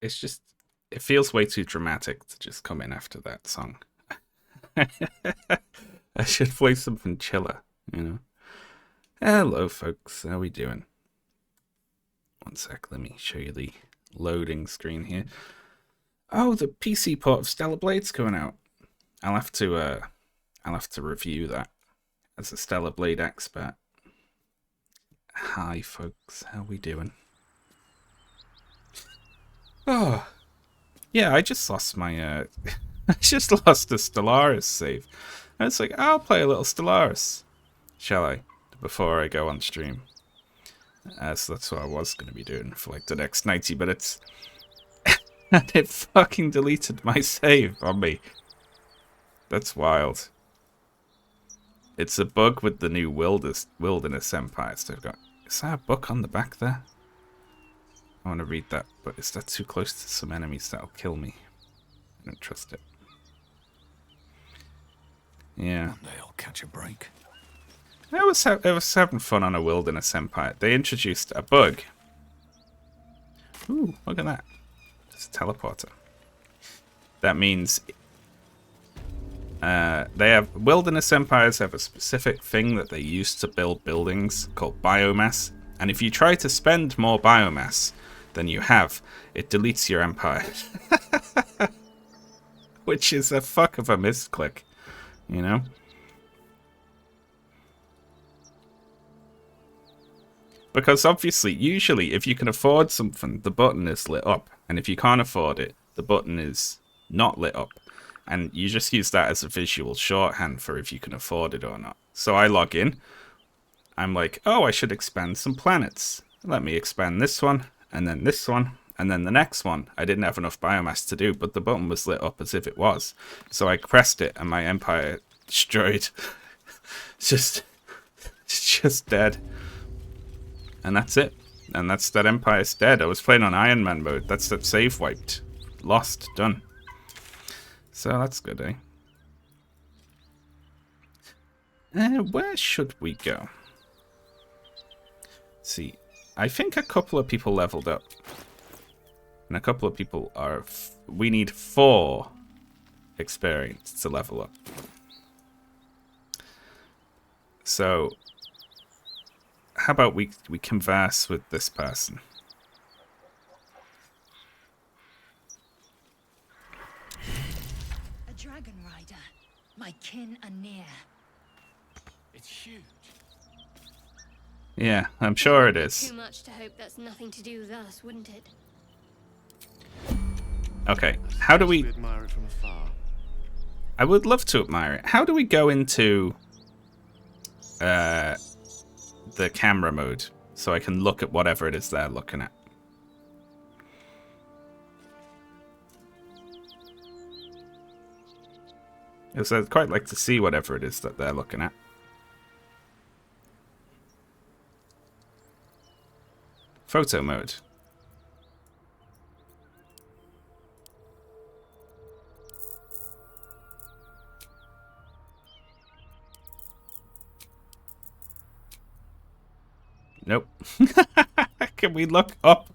it's just, it feels way too dramatic to just come in after that song. I should play something chiller, you know. Hello, folks. How we doing? One sec. Let me show you the loading screen here. Oh, the PC port of Stellar Blade's coming out. I'll have to review that as a Stellar Blade expert. Hi, folks. How we doing? Oh, yeah. I just lost my I just lost a Stellaris save. I was like, I'll play a little Stellaris, shall I? Before I go on stream. So that's what I was going to be doing for like the next 90 minutes. And it fucking deleted my save on me. That's wild. It's a bug with the new Wilderness Empires they've got. Is that a book on the back there? I want to read that, but is that too close to some enemies that'll kill me? I don't trust it. Yeah. One day I'll catch a break. I was having fun on a Wilderness Empire. They introduced a bug. Ooh, look at that. It's a teleporter. That means they have Wilderness Empires have a specific thing that they use to build buildings called biomass. And if you try to spend more biomass than you have, it deletes your empire. Which is a fuck of a misclick, you know? Because obviously, usually, if you can afford something, the button is lit up. And if you can't afford it, the button is not lit up. And you just use that as a visual shorthand for if you can afford it or not. So I log in. I'm like, oh, I should expand some planets. Let me expand this one, and then this one, and then the next one. I didn't have enough biomass to do, but the button was lit up as if it was. So I pressed it, and my empire destroyed. It's just dead. And that's it. And that empire's dead. I was playing on Iron Man mode. That's that save wiped. Lost. Done. So that's good, eh? Where should we go? Let's see. I think a couple of people leveled up. And a couple of people are... we need 4 experience to level up. So... how about we converse with this person? A dragon rider. My kin are near. It's huge. Yeah, I'm sure it is. Too much to hope that's nothing to do with us, wouldn't it? Okay, how do we... admire it from afar. I would love to admire it. How do we go into... the camera mode so I can look at whatever it is they're looking at? Because I'd quite like to see whatever it is that they're looking at. Photo mode. Nope. Can we look up?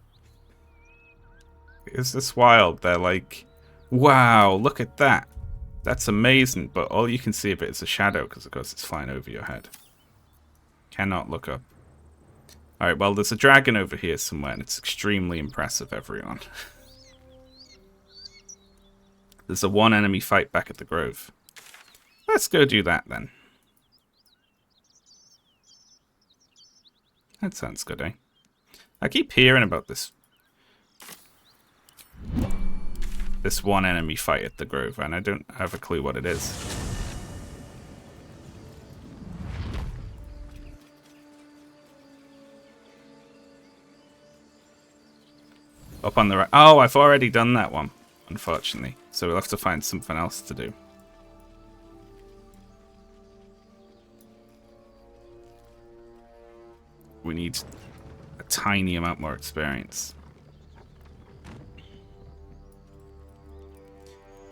Is this wild? They're like, wow, look at that. That's amazing. But all you can see of it is a shadow because, of course, it's flying over your head. Cannot look up. Alright, well, there's a dragon over here somewhere, and it's extremely impressive, everyone. There's a 1 enemy fight back at the Grove. Let's go do that, then. That sounds good, eh? I keep hearing about this 1 enemy fight at the Grove, and I don't have a clue what it is. Up on the right. Oh, I've already done that one, unfortunately. So we'll have to find something else to do. We need a tiny amount more experience.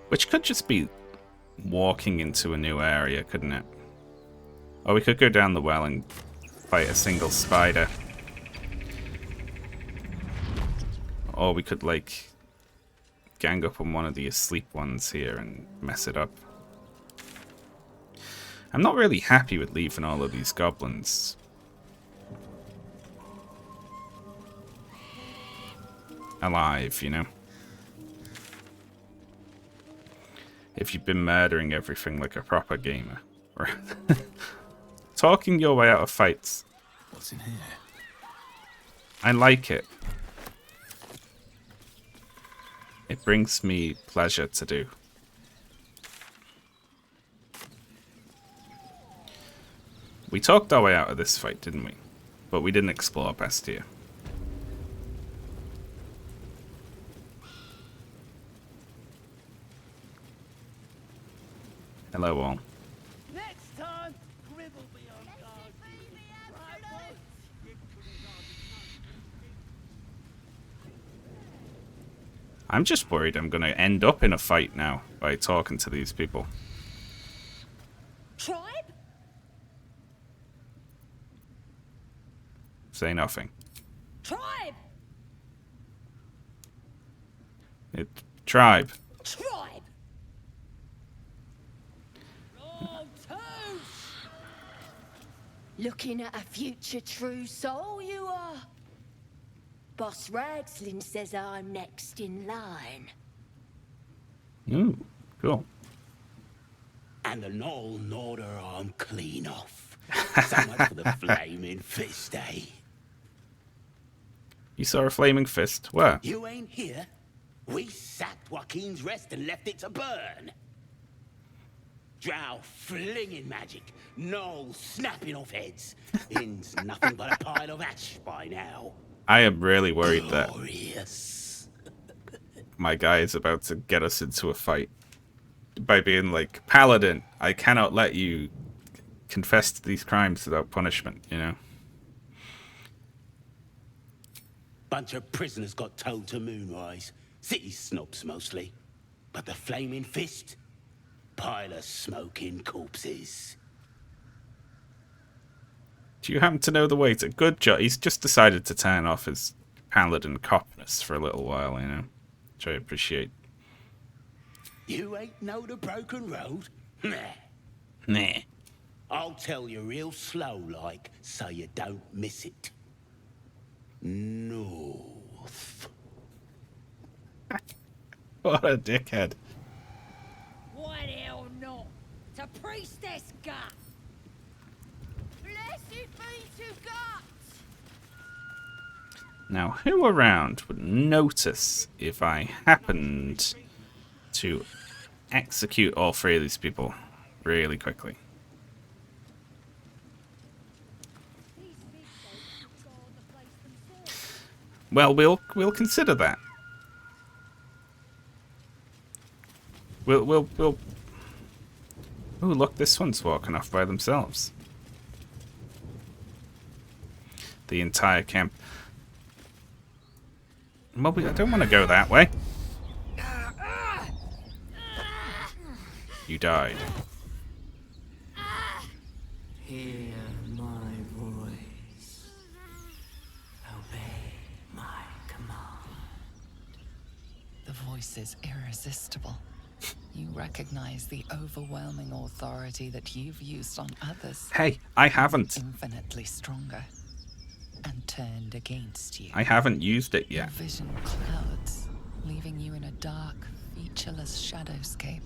Which could just be walking into a new area, couldn't it? Or we could go down the well and fight a single spider. Or we could, like, gang up on one of the asleep ones here and mess it up. I'm not really happy with leaving all of these goblins alive, you know? If you've been murdering everything like a proper gamer. Or talking your way out of fights. What's in here? I like it. It brings me pleasure to do. We talked our way out of this fight, didn't we? But we didn't explore past here. Hello all. Next time, Grib will be on guard. Right, boys? I'm just worried I'm going to end up in a fight now by talking to these people. Tribe? Say nothing. Tribe! Tribe. Tribe! Wrong toast! Looking at a future true soul, you are. Boss Ragslin says I'm next in line. Ooh, cool. And an all order I'm clean off. So much for the flaming fist, eh? You saw a flaming fist? Where? You ain't here. We sacked Joaquin's Rest and left it to burn. Drow flinging magic, Noel snapping off heads. In's nothing but a pile of ash by now. I am really worried that Glorious. my guy is about to get us into a fight by being like, Paladin, I cannot let you confess to these crimes without punishment, you know? Bunch of prisoners got towed to Moonrise. City snobs mostly. But the flaming fist? Pile of smoking corpses. Do you happen to know the way to... Good job. He's just decided to turn off his Paladin copness for a little while, you know? Which I appreciate. You ain't know the broken road? Nah. Nah. I'll tell you real slow like, so you don't miss it. North. What a dickhead. Why the hell not? It's a priestess gut! Blessed be to guts! Now, who around would notice if I happened to execute all three of these people really quickly? Well, we'll consider that. We'll. Ooh, look, this one's walking off by themselves. The entire camp. Well, I don't want to go that way. You died. Hear my voice. Obey my command. The voice is irresistible. You recognize the overwhelming authority that you've used on others. Hey, I haven't. Infinitely stronger. And turned against you. I haven't used it Your yet. vision clouds, leaving you in a dark, featureless shadowscape.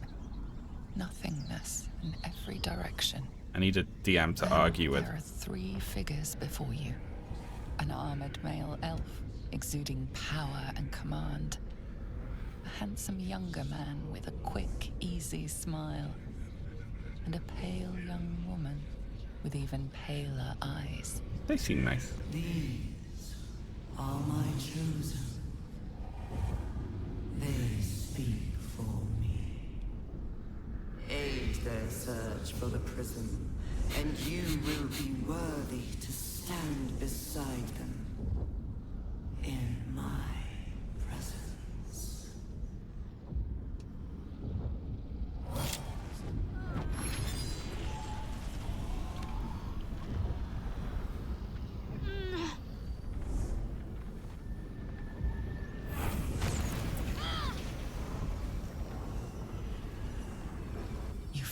Nothingness in every direction. I need a DM to Then argue with. There are three figures before you. An armored male elf, exuding power and command. A handsome younger man with a quick, easy smile. And a pale young woman with even paler eyes. They seem nice. These are my chosen. They speak for me. Aid their search for the prison, and you will be worthy to stand beside them in my presence.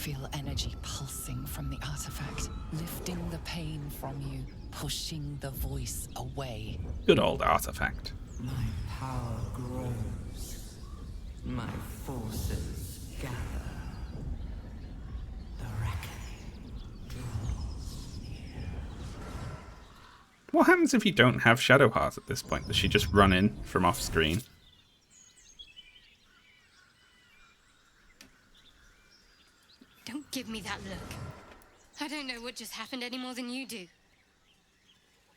feel energy pulsing from the artifact, lifting the pain from you, pushing the voice away. Good old artifact. My power grows. My forces gather. The reckoning draws near. What happens if you don't have Shadowheart at this point? Does she just run in from off screen? Don't give me that look. I don't know what just happened any more than you do.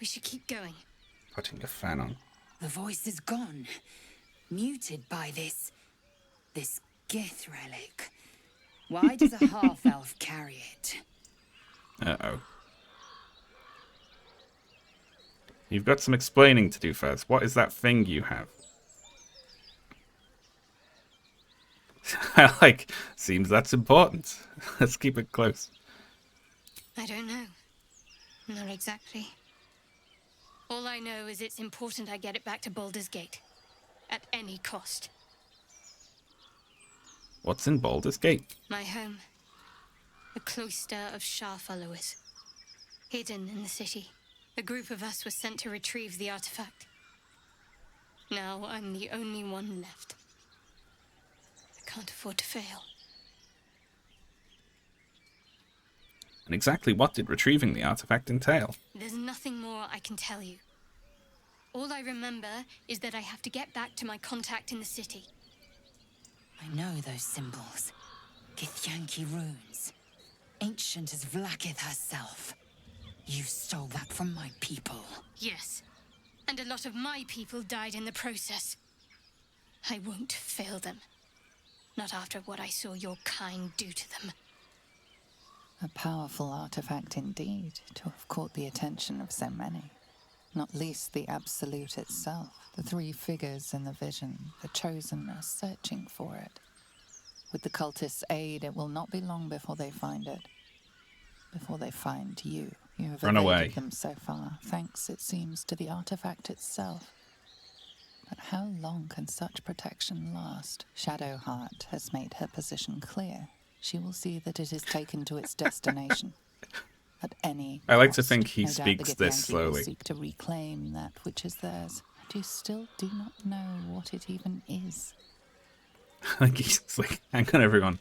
We should keep going. Putting a fan on. The voice is gone. Muted by this Gith relic. Why does a half-elf carry it? Uh-oh. You've got some explaining to do first. What is that thing you have? Seems that's important. Let's keep it close. I don't know. Not exactly. All I know is it's important I get it back to Baldur's Gate. At any cost. What's in Baldur's Gate? My home. A cloister of Shah followers. Hidden in the city. A group of us was sent to retrieve the artifact. Now I'm the only one left. I can't afford to fail. And exactly what did retrieving the artifact entail? There's nothing more I can tell you. All I remember is that I have to get back to my contact in the city. I know those symbols. Githyanki runes. Ancient as Vlaakith herself. You stole that from my people. Yes. And a lot of my people died in the process. I won't fail them. Not after what I saw your kind do to them. A powerful artifact indeed, to have caught the attention of so many. Not least the Absolute itself, the three figures in the vision, the Chosen are searching for it. With the cultists' aid, it will not be long before they find it. Before they find you. You have Run away. evaded them so far, thanks, it seems, to the artifact itself. But how long can such protection last? Shadowheart has made her position clear. She will see that it is taken to its destination. At any I like to cost. think he No doubt speaks the this Githyanki slowly. will seek to reclaim that which is theirs. But you still do not know what it even is. Like he's like, hang on everyone.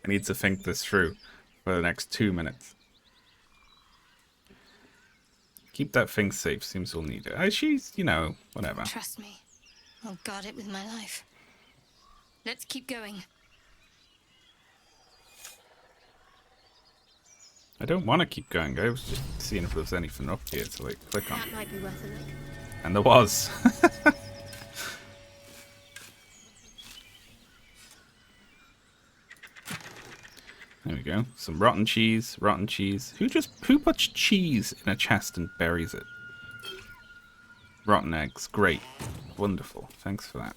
I need to think this through for the next 2 minutes. Keep that thing safe, seems we'll need it. She's, you know, whatever. Trust me. I'll guard it with my life. Let's keep going. I don't want to keep going. I was just seeing if there was anything up here to like click on. That might be worth a look. And there was. There we go. Some rotten cheese. Rotten cheese. Who puts cheese in a chest and buries it? Rotten eggs. Great. Wonderful. Thanks for that.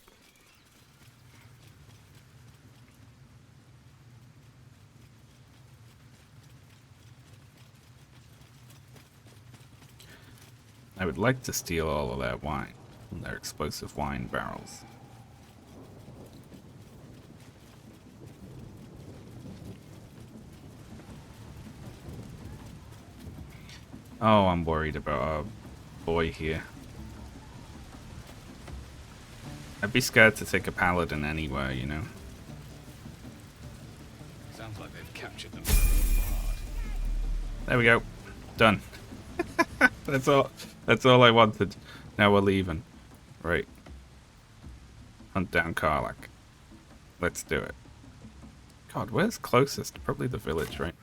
I would like to steal all of their wine. Their explosive wine barrels. Oh, I'm worried about our boy here. I'd be scared to take a paladin anywhere, you know. Sounds like they've captured them hard. There we go. Done. That's all. That's all I wanted. Now we're leaving. Right. Hunt down Karlach. Let's do it. God, where's closest? Probably the village, right?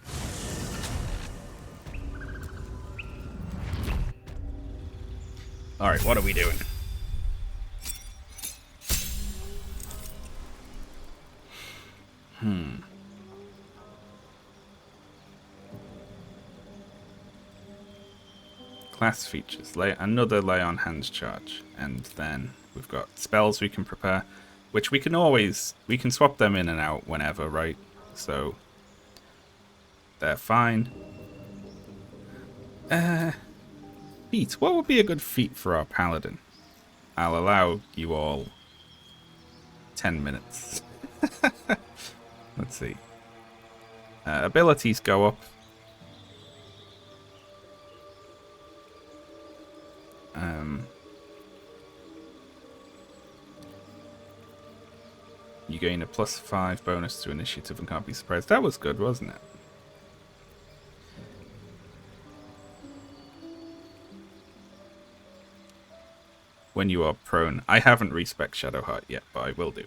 Alright, what are we doing? Class features. Another lay on hands charge. And then we've got spells we can prepare. Which we can swap them in and out whenever, right? So they're fine. Feat. What would be a good feat for our paladin? I'll allow you all 10 minutes. Let's see. Abilities go up. You gain a +5 bonus to initiative and can't be surprised. That was good, wasn't it? When you are prone. I haven't respec Shadowheart yet, but I will do.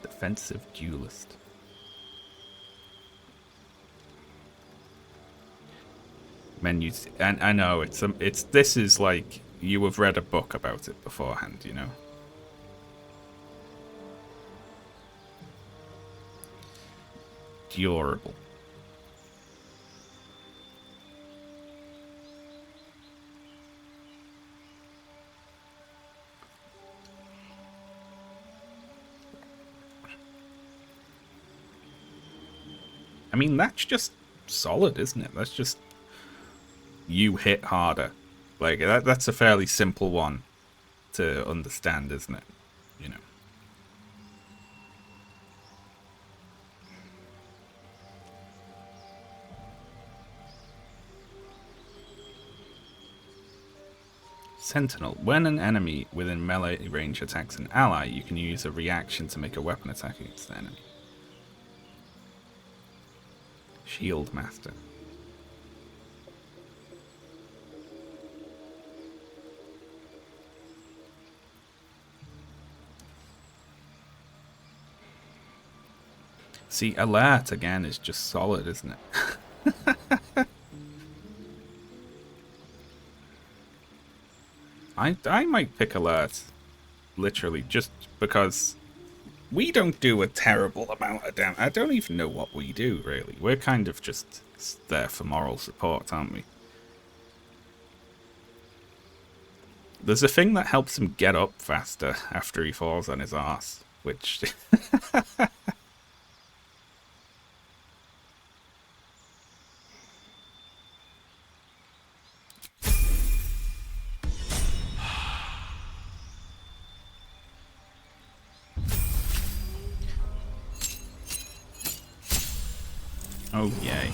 Defensive duelist. Menus, and I know it's this is like you have read a book about it beforehand, you know. Durable. I mean, that's just solid, isn't it? That's just you hit harder. Like, that's a fairly simple one to understand, isn't it? You know. Sentinel. When an enemy within melee range attacks an ally, you can use a reaction to make a weapon attack against the enemy. Shield Master. See, alert again is just solid, isn't it? I might pick alert, literally, just because we don't do a terrible amount of damage. I don't even know what we do, really. We're kind of just there for moral support, aren't we? There's a thing that helps him get up faster after he falls on his arse, which... Oh, yay.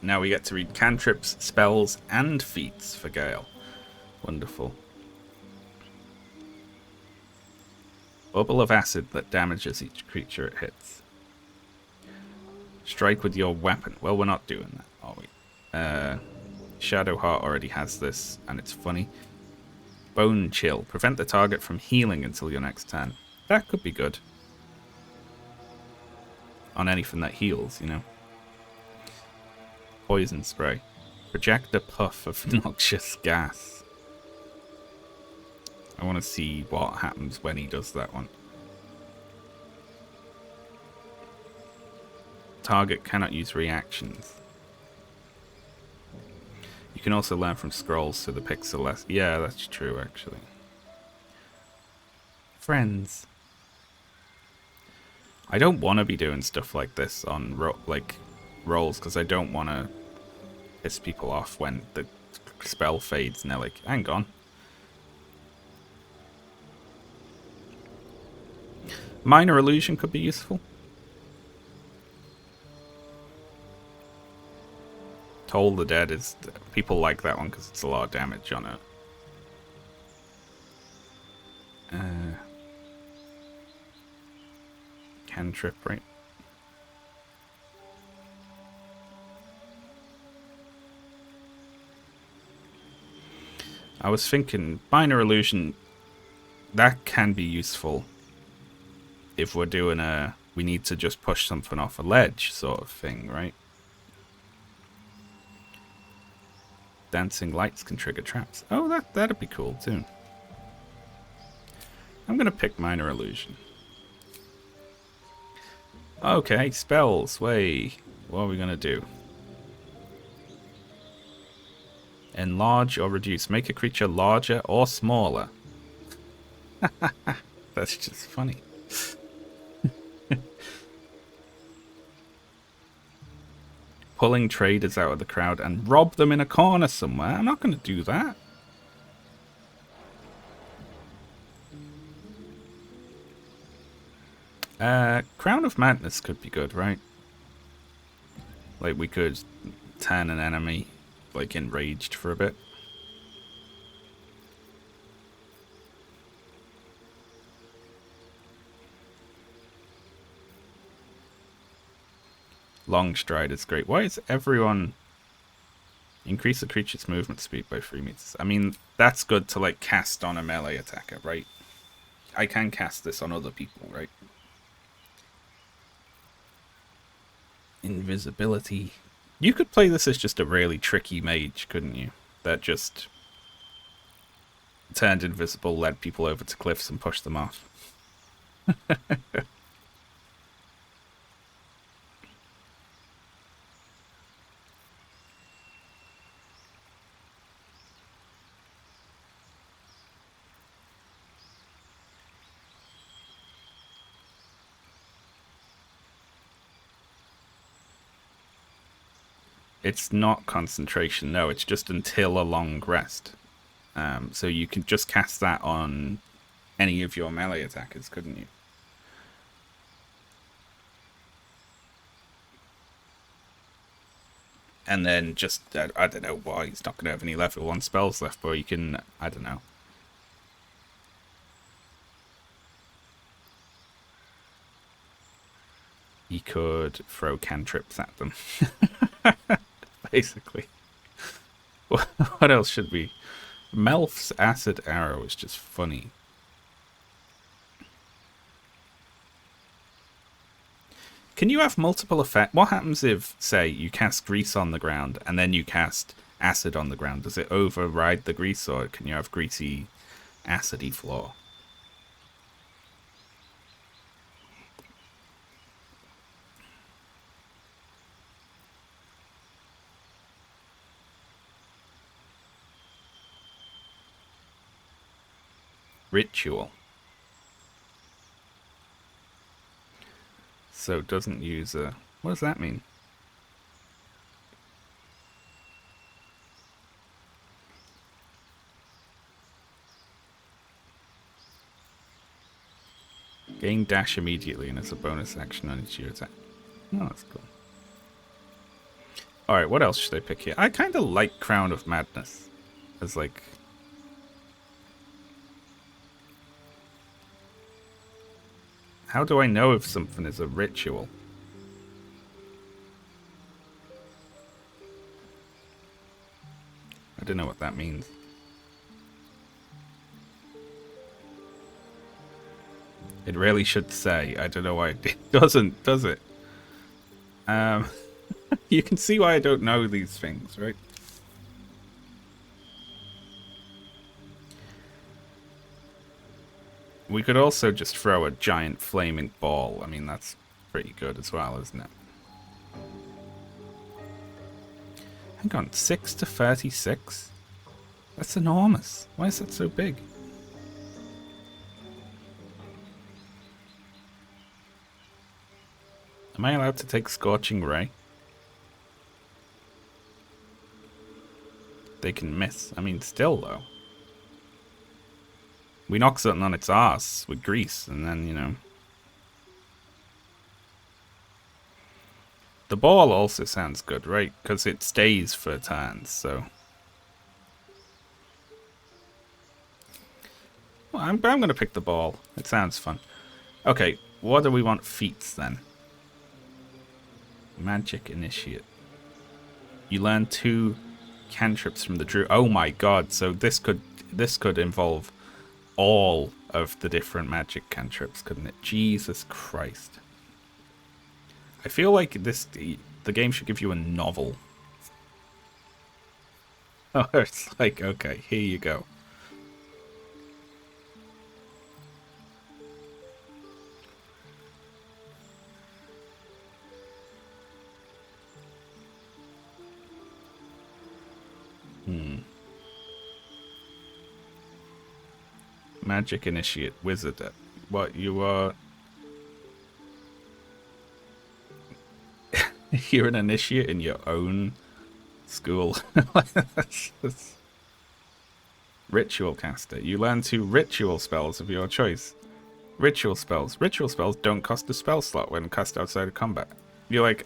Now we get to read cantrips, spells, and feats for Gale. Wonderful. Bubble of acid that damages each creature it hits. Strike with your weapon. Well, we're not doing that, are we? Shadowheart already has this, and it's funny. Bone Chill. Prevent the target from healing until your next turn. That could be good. On anything that heals, you know. Poison Spray. Project a puff of noxious gas. I want to see what happens when he does that one. Target cannot use reactions. You can also learn from scrolls so the pixel less. Yeah, that's true, actually. Friends. I don't want to be doing stuff like this on rolls because I don't want to piss people off when the spell fades and they're like, hang on. Minor Illusion could be useful. Toll the Dead is... People like that one because it's a lot of damage on it. Cantrip, right? I was thinking Minor Illusion, that can be useful if we're doing a we need to just push something off a ledge sort of thing, right? Dancing lights can trigger traps. Oh, that'd be cool too. I'm gonna pick Minor Illusion. Okay, spells. Wait, what are we gonna do? Enlarge or reduce. Make a creature larger or smaller. That's just funny. Pulling traders out of the crowd and rob them in a corner somewhere. I'm not going to do that. Crown of Madness could be good, right? Like, we could turn an enemy, like, enraged for a bit. Long stride is great. Why is everyone... Increase the creature's movement speed by 3 meters. I mean, that's good to, like, cast on a melee attacker, right? I can cast this on other people, right? Invisibility. You could play this as just a really tricky mage, couldn't you? That just turned invisible, led people over to cliffs and pushed them off. It's not concentration, no, it's just until a long rest. So you can just cast that on any of your melee attackers, couldn't you? And then just, I don't know why, he's not going to have any level 1 spells left, but you can, I don't know. He could throw cantrips at them. Basically. What else should we... Melf's acid arrow is just funny. Can you have multiple effects? What happens if, say, you cast grease on the ground and then you cast acid on the ground? Does it override the grease, or can you have greasy, acidy floor? Ritual. So doesn't use a... What does that mean? Gain dash immediately and it's a bonus action on each of your attack. Oh, that's cool. Alright, what else should I pick here? I kind of like Crown of Madness. As like... How do I know if something is a ritual? I don't know what that means. It really should say. I don't know why it doesn't, does it? You can see why I don't know these things, right? We could also just throw a giant flaming ball. I mean, that's pretty good as well, isn't it? Hang on, 6 to 36? That's enormous. Why is that so big? Am I allowed to take Scorching Ray? They can miss. I mean, still, though. We knock something on its ass with grease, and then, you know. The ball also sounds good, right? Because it stays for turns, so. Well, I'm going to pick the ball. It sounds fun. Okay, what do we want feats then? Magic Initiate. You learn 2 cantrips from the Druid. Oh my god, so this could involve all of the different magic cantrips, couldn't it? Jesus Christ. I feel like the game should give you a novel. Oh, it's like, okay, here you go. Magic Initiate Wizard. What, you are... You're an initiate in your own school. Ritual caster. You learn 2 ritual spells of your choice. Ritual spells. Ritual spells don't cost a spell slot when cast outside of combat. You're like,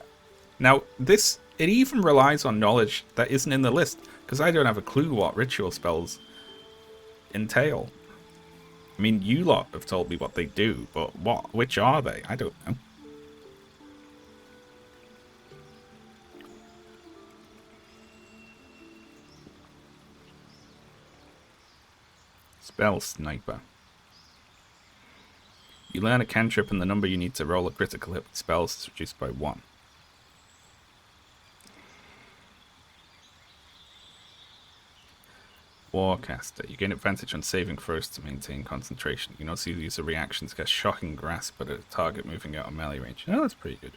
now this, it even relies on knowledge that isn't in the list, because I don't have a clue what ritual spells entail. I mean, you lot have told me what they do, but which are they? I don't know. Spell Sniper. You learn a cantrip and the number you need to roll a critical hit with spells is reduced by 1. Warcaster. You gain advantage on saving throws to maintain concentration. You can also use a reaction to cast Shocking Grasp at a target moving out of melee range. Oh, that's pretty good.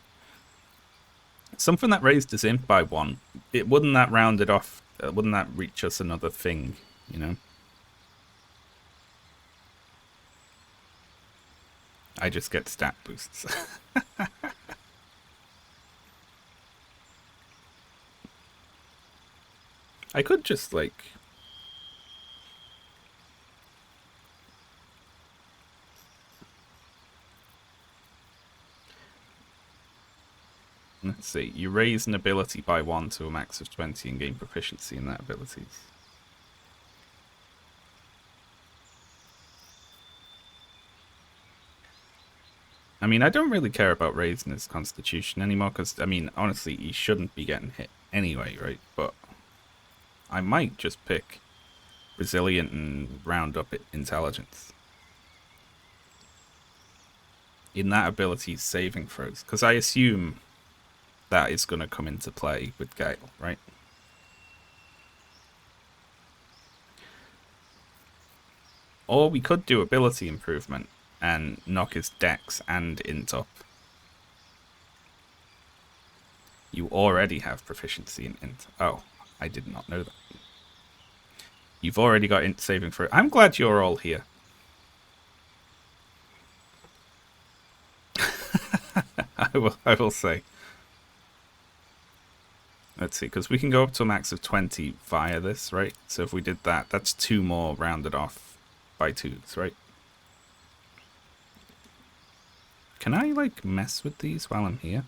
Something that raised his imp by 1. Wouldn't that round it off? Wouldn't that reach us another thing, you know? I just get stat boosts. I could just, like... Let's see. You raise an ability by 1 to a max of 20 and gain proficiency in that ability. I mean, I don't really care about raising his constitution anymore, because, I mean, honestly, he shouldn't be getting hit anyway, right? But I might just pick resilient and round up intelligence. In that ability's saving throws, because I assume that is going to come into play with Gale, right? Or we could do ability improvement and knock his dex and int up. You already have proficiency in int. Oh, I did not know that. You've already got int saving throw. I'm glad you're all here. I will say. Let's see, because we can go up to a max of 20 via this, right? So if we did that, that's 2 more rounded off by 2s, right? Can I, like, mess with these while I'm here?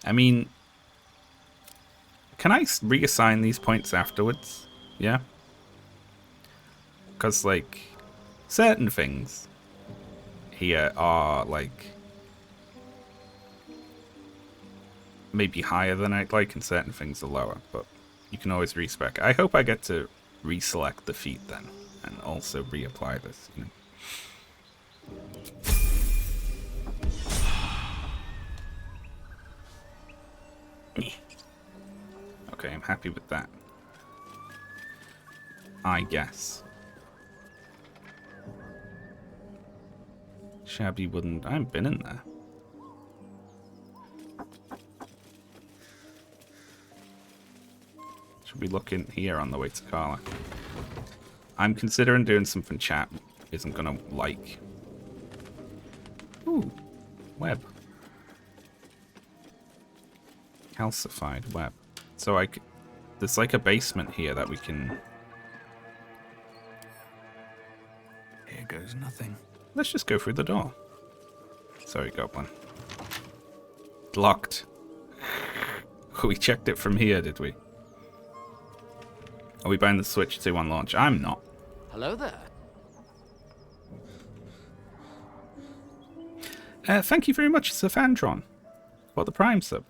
I mean, can I reassign these points afterwards? Yeah? Because, like, certain things here are, like, maybe higher than I'd like, and certain things are lower, but you can always respec. I hope I get to reselect the feat then, and also reapply this, you know? Okay, I'm happy with that. I guess. Shabby wooden... I haven't been in there. Should we look in here on the way to Carla? I'm considering doing something chat isn't gonna like. Ooh, web. Calcified web. So there's like a basement here that we can... Here goes nothing. Let's just go through the door. Sorry, Goblin. Locked. We checked it from here, did we? Are we buying the Switch 2 on launch? I'm not. Hello there. Thank you very much, Sir Fandron, for the Prime sub.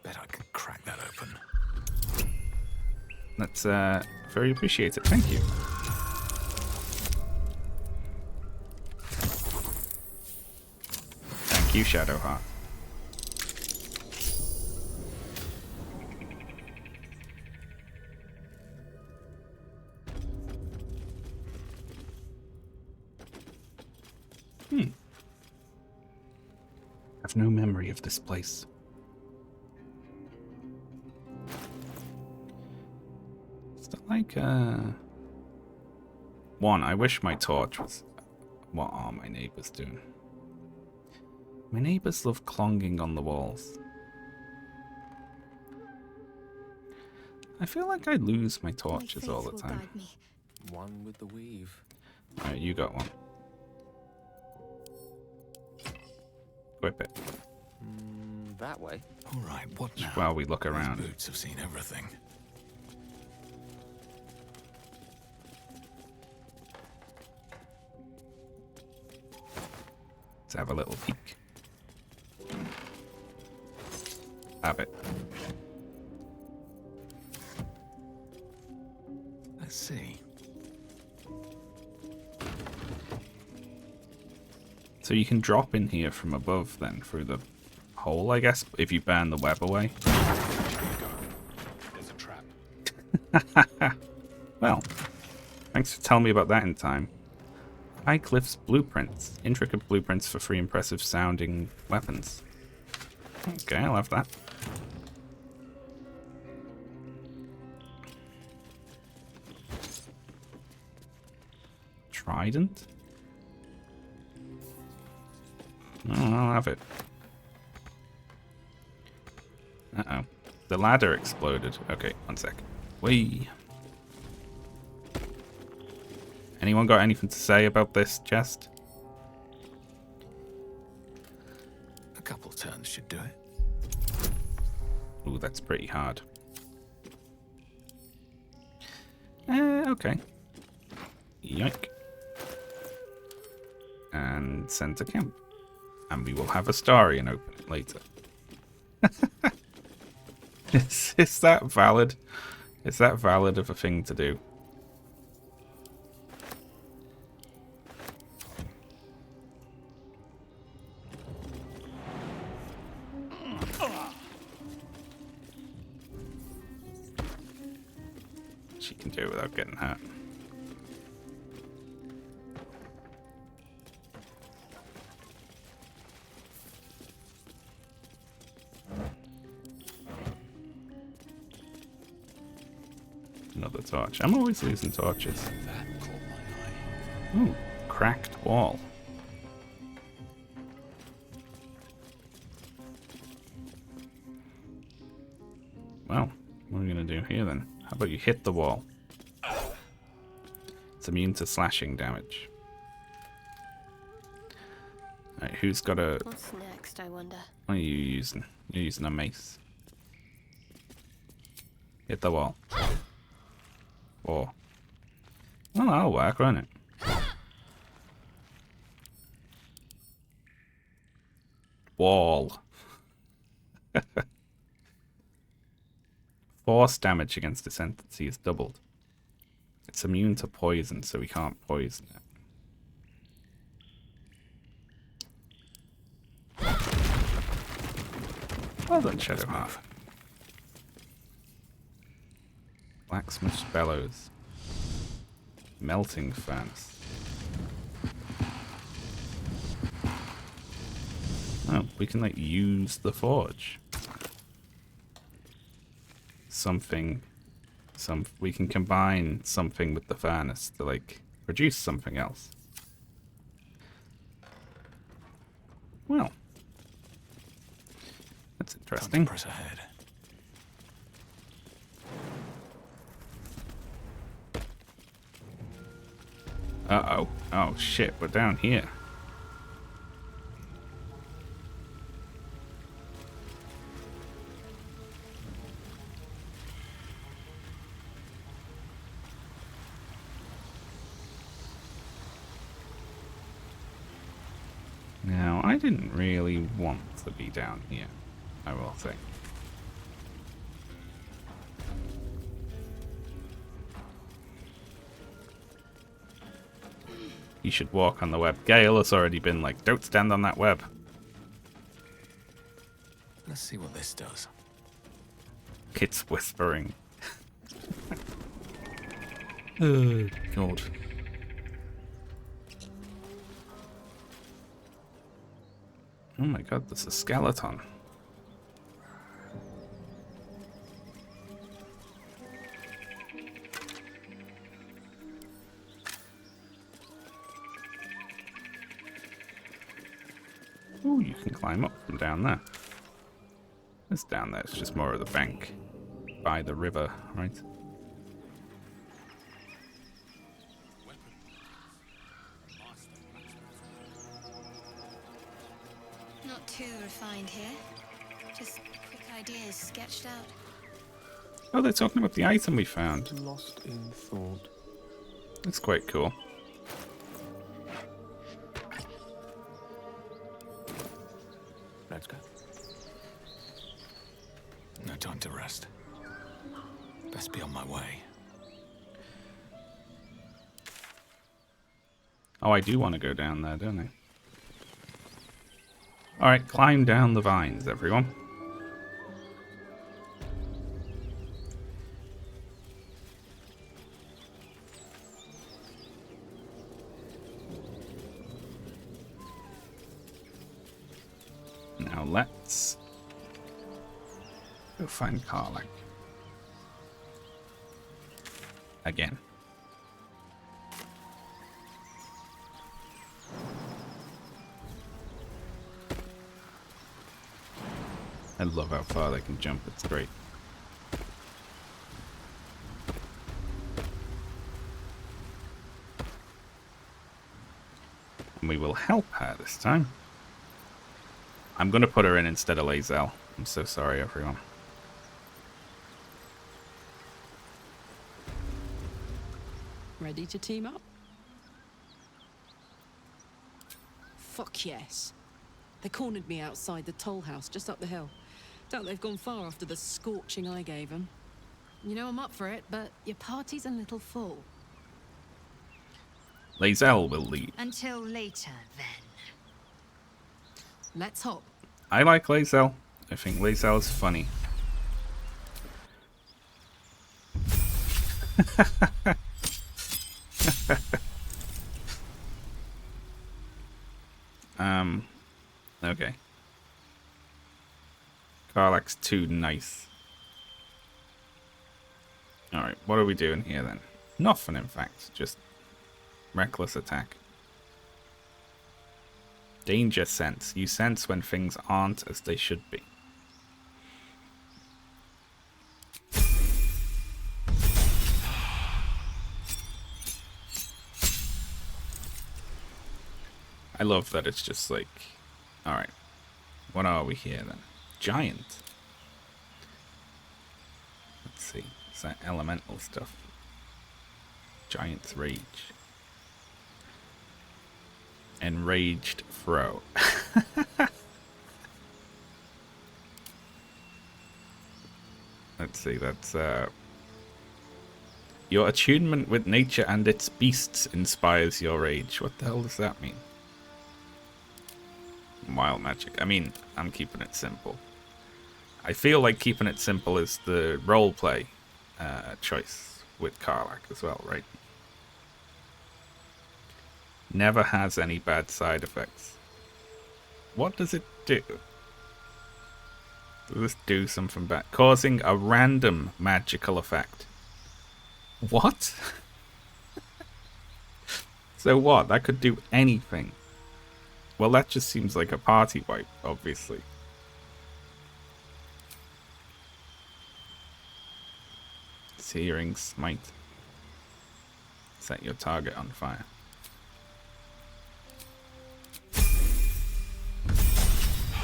Bet I could crack that open. That's very appreciated. Thank you. Thank you, Shadowheart. I have no memory of this place. Still like, one, I wish my torch was... What are my neighbors doing? My neighbors love clonging on the walls. I feel like I lose my torches all the time. One with the weave. Alright, you got one. Equip it. That way. All right, what now? While we look These around. boots have seen everything. Let's have a little peek. Have it. Let's see. So you can drop in here from above then through the hole, I guess, if you burn the web away. There you go. There's a trap. Well, thanks for telling me about that in time. Highcliff's blueprints. Intricate blueprints for 3 impressive sounding weapons. Okay, I'll have that. Trident? Oh, I'll have it. Uh-oh. The ladder exploded. Okay, one sec. Whee! Anyone got anything to say about this chest? A couple turns should do it. Ooh, that's pretty hard. Okay. Yoink. And send to camp. And we will have a story and open it later. Is that valid? Is that valid of a thing to do? She can do it without getting hurt. Another torch. I'm always losing torches. That caught my eye. Ooh, cracked wall. Well, what are we gonna do here then? How about you hit the wall? It's immune to slashing damage. Alright, who's got a... What's next, I wonder? What are you using? You're using a mace. Hit the wall. Or... Well, that'll work, won't it? Wall. Force damage against this entity is doubled. It's immune to poison, so we can't poison it. Well done, Shadowheart. Blacksmith's bellows. Melting furnace. Oh, we can like use the forge. We can combine something with the furnace to like produce something else. Well, that's Time interesting. to press ahead. Uh-oh. Oh shit, we're down here. Now, I didn't really want to be down here, I will say. You should walk on the web. Gale has already been like, don't stand on that web. Let's see what this does. It's whispering. Oh, God. Oh my god, there's a skeleton. Oh, you can climb up from down there. It's down there, it's just more of the bank by the river, right? Not too refined here. Just quick ideas sketched out. Oh, they're talking about the item we found. Lost in thought. That's quite cool. Let's go. No time to rest. Best be on my way. Oh, I do want to go down there, don't I? Alright, climb down the vines, everyone. Now let's go find Karlach. Again. I love how far they can jump, it's great. And we will help her this time. I'm going to put her in instead of Lae'zel. I'm so sorry, everyone. Ready to team up? Fuck yes. They cornered me outside the toll house just up the hill. Doubt they've gone far after the scorching I gave them. You know I'm up for it, but your party's a little full. Lae'zel will lead. Until later, then. Let's hop. I like Lae'zel. I think Lae'zel is funny. Okay. Karlach's too nice. Alright, what are we doing here then? Nothing, in fact. Just reckless attack. Danger sense. You sense when things aren't as they should be. I love that it's just like, alright, what are we here then? Giant. Let's see, is that elemental stuff? Giant's Rage. Enraged Throw. Let's see, that's your attunement with nature and its beasts inspires your rage. What the hell does that mean? Wild magic. I mean, I'm keeping it simple. I feel like keeping it simple is the roleplay choice with Karlach as well, right? Never has any bad side effects. What does it do? Does this do something bad? Causing a random magical effect. What? So what? That could do anything. Well, that just seems like a party wipe, obviously. Searing Smite. Set your target on fire.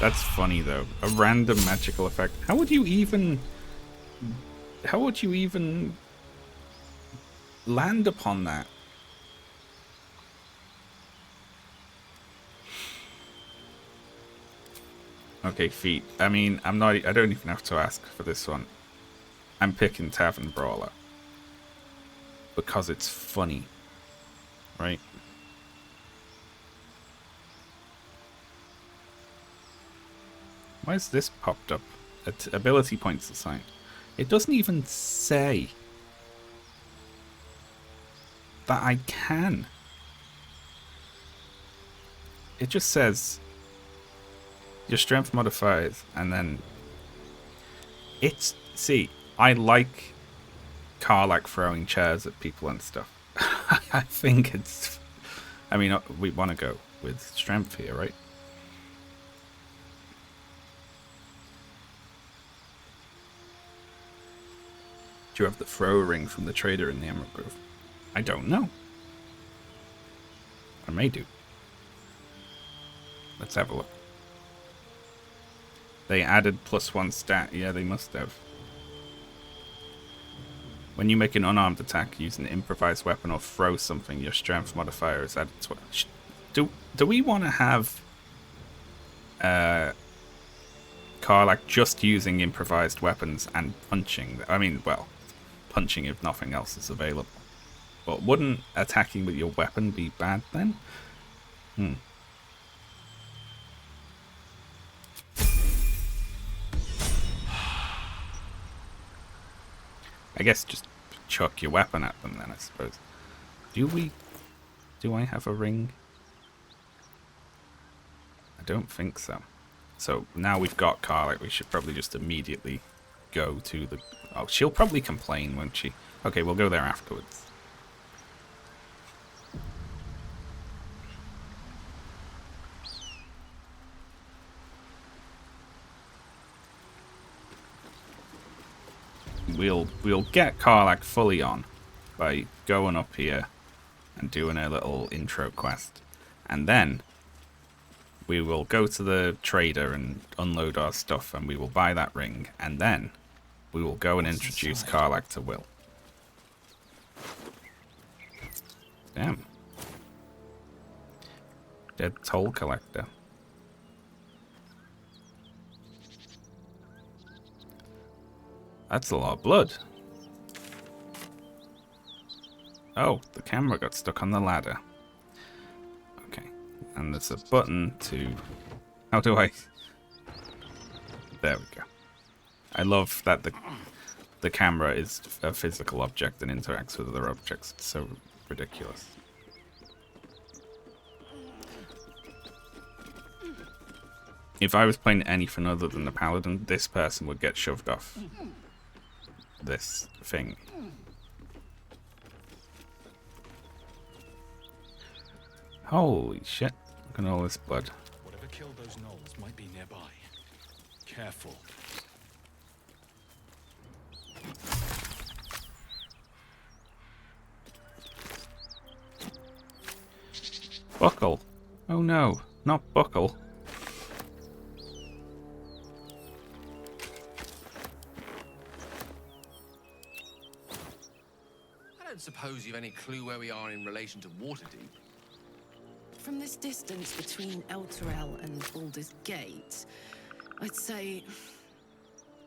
That's funny though. A random magical effect. How would you even land upon that? Okay, feet. I mean, I don't even have to ask for this one. I'm picking Tavern Brawler. Because it's funny. Right? Why is this popped up? Ability points assigned. It doesn't even say that I can. It just says your strength modifiers, and then it's... See, I like Karlach throwing chairs at people and stuff. I think it's... I mean, we want to go with strength here, right? Do you have the throw ring from the trader in the Emerald Grove? I don't know. I may do. Let's have a look. They added +1 stat. Yeah, they must have. When you make an unarmed attack using an improvised weapon or throw something, your strength modifier is added to it. Do we want to have Karlach just using improvised weapons and punching? I mean, well, punching if nothing else is available. But wouldn't attacking with your weapon be bad then? I guess just chuck your weapon at them then, I suppose. Do I have a ring? I don't think so. So now we've got Karlach, we should probably just immediately go to the... Oh, she'll probably complain, won't she? Okay, we'll go there afterwards. We'll get Karlach fully on by going up here and doing a little intro quest. And then we will go to the trader and unload our stuff, and we will buy that ring, and then we will go and introduce Karlach to Will. Damn. Dead toll collector. That's a lot of blood. Oh, the camera got stuck on the ladder. Okay. And there's a button to... How do I... There we go. I love that the camera is a physical object and interacts with other objects. It's so ridiculous. If I was playing anything other than the Paladin, this person would get shoved off this thing. Holy shit. Look at all this blood. Whatever killed those gnolls might be nearby. Careful. Buckle. Oh no, not Buckle. I don't suppose you've any clue where we are in relation to Waterdeep. From this distance between Elturel and Baldur's Gate, I'd say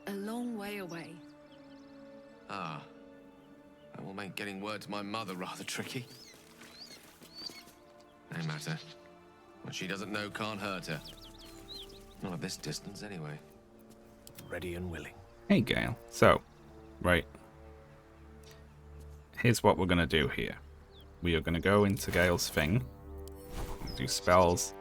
a long way away. Ah. That will make getting word to my mother rather tricky. No matter. What she doesn't know can't hurt her. Not at this distance, anyway. Ready and willing. Hey, Gale. So, right. Here's what we're going to do here. We are going to go into Gale's thing. Do spells.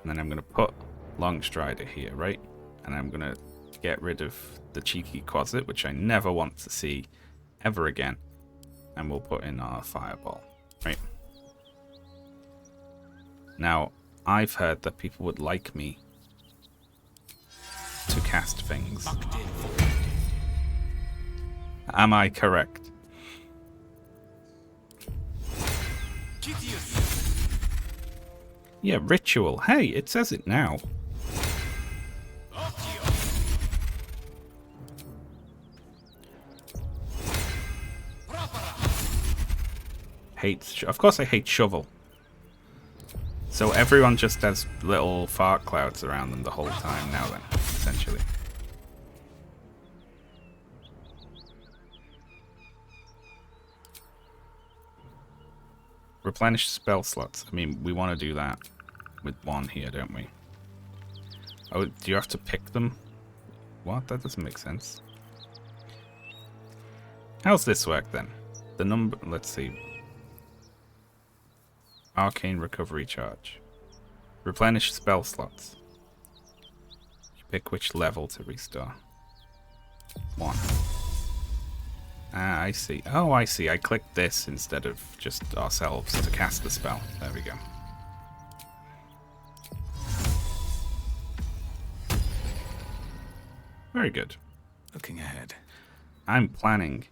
And then I'm going to put Longstrider here, right? And I'm going to get rid of the cheeky closet, which I never want to see ever again. And we'll put in our fireball, right? Now, I've heard that people would like me to cast things. Am I correct? Yeah, ritual. Hey, it says it now. Of course I hate shovel. So everyone just has little fart clouds around them the whole time now then, essentially. Replenish spell slots. I mean, we want to do that with one here, don't we? Oh, do you have to pick them? What? That doesn't make sense. How's this work then? The number... Let's see. Arcane recovery charge. Replenish spell slots. You pick which level to restore. 1. Ah, I see. Oh, I see. I clicked this instead of just ourselves to cast the spell. There we go. Very good. Looking ahead. I'm planning.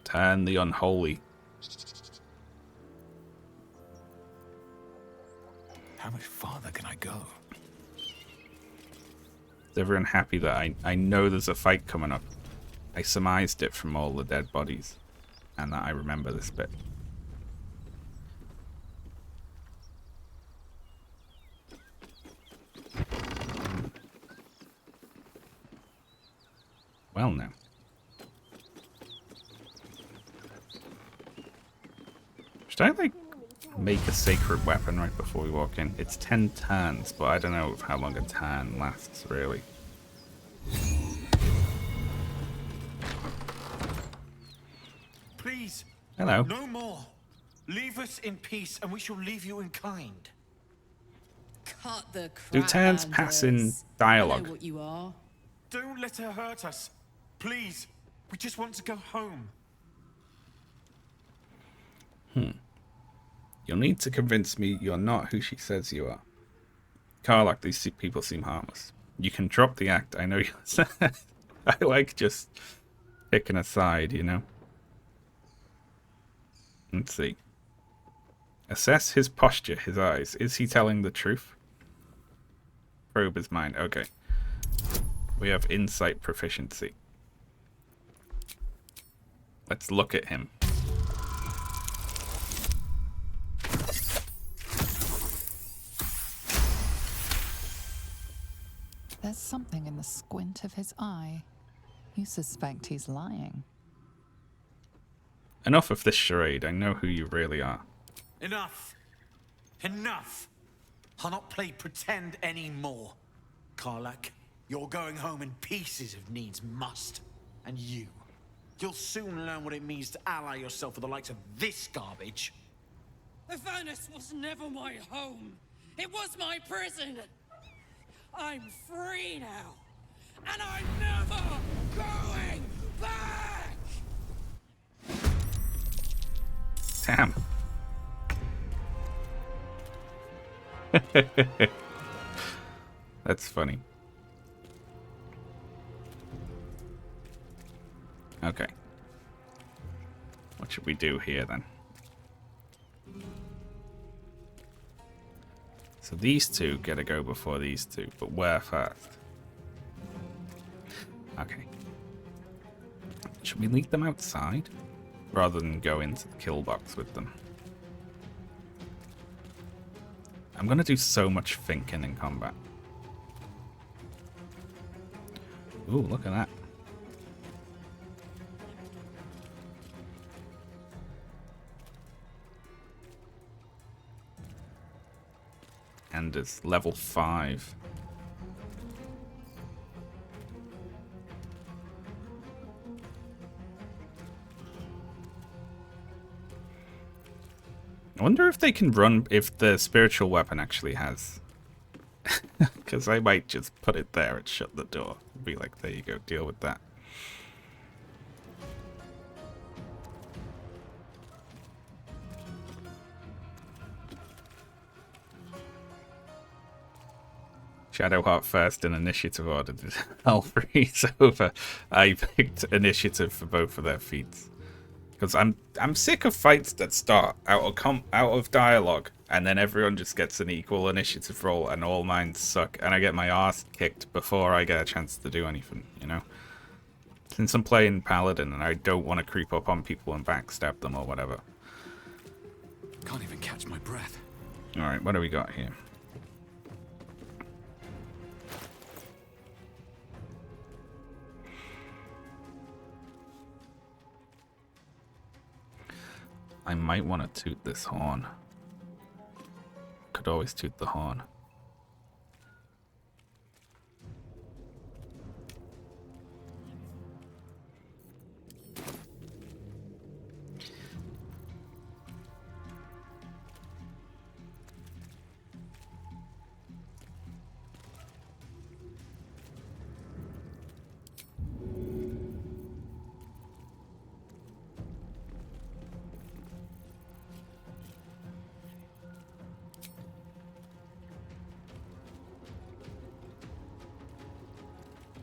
Turn the unholy. How much farther can I go? Is everyone happy that I know there's a fight coming up? I surmised it from all the dead bodies, and that I remember this bit. Well, now. Should I, like, make a sacred weapon right before we walk in? It's 10 turns, but I don't know how long a turn lasts, really. Please. Hello. No more. Leave us in peace, and we shall leave you in kind. Cut the crap, Do turns pass in Anders. I dialogue? know what you are. Don't let her hurt us. Please. We just want to go home. You'll need to convince me you're not who she says you are. Karlach, these people seem harmless. You can drop the act. I know you. I like just picking a side, you know? Let's see. Assess his posture, his eyes. Is he telling the truth? Probe his mind. Okay. We have insight proficiency. Let's look at him. There's something in the squint of his eye. You suspect he's lying. Enough of this charade. I know who you really are. Enough. Enough. I'll not play pretend anymore. Karlach, you're going home in pieces if needs must. And you'll soon learn what it means to ally yourself with the likes of this garbage. Avernus was never my home. It was my prison. I'm free now. And I'm never going back! Damn. That's funny. Okay. What should we do here then? So these two get to go before these two, but where first? Okay. Should we leave them outside? Rather than go into the kill box with them. I'm gonna do so much thinking in combat. Ooh, look at that. And it's level 5. I wonder if they can run, if the spiritual weapon actually has. Because I might just put it there and shut the door. Be like, there you go, deal with that. Shadowheart first in initiative order. I'll freeze over. I picked initiative for both of their feats. Because I'm sick of fights that start out of dialogue and then everyone just gets an equal initiative roll and all mine suck and I get my ass kicked before I get a chance to do anything, you know? Since I'm playing Paladin and I don't want to creep up on people and backstab them or whatever. Can't even catch my breath. Alright, what do we got here? I might want to toot this horn. Could always toot the horn.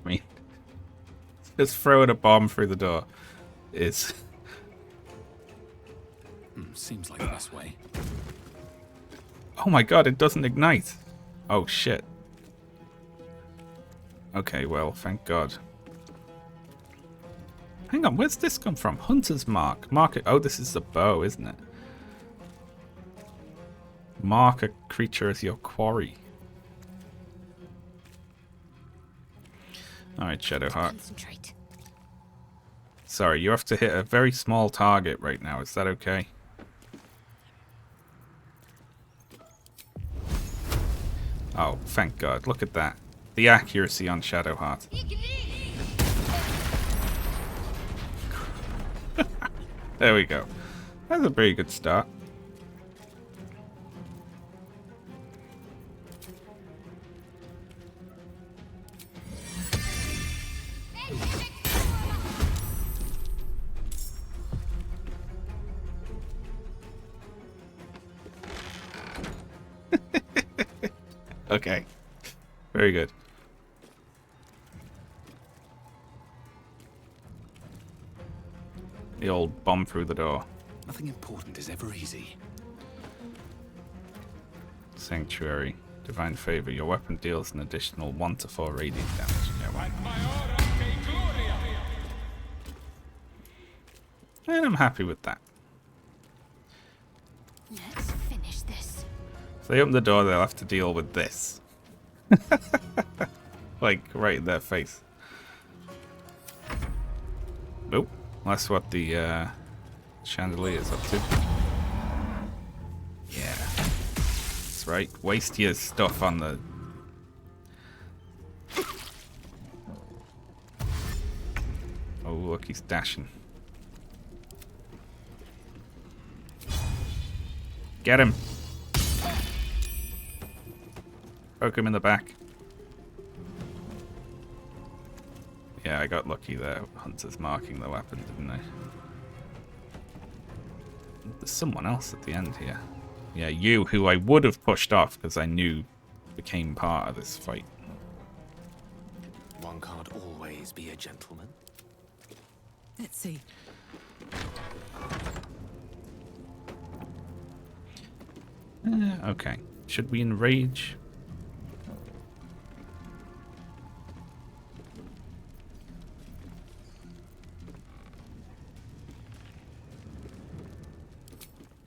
I mean, just throwing a bomb through the door is... Seems like the best way. Oh my god, it doesn't ignite. Oh shit. Okay, well, thank god. Hang on, where's this come from? Hunter's mark. Mark it. Oh, this is the bow, isn't it? Mark a creature as your quarry. Alright, Shadowheart. Concentrate. Sorry, you have to hit a very small target right now. Is that okay? Oh, thank God. Look at that. The accuracy on Shadowheart. There we go. That's a pretty good start. Okay. Very good. The old bomb through the door. Nothing important is ever easy. Sanctuary. Divine favor. Your weapon deals an additional 1 to 4 radiant damage. Yeah, why not? And I'm happy with that. Let's finish this. If they open the door, they'll have to deal with this. Like, right in their face. Nope. That's what the chandelier is up to. Yeah. That's right. Waste your stuff on the... Oh, look, he's dashing. Get him! Poke him in the back. Yeah, I got lucky there. Hunter's marking the weapon, didn't I? There's someone else at the end here. Yeah, you, who I would have pushed off because I knew became part of this fight. One can't always be a gentleman. Let's see. Okay. Should we enrage?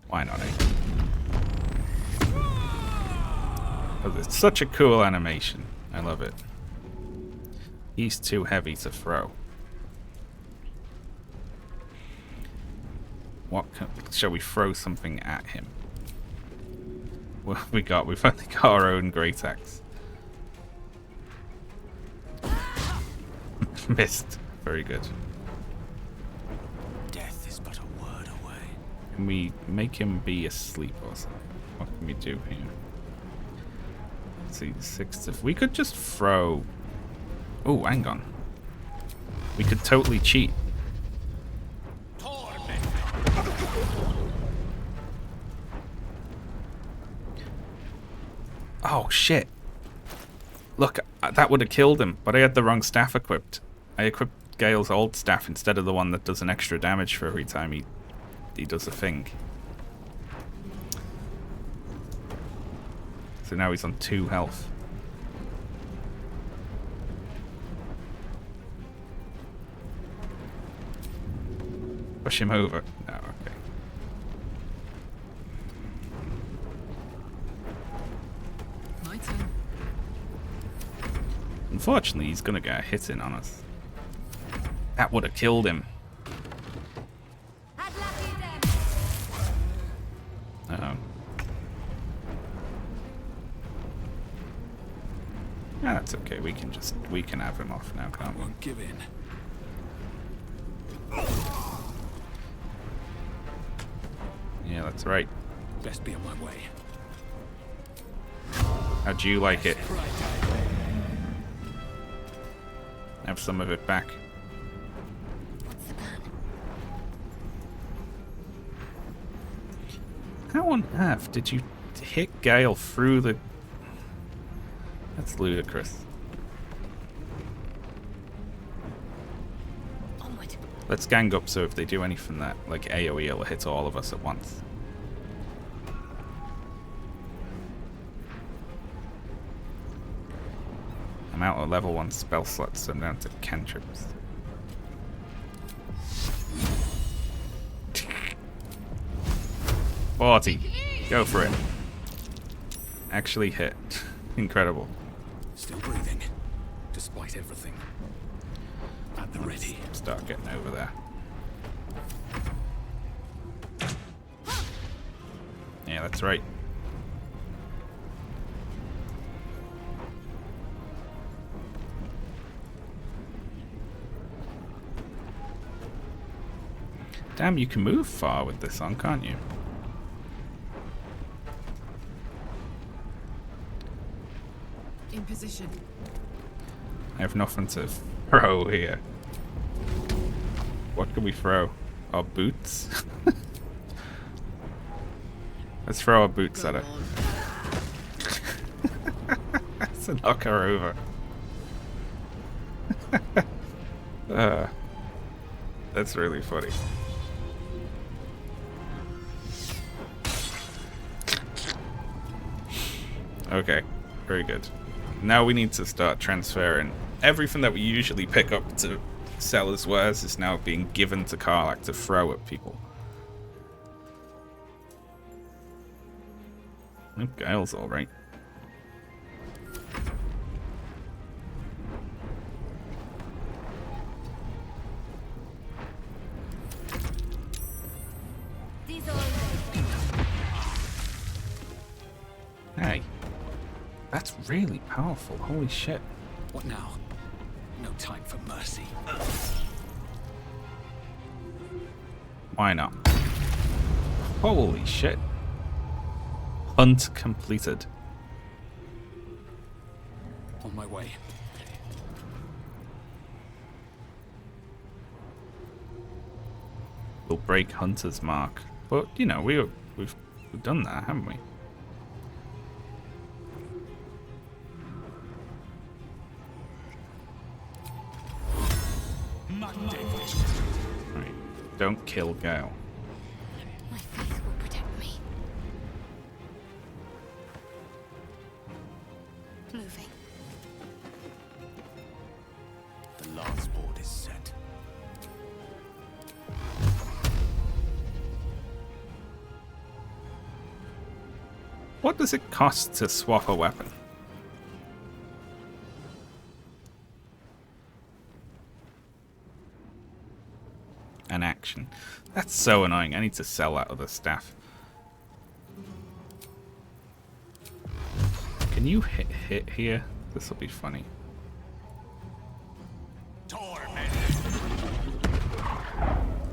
Why not, eh? Oh, it's such a cool animation. I love it. He's too heavy to throw. Shall we throw something at him? What have we got? We've only got our own great axe. Missed. Very good. Death is but a word away. Can we make him be asleep or something? What can we do here? Let's see, the 6th of... We could just throw... Oh, hang on. We could totally cheat. Oh, shit. Look, that would have killed him, but I had the wrong staff equipped. I equipped Gale's old staff instead of the one that does an extra damage for every time he does a thing. So now he's on 2 health. Push him over. No, okay. My turn. Unfortunately, he's gonna get a hit in on us. That would have killed him. Uh-oh. Ah, that's okay. We can have him off now, can't we? Won't give in. Yeah, that's right. Best be on my way. How'd you like it? Have some of it back. What's the plan? How on earth did you hit Gale through the... That's ludicrous. Onward. Let's gang up so if they do anything that, like AoE, it'll hit all of us at once. Amount of level 1 spell slots, so I'm down to cantrips. $40. Go for it. Actually hit. Incredible. Still breathing, despite everything. At the ready. Start getting over there. Yeah, that's right. Damn, you can move far with this on, can't you? In position. I have nothing to throw here. What can we throw? Our boots? Let's throw our boots at her. To knock her over. That's really funny. Okay, very good. Now we need to start transferring everything that we usually pick up to sell as wares is now being given to Karlach to throw at people. Oh, Gail's alright. Hey, that's really powerful. Holy shit. What now? No time for mercy. Why not? Holy shit. Hunt completed. On my way. We'll break Hunter's mark. But, you know, we've done that, haven't we? Right. Don't kill Gale. My faith will protect me. Moving. The last board is set. What does it cost to swap a weapon? An action. That's so annoying. I need to sell that other staff. Can you hit here? This will be funny.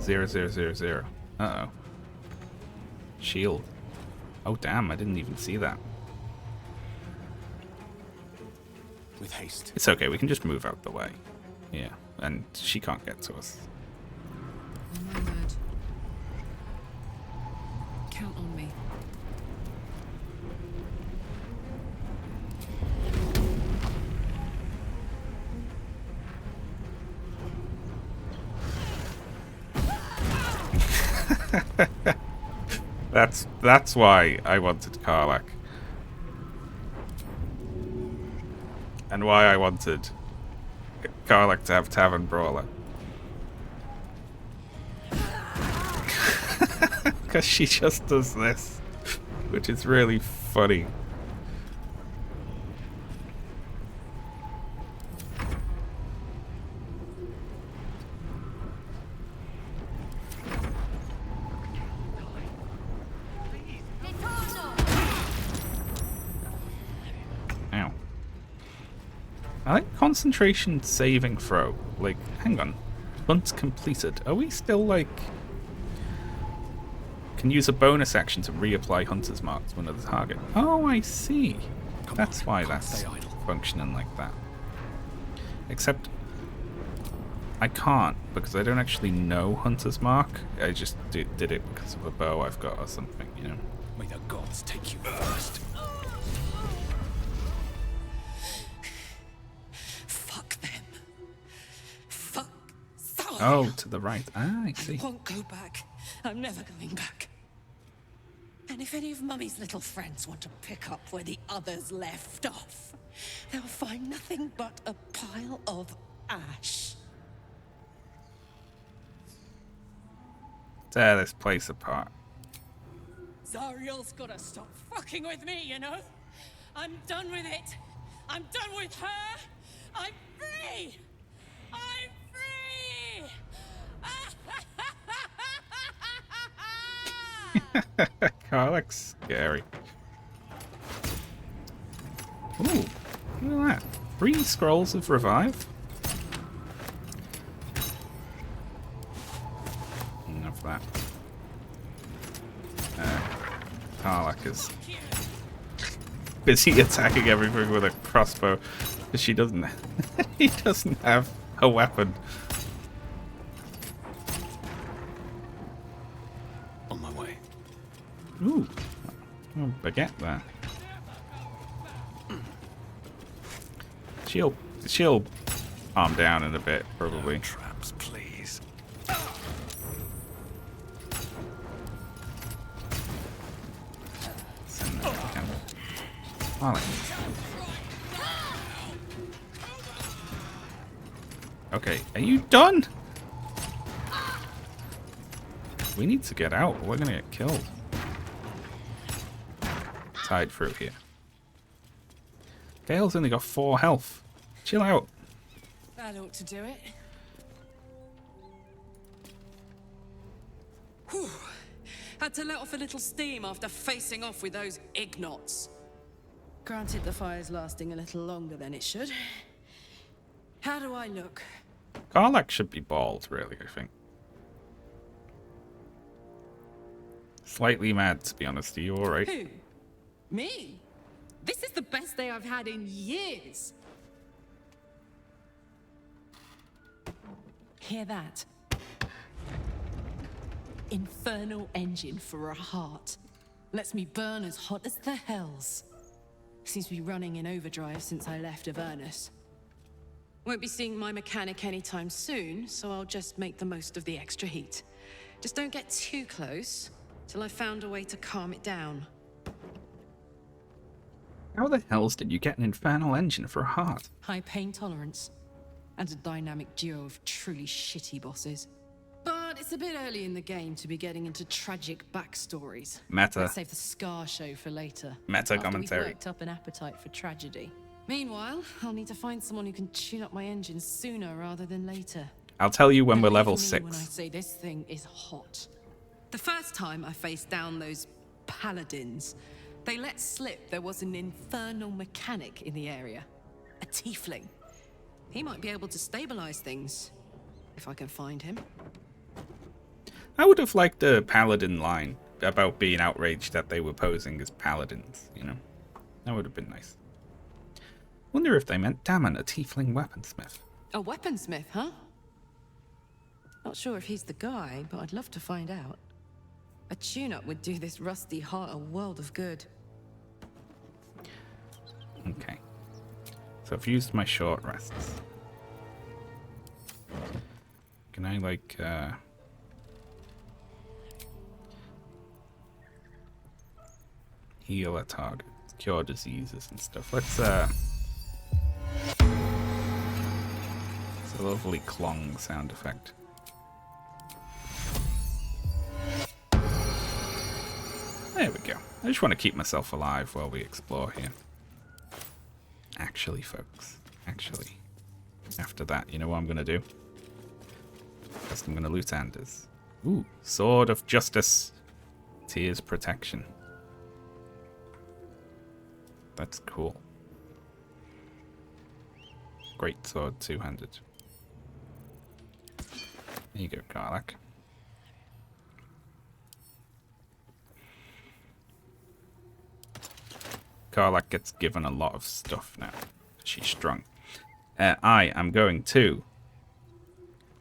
0, 0. Uh-oh. Shield. Oh damn, I didn't even see that. With haste. It's okay, we can just move out the way. Yeah, and she can't get to us. On my word. Count on me. That's why I wanted Karlach. And why I wanted Karlach to have Tavern Brawler. Because she just does this, which is really funny. Ow. I like concentration saving throw. Like, hang on. Hunt completed. Are we still like... Can use a bonus action to reapply Hunter's Mark to another target. Oh, I see. That's why that's functioning like that. Except I can't because I don't actually know Hunter's Mark. I just did it because of a bow I've got or something, you know. May the gods take you first. Fuck them. Fuck Thalia. Oh, to the right. Ah, I see. I won't go back. I'm never going back. And If any of Mummy's little friends want to pick up where the others left off, they'll find nothing but a pile of ash. Tear this place apart. Zariel's gotta stop fucking with me, you know? I'm done with it. I'm done with her. I'm free. I'm free. Karlach's scary. Ooh, look at that. 3 scrolls of revive. Enough of that. Karlach is busy attacking everything with a crossbow because she doesn't. He doesn't have a weapon. On my way. Ooh, oh, baguette there. She'll calm down in a bit, probably. No traps, please. Send that again. Molly. Okay, are you done? We need to get out. We're gonna get killed. Tied through here. Gale's only got 4 health. Chill out. That ought to do it. Whew. Had to let off a little steam after facing off with those ignots. Granted, the fire's lasting a little longer than it should. How do I look? Karlach should be bald, really, I think. Slightly mad, to be honest. Are you alright? Who? Me? This is the best day I've had in years. Hear that? Infernal engine for a heart. Lets me burn as hot as the hells. Seems to be running in overdrive since I left Avernus. Won't be seeing my mechanic anytime soon, so I'll just make the most of the extra heat. Just don't get too close till I've found a way to calm it down. How the hells did you get an infernal engine for a heart? High pain tolerance, and a dynamic duo of truly shitty bosses. But it's a bit early in the game to be getting into tragic backstories. Meta. Let's save the Scar show for later. Meta after commentary. We've worked up an appetite for tragedy. Meanwhile, I'll need to find someone who can tune up my engine sooner rather than later. I'll tell you when we're Believe level me 6. when I say this thing is hot. The first time I faced down those paladins, they let slip there was an infernal mechanic in the area. A tiefling. He might be able to stabilize things, if I can find him. I would have liked the paladin line about being outraged that they were posing as paladins, you know? That would have been nice. Wonder if they meant Damon, a tiefling weaponsmith. A weaponsmith, huh? Not sure if he's the guy, but I'd love to find out. A tune-up would do this rusty heart a world of good. Okay. So I've used my short rests. Can I, like, heal a target, cure diseases and stuff? Let's, it's a lovely clong sound effect. There we go. I just want to keep myself alive while we explore here. Actually, folks. Actually. After that, you know what I'm going to do? First, I'm going to loot Anders. Ooh, Sword of Justice. Tears Protection. That's cool. Great sword, 200. There you go, Karlach. Karlach gets given a lot of stuff now. She's strong. I am going to...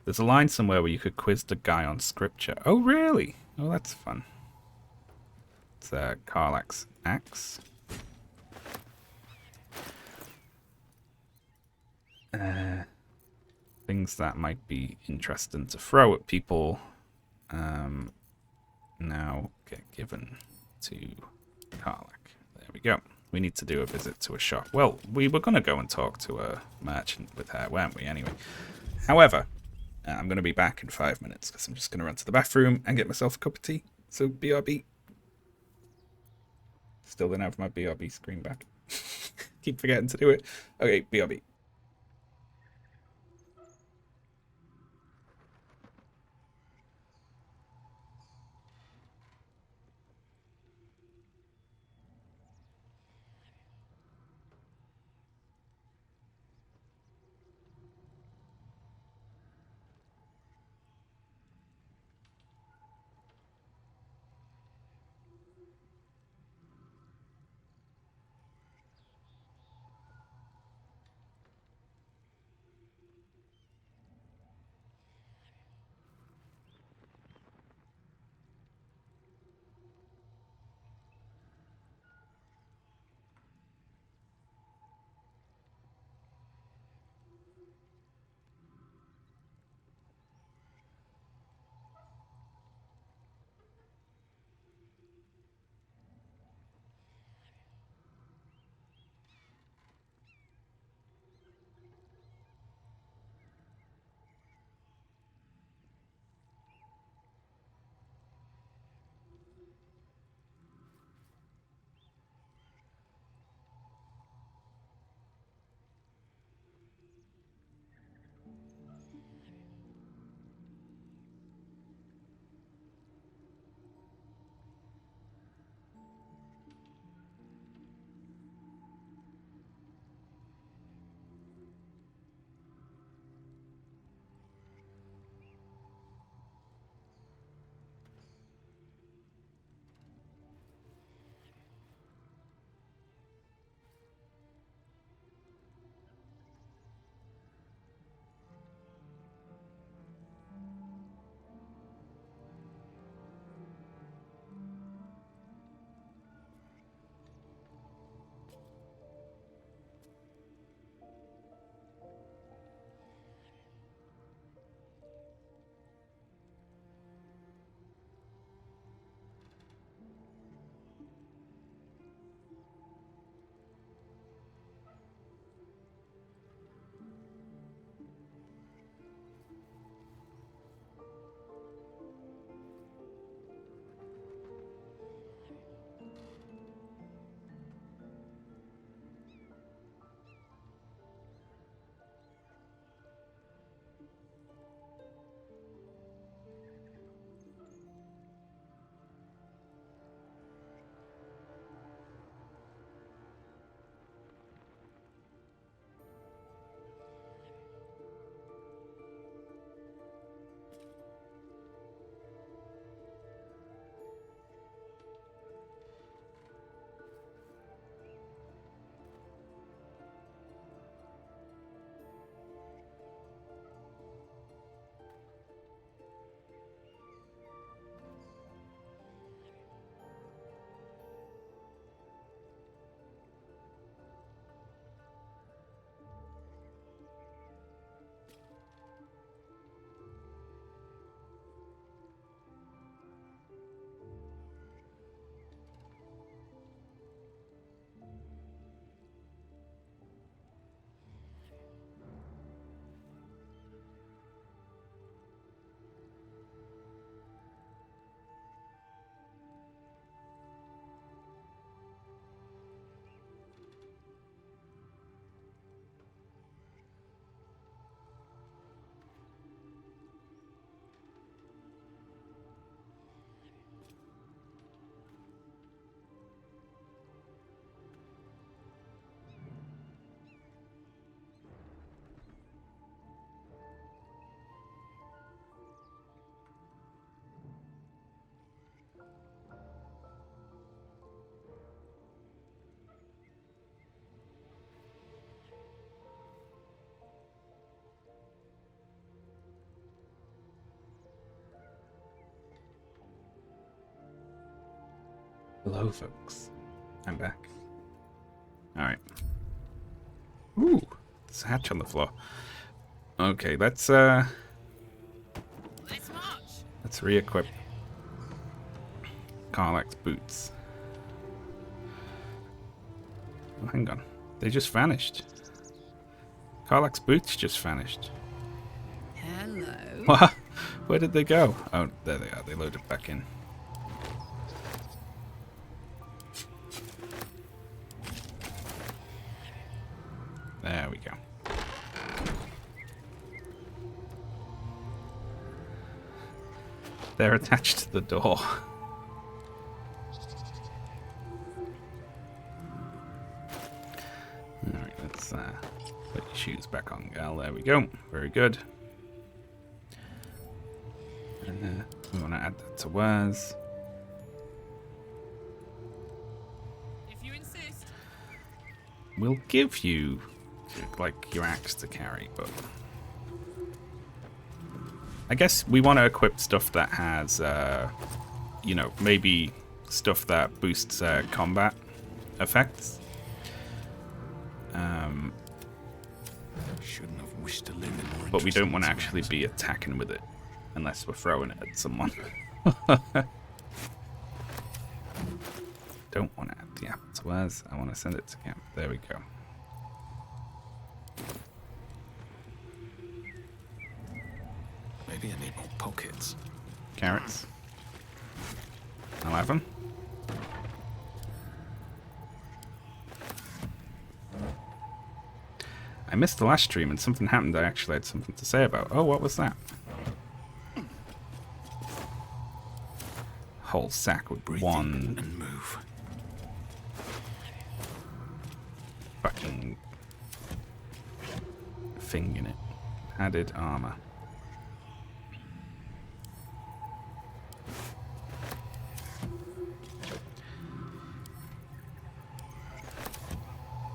There's a line somewhere where you could quiz the guy on scripture. Oh, really? Oh, that's fun. It's Karlach's axe. Things that might be interesting to throw at people now get given to Karlach. There we go. We need to do a visit to a shop. Well, we were going to go and talk to a merchant with her, weren't we, anyway? However, I'm going to be back in 5 minutes because I'm just going to run to the bathroom and get myself a cup of tea. So, BRB. Still don't have my BRB screen back. Keep forgetting to do it. Okay, BRB. Hello, folks. I'm back. Alright. Ooh, there's a hatch on the floor. Okay, let's re-equip Karlach's boots. Oh, hang on. They just vanished. Karlach's boots just vanished. Hello. What? Where did they go? Oh, there they are. They loaded back in. There we go. They're attached to the door. Alright, let's put your shoes back on, gal. There we go. Very good. And we want to add that to wares. If you insist. We'll give you, like, your axe to carry, but... I guess we want to equip stuff that has, you know, maybe stuff that boosts combat effects. Shouldn't have wished to live in more But we don't interesting want to actually times. be attacking with it unless we're throwing it at someone. Don't want to add the apple to wares. I want to send it to camp. There we go. Maybe I need more pockets. Carrots. I'll have them. I missed the last stream and something happened I actually had something to say about. Oh, what was that? Whole sack with Breathe one deep and move. fucking thing in it. Padded armor.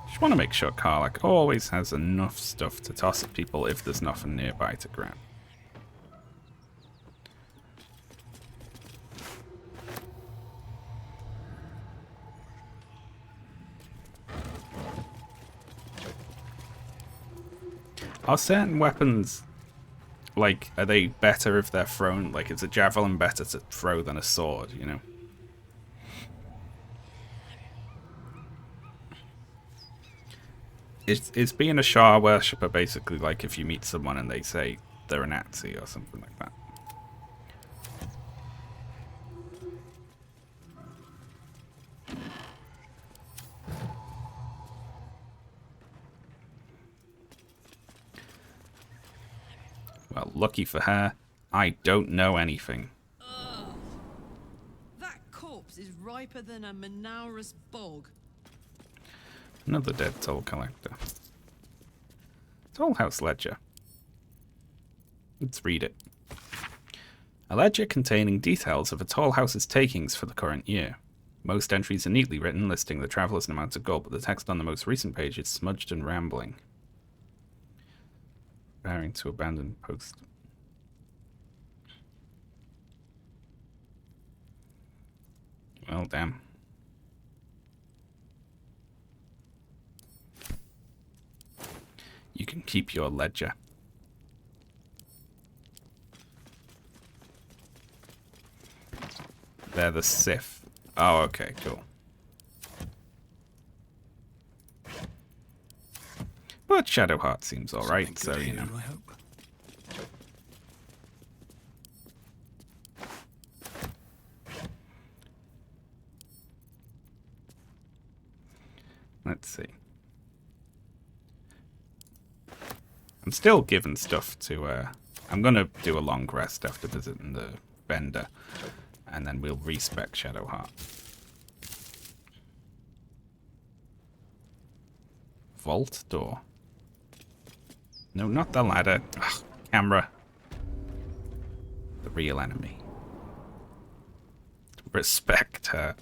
Just want to make sure Karlach always has enough stuff to toss at people if there's nothing nearby to grab. Are certain weapons, like, are they better if they're thrown? Like, is a javelin better to throw than a sword, you know? Is being a Shah worshipper basically like if you meet someone and they say they're a Nazi or something like that? Well, lucky for her, I don't know anything. That corpse is riper than a Manaurus bog. Another dead toll collector. Toll House Ledger. Let's read it. A ledger containing details of a toll house's takings for the current year. Most entries are neatly written, listing the travelers and amounts of gold, but the text on the most recent page is smudged and rambling. Bearing to abandoned post. Well, damn. You can keep your ledger. They're the Sith. Oh, okay, cool. But Shadowheart seems alright, so, you know. I hope. Let's see. I'm still giving stuff to, I'm gonna do a long rest after visiting the Bender, and then we'll respec Shadowheart. Vault door. No, not the ladder. Ugh, camera. The real enemy. Respect her.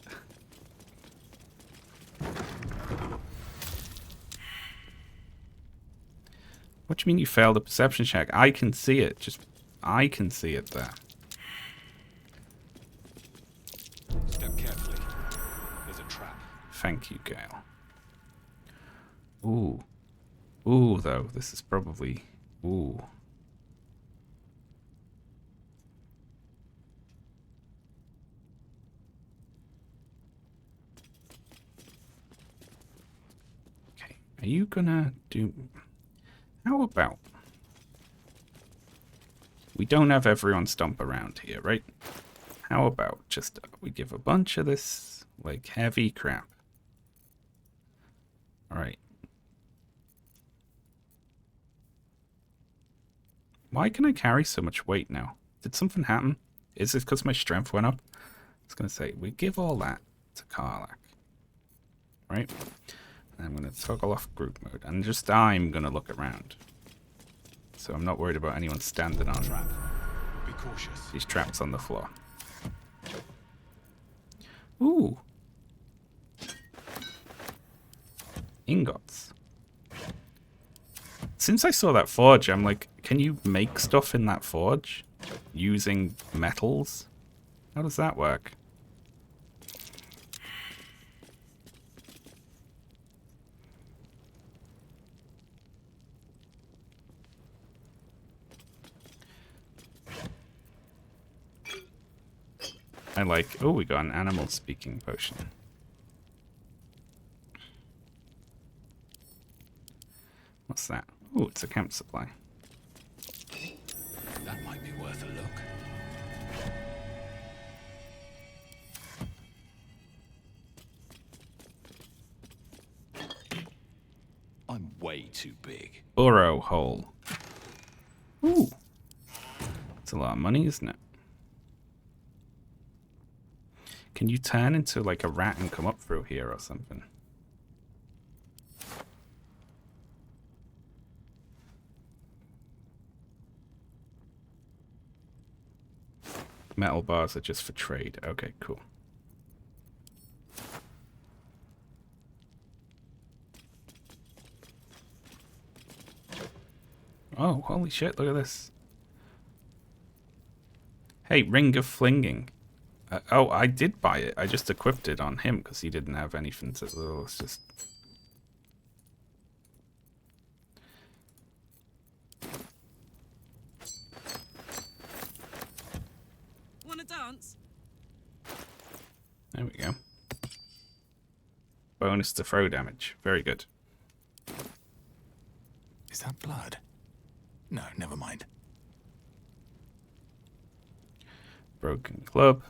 What do you mean you failed the perception check? I can see it. Just, I can see it there. Step carefully. There's a trap. Thank you, Gale. Ooh. Ooh, though. This is probably... Ooh. you gonna do... How about... We don't have everyone stomp around here, right? How about just we give a bunch of this, like, heavy crap. Alright. Why can I carry so much weight now? Did something happen? Is it because my strength went up? I was going to say, we give all that to Karlach. Right? And I'm going to toggle off group mode. And just I'm going to look around. So I'm not worried about anyone standing on Be cautious. these traps on the floor. Ooh. Ingots. Since I saw that forge, I'm like, can you make stuff in that forge using metals? How does that work? I like... Oh, we got an animal speaking potion. What's that? Oh, it's a camp supply. That might be worth a look. I'm way too big. Burrow hole. Ooh. That's a lot of money, isn't it? Can you turn into like a rat and come up through here or something? Metal bars are just for trade. Okay, cool. Oh, holy shit, look at this. Hey, Ring of Flinging. Oh, I did buy it. I just equipped it on him because he didn't have anything to... Oh, let's just... Wanna dance? There we go. Bonus to throw damage. Very good. Is that blood? No, never mind. Broken club.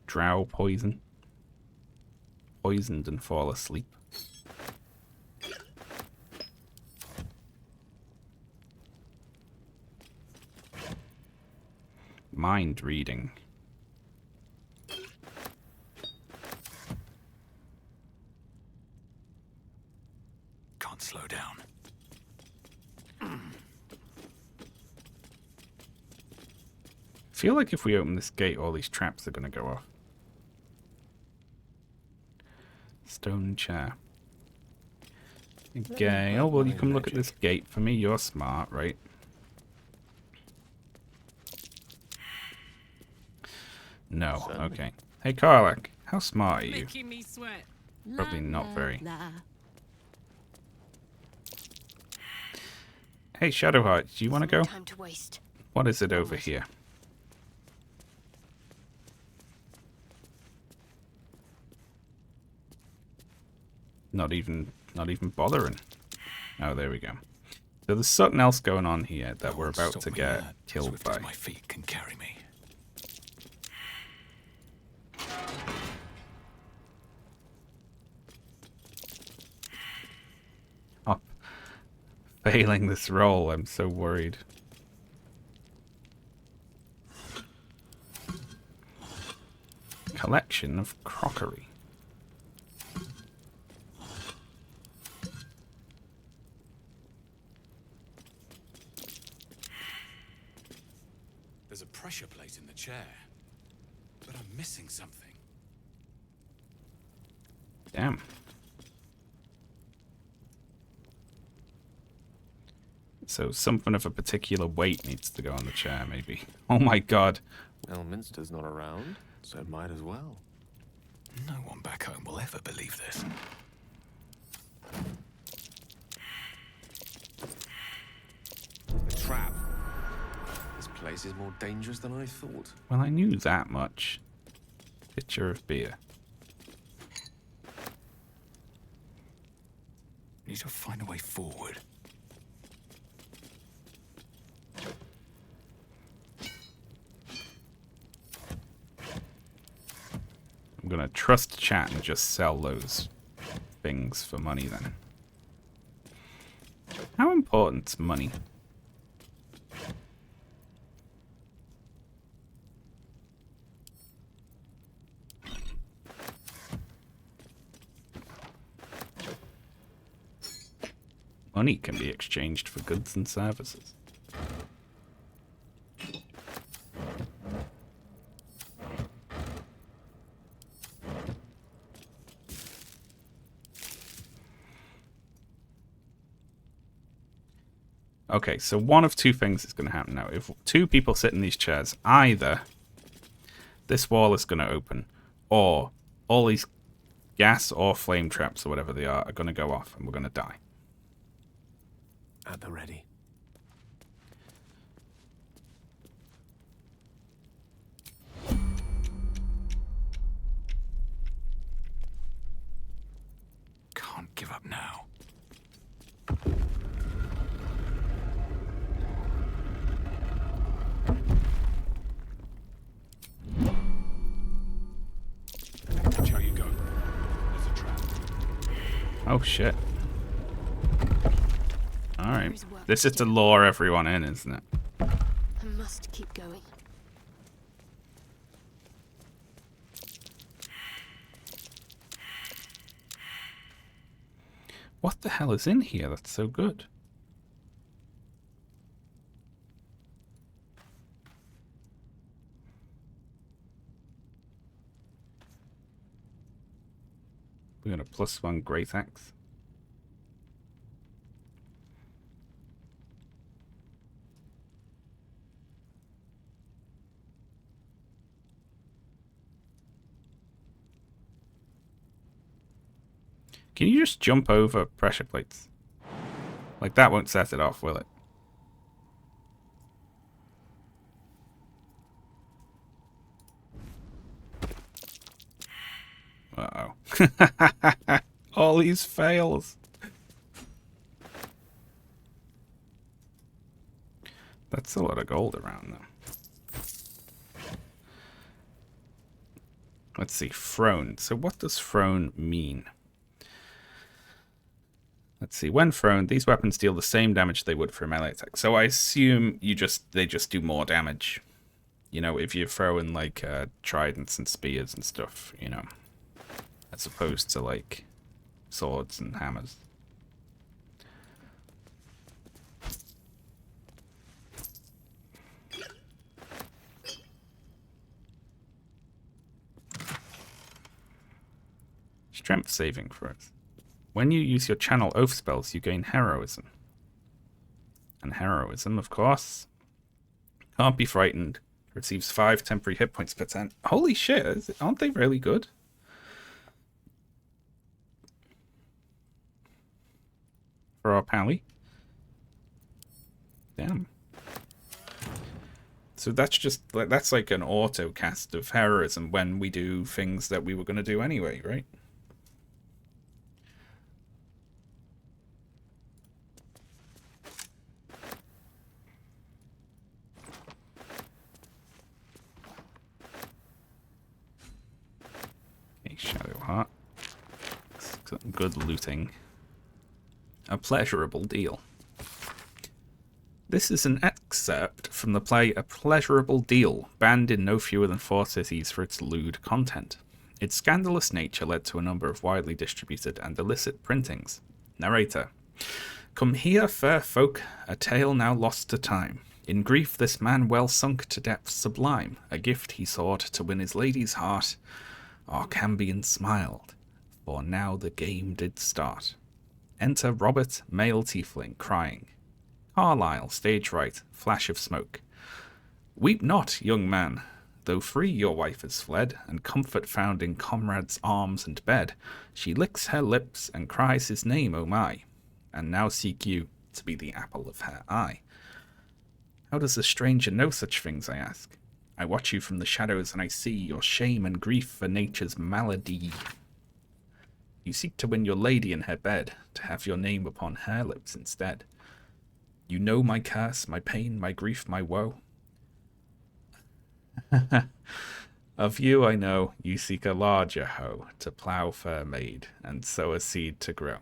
Drow poison. Poisoned and fall asleep. Mind reading. Can't slow down. I feel like if we open this gate, all these traps are going to go off. Stone chair. Okay. Oh, well, you come look at this gate for me. You're smart, right? No. Okay. Hey, Karlach. How smart are you? Making me sweat. Probably not very. Hey, Shadowheart. Do you want to go? Time to waste. What is it over here? Not even bothering. Oh, there we go. So there's something else going on here that we're about to get killed by. My feet can carry me. Oh, failing this roll, I'm so worried. Collection of crockery. There's a pressure plate in the chair, but I'm missing something. Damn. So something of a particular weight needs to go on the chair, maybe. Oh my god. Elminster's not around, so it might as well. No one back home will ever believe this. A trap. This place is more dangerous than I thought. Well, I knew that much. Pitcher of beer. Need to find a way forward. I'm gonna trust chat and just sell those things for money then. How important's money? Money can be exchanged for goods and services. Okay, so one of two things is going to happen now. If two people sit in these chairs, either this wall is going to open, or all these gas or flame traps or whatever they are going to go off and we're going to die. At the ready. Can't give up now. Watch how you go. There's a trap. Oh shit. Alright. This is to lure everyone in, isn't it? I must keep going. What the hell is in here that's so good? We got a +1 great axe. Can you just jump over pressure plates? Like, that won't set it off, will it? Uh-oh. All these fails. That's a lot of gold around, though. Let's see, thrown. So what does thrown mean? Let's see. When thrown, these weapons deal the same damage they would for a melee attack. So I assume they just do more damage. You know, if you're throwing like tridents and spears and stuff, you know, as opposed to like swords and hammers. Strength saving throws. When you use your channel oath spells, you gain heroism. And heroism, of course, can't be frightened. Receives 5 temporary hit points per turn. Holy shit, aren't they really good? For our pally. Damn. So that's like an auto cast of heroism when we do things that we were going to do anyway, right? Shadow Heart. Some good looting. A pleasurable deal. This is an excerpt from the play A Pleasurable Deal, banned in no fewer than 4 cities for its lewd content. Its scandalous nature led to a number of widely distributed and illicit printings. Narrator. Come here, fair folk, a tale now lost to time. In grief this man well sunk to depths sublime, a gift he sought to win his lady's heart. Arcambian smiled, for now the game did start. Enter Robert, male tiefling, crying. Carlyle, stage right, flash of smoke. Weep not, young man, though free your wife is fled, and comfort found in comrade's arms and bed. She licks her lips and cries his name, oh my, and now seek you to be the apple of her eye. How does a stranger know such things, I ask? I watch you from the shadows and I see your shame and grief for nature's malady. You seek to win your lady in her bed, to have your name upon her lips instead. You know my curse, my pain, my grief, my woe. Of you I know, you seek a larger hoe, to plough fair maid, and sow a seed to grow.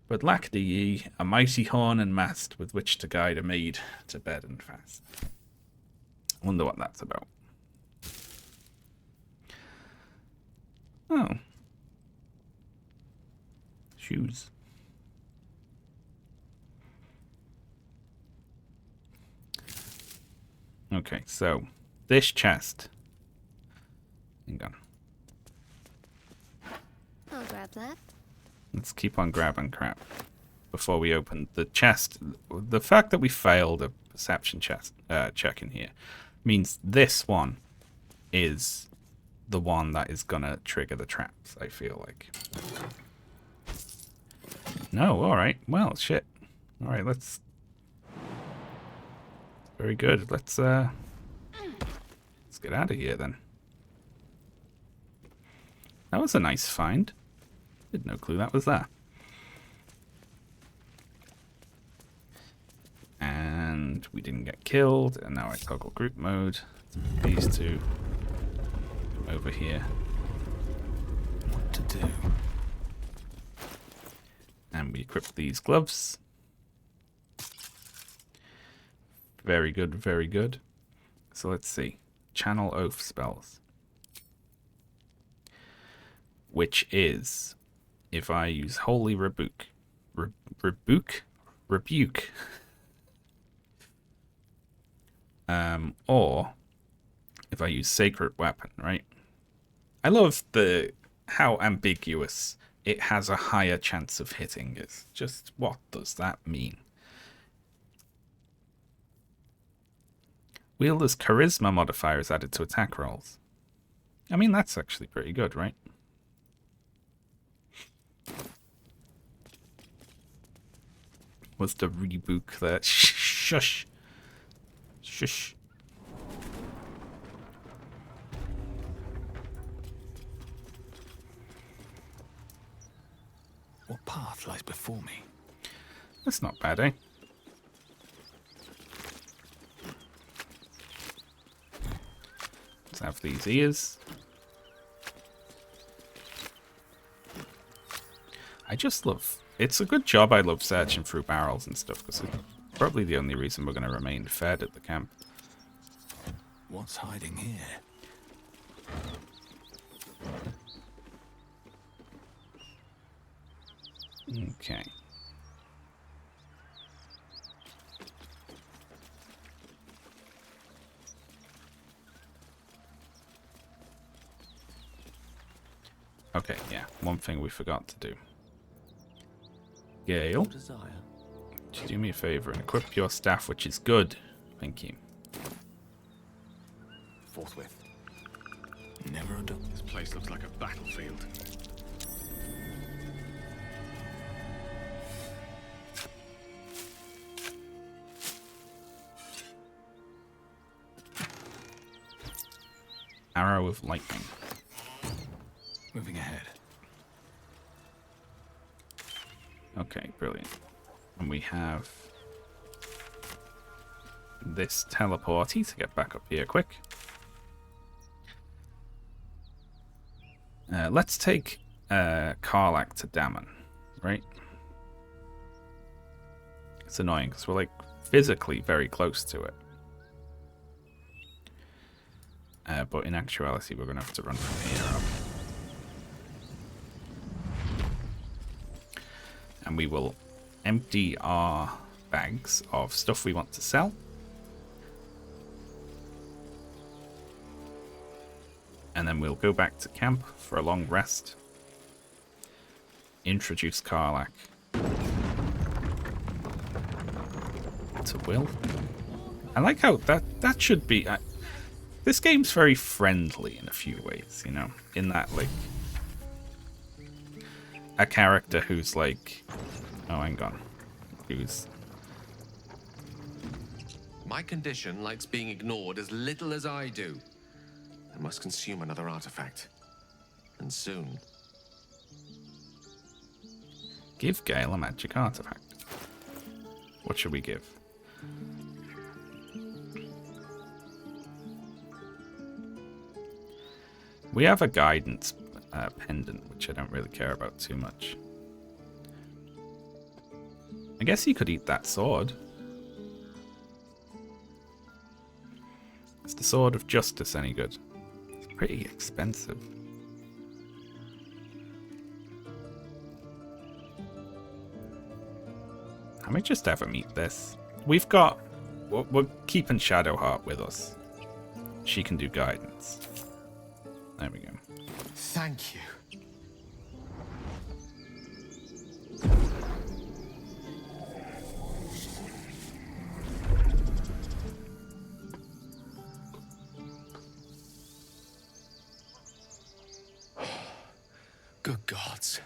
But lack ye a mighty horn and mast, with which to guide a maid to bed and fast. Wonder what that's about. Oh. Shoes. Okay, so this chest. Hang on. I'll grab that. Let's keep on grabbing crap before we open the chest. The fact that we failed a perception check in here means this one is the one that is gonna trigger the traps, I feel like. No, alright. Well, shit. Alright, let's... Very good. Let's get out of here, then. That was a nice find. Had no clue that was there. And we didn't get killed, and now I toggle group mode. These two come over here. What to do? And we equip these gloves. Very good, very good. So let's see. Channel oath spells. Which is, if I use Holy Rebuke. Rebuke? Or if I use Sacred Weapon, right? I love how ambiguous it has a higher chance of hitting is. Just what does that mean? Wielder's charisma modifier is added to attack rolls. I mean, that's actually pretty good, right? Was the rebook there? Shush. Shush. What path lies before me? That's not bad, eh? Let's have these ears. I just love... It's a good job I love searching through barrels and stuff, because it's probably the only reason we're going to remain fed at the camp. What's hiding here? Okay. Okay, yeah. One thing we forgot to do. Gale, would you do me a favor and equip your staff, which is good. Thank you. Forthwith. Never a doubt. This place looks like a battlefield. Arrow of lightning. Moving ahead. Okay, brilliant. And we have this teleporty to get back up here quick. Let's take Karlak to Dammon, right? It's annoying because we're like physically very close to it. But in actuality, we're going to have to run from here up. And we will empty our bags of stuff we want to sell. And then we'll go back to camp for a long rest. Introduce Karlak to Will. I like how that should be... this game's very friendly in a few ways, you know? In that, like... a character who's like... oh, hang on. Who's... My condition likes being ignored as little as I do. I must consume another artifact. And soon. Give Gale a magic artifact. What should we give? We have a guidance pendant, which I don't really care about too much. I guess you could eat that sword. Is the Sword of Justice any good? It's pretty expensive. I might just have him eat this. We've got... We're keeping Shadowheart with us. She can do guidance. There we go. Thank you. Good gods.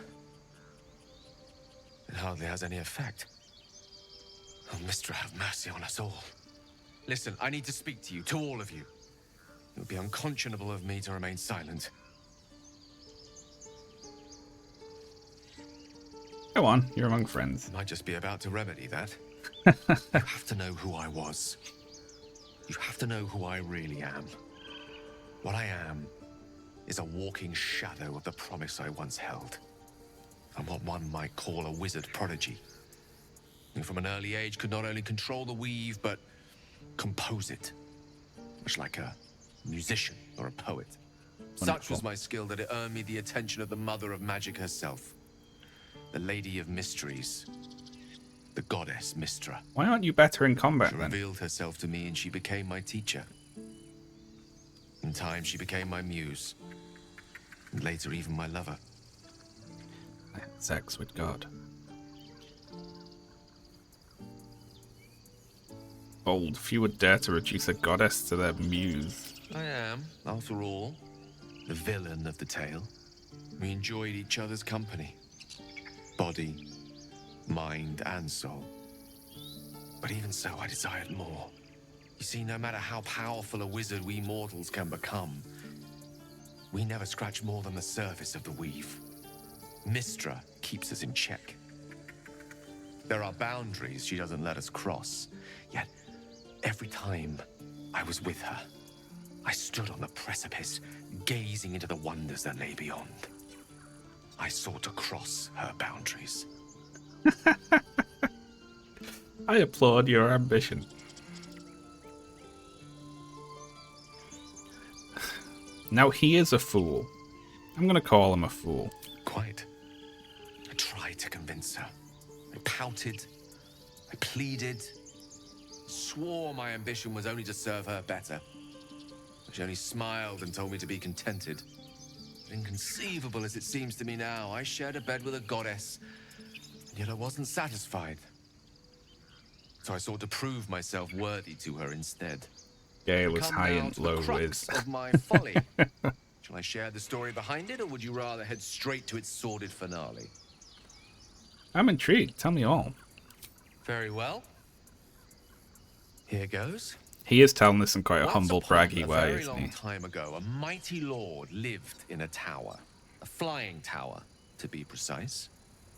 It hardly has any effect. Oh, Mistra, have mercy on us all. Listen, I need to speak to you, to all of you. It would be unconscionable of me to remain silent. Go on, you're among friends. I might just be about to remedy that. You have to know who I was. You have to know who I really am. What I am is a walking shadow of the promise I once held. I'm what one might call a wizard prodigy. Who from an early age could not only control the weave, but compose it. Much like a musician or a poet. Such was my skill that it earned me the attention of the mother of magic herself. The Lady of Mysteries. The goddess Mistra. Why aren't you better in combat She then? revealed herself to me and she became my teacher. In time she became my muse. And later even my lover. Sex with God. Bold. Few would dare to reduce a goddess to their muse. I am, after all, the villain of the tale. We enjoyed each other's company. Body, mind, and soul. But even so, I desired more. You see, no matter how powerful a wizard we mortals can become, we never scratch more than the surface of the weave. Mistra keeps us in check. There are boundaries she doesn't let us cross, yet every time I was with her, I stood on the precipice, gazing into the wonders that lay beyond. I sought to cross her boundaries. I applaud your ambition. Now he is a fool. I'm gonna call him a fool. Quite. I tried to convince her. I pouted. I pleaded. Swore my ambition was only to serve her better. She only smiled and told me to be contented. Inconceivable as it seems to me now, I shared a bed with a goddess, and yet I wasn't satisfied. So I sought to prove myself worthy to her instead. Gale was Come high now and to the low crux with. of my folly. Shall I share the story behind it, or would you rather head straight to its sordid finale? I'm intrigued. Tell me all. Very well. Here goes. He is telling this in quite a Once humble, upon braggy a way, very isn't long he? time ago, a mighty lord lived in a tower. A flying tower, to be precise.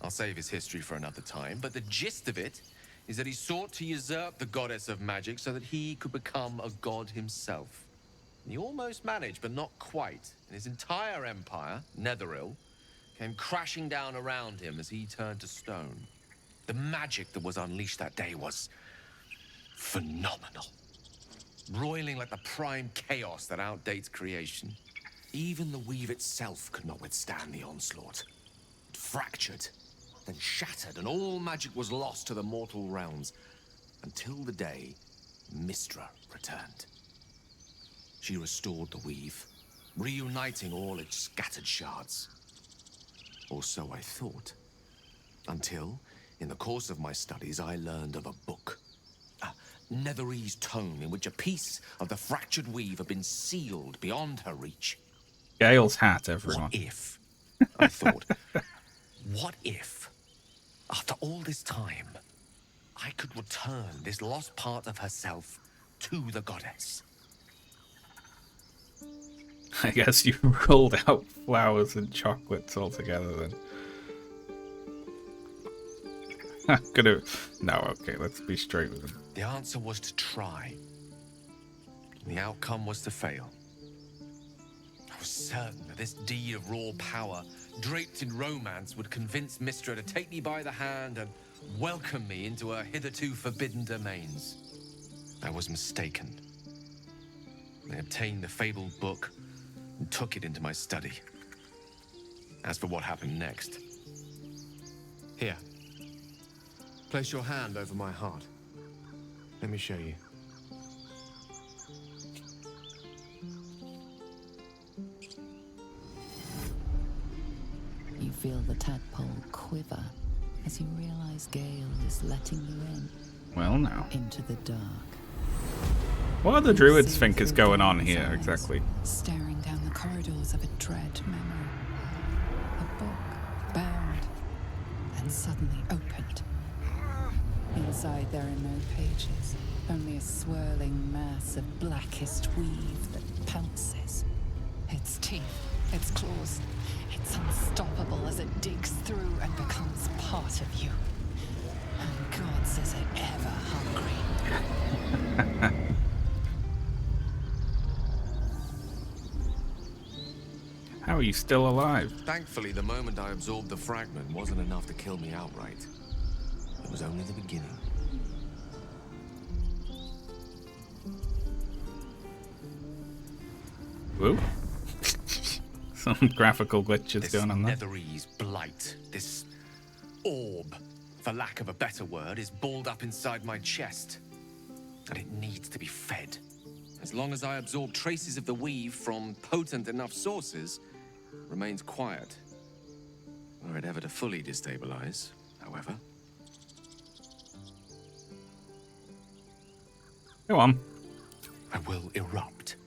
I'll save his history for another time, but the gist of it is that he sought to usurp the goddess of magic so that he could become a god himself. And he almost managed, but not quite. And his entire empire, Netheril, came crashing down around him as he turned to stone. The magic that was unleashed that day was phenomenal. Roiling like the prime chaos that outdates creation. Even the weave itself could not withstand the onslaught. It fractured, then shattered, and all magic was lost to the mortal realms. Until the day Mistra returned. She restored the weave, reuniting all its scattered shards. Or so I thought. Until, in the course of my studies, I learned of a book. A Netherese tome in which a piece of the fractured weave had been sealed beyond her reach. Gale's hat, everyone. What if, I thought, what if, after all this time, I could return this lost part of herself to the goddess? I guess you rolled out flowers and chocolates all together then. Gonna... No, okay, let's be straight with him. The answer was to try. The outcome was to fail. I was certain that this deed of raw power, draped in romance, would convince Mistra to take me by the hand and welcome me into her hitherto forbidden domains. I was mistaken. I obtained the fabled book and took it into my study. As for what happened next... Here. Place your hand over my heart. Let me show you. You feel the tadpole quiver as you realize Gale is letting you in. Well, now. Into the dark. What do the druids think is going on here, exactly? Staring down the corridors of a dread memory. A book, bound, and suddenly opened. Inside there are no pages, only a swirling mass of blackest weave that pounces. Its teeth, its claws, it's unstoppable as it digs through and becomes part of you. And God says it ever hungry. How are you still alive? Thankfully, the moment I absorbed the fragment wasn't enough to kill me outright. It was only the beginning. Whoa. Some graphical glitches going on there. This Netherese blight, this orb, for lack of a better word, is balled up inside my chest. And it needs to be fed. As long as I absorb traces of the weave from potent enough sources, it remains quiet. Were it ever to fully destabilize, however. Go on. I will erupt.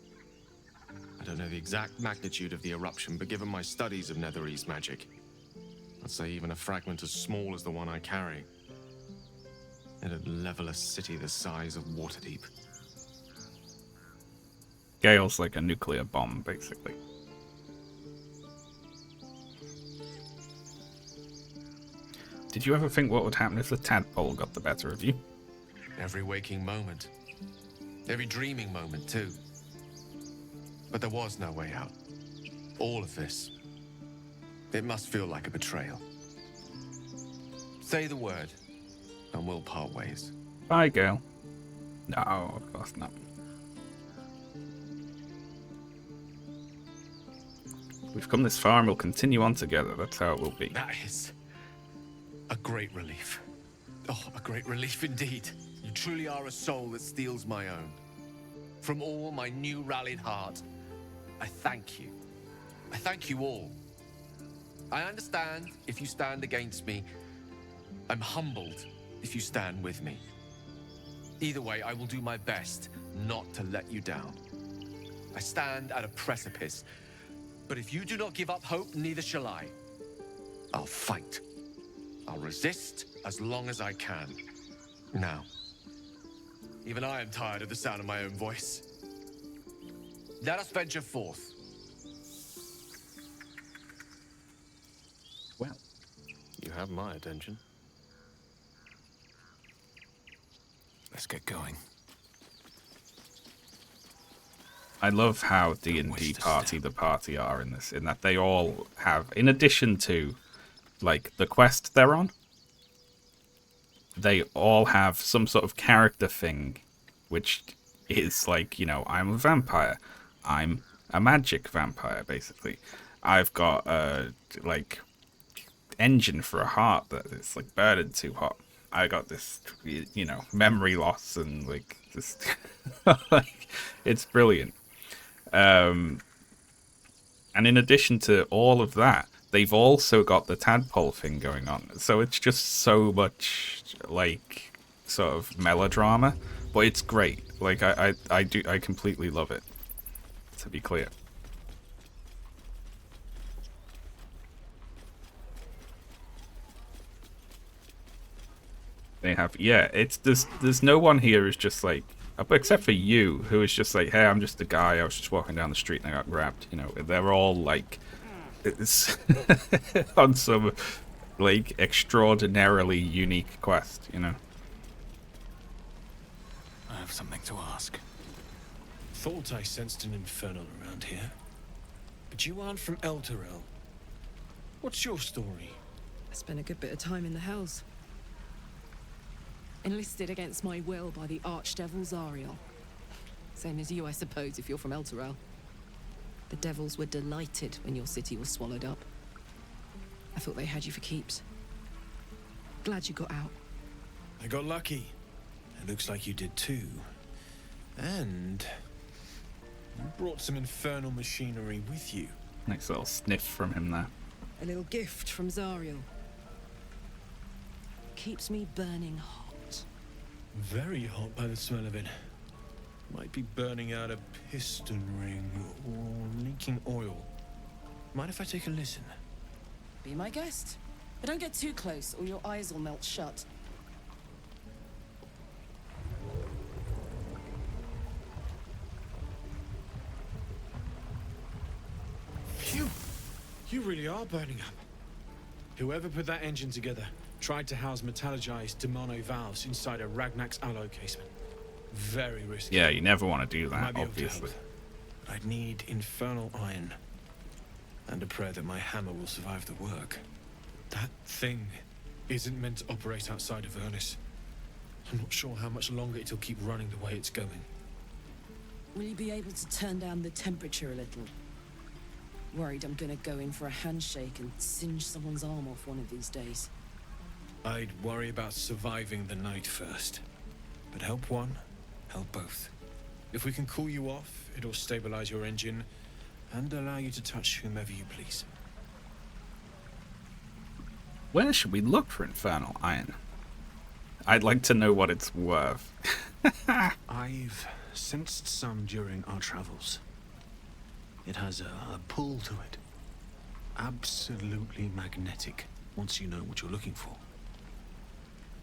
I don't know the exact magnitude of the eruption, but given my studies of Netherese magic, I'd say even a fragment as small as the one I carry, it'd level a city the size of Waterdeep. Gale's like a nuclear bomb, basically. Did you ever think what would happen if the tadpole got the better of you? Every waking moment. Every dreaming moment, too. But there was no way out. All of this. It must feel like a betrayal. Say the word, and we'll part ways. Bye, Gale. No, of course not. We've come this far and we'll continue on together. That's how it will be. That is a great relief. Oh, a great relief indeed. You truly are a soul that steals my own. From all my new rallied heart, I thank you. I thank you all. I understand if you stand against me. I'm humbled if you stand with me. Either way, I will do my best not to let you down. I stand at a precipice, but if you do not give up hope, neither shall I. I'll fight. I'll resist as long as I can. Now, even I am tired of the sound of my own voice. Let us venture forth. Well, you have my attention. Let's get going. I love how D&D Party the Party are in this, in that they all have, in addition to, like, the quest they're on, they all have some sort of character thing, which is like, you know, I'm a vampire. I'm a magic vampire, basically. I've got a, like, engine for a heart that is, like, burning too hot. I got this, you know, memory loss and, like, just, like, it's brilliant. And in addition to all of that, they've also got the tadpole thing going on. So it's just so much, like, sort of melodrama, but it's great. Like, I completely love it, to be clear. They have, yeah, it's, there's no one here who's just like, except for you, who is just like, hey, I'm just a guy, I was just walking down the street and I got grabbed, you know. They're all like, it's on some, like, extraordinarily unique quest, you know? I have something to ask. Thought I sensed an infernal around here. But you aren't from Elturel. What's your story? I spent a good bit of time in the Hells. Enlisted against my will by the Archdevil Zariel. Same as you, I suppose, if you're from Elturel. The devils were delighted when your city was swallowed up. I thought they had you for keeps. Glad you got out. I got lucky. It looks like you did too. And you brought some infernal machinery with you. Nice little sniff from him there. A little gift from Zariel. Keeps me burning hot. Very hot by the smell of it. Might be burning out a piston ring or leaking oil. Mind if I take a listen? Be my guest. But don't get too close or your eyes will melt shut. Phew! You really are burning up. Whoever put that engine together tried to house metallurgized Demono valves inside a Ragnak's alloy casement. Very risky. Yeah, you never want to do I might that, be able to obviously. help. I'd need infernal iron. And a prayer that my hammer will survive the work. That thing isn't meant to operate outside of Ernest. I'm not sure how much longer it'll keep running the way it's going. Will you be able to turn down the temperature a little? Worried I'm gonna go in for a handshake and singe someone's arm off one of these days. I'd worry about surviving the night first. But help one, help both. If we can cool you off, it'll stabilize your engine and allow you to touch whomever you please. Where should we look for infernal iron? I'd like to know what it's worth. I've sensed some during our travels. It has a pull to it. Absolutely magnetic, once you know what you're looking for.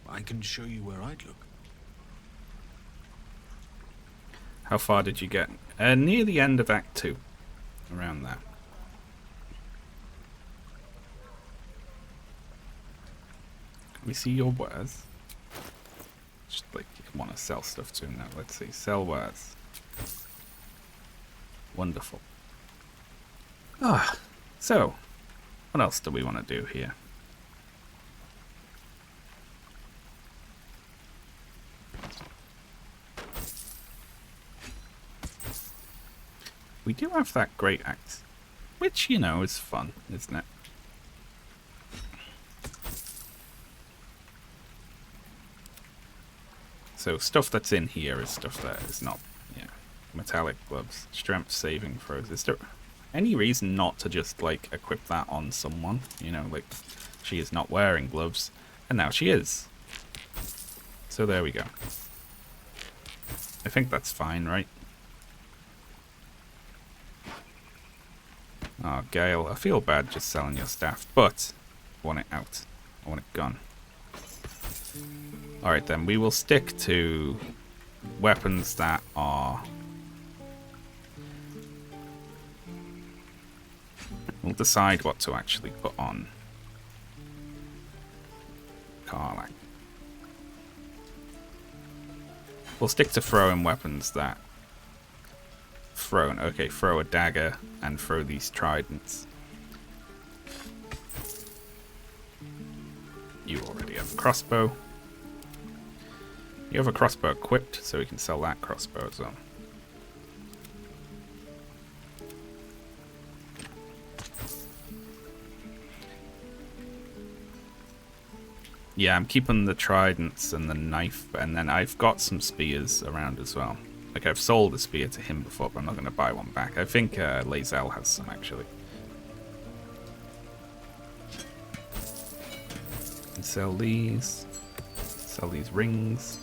I can show you where I'd look. How far did you get? Near the end of Act 2. Around there. Can we see your wares? Just like you want to sell stuff to him now. Let's see. Sell wares. Wonderful. Ah, so what else do we want to do here? We do have that great axe, which, you know, is fun, isn't it? So stuff that's in here is stuff that is not, yeah. Metallic gloves, strength saving throws. Is there any reason not to just, like, equip that on someone? You know, like, she is not wearing gloves, and now she is. So there we go. I think that's fine, right? Oh, Gale, I feel bad just selling your staff, but I want it out. I want it gone. Alright then, we will stick to weapons that are... We'll decide what to actually put on Karlach. We'll stick to throwing weapons that... Okay, throw a dagger and throw these tridents. You already have a crossbow. You have a crossbow equipped, so we can sell that crossbow as well. Yeah, I'm keeping the tridents and the knife, and then I've got some spears around as well. Like, I've sold a spear to him before, but I'm not going to buy one back. I think Lae'zel has some, actually. And sell these. Sell these rings.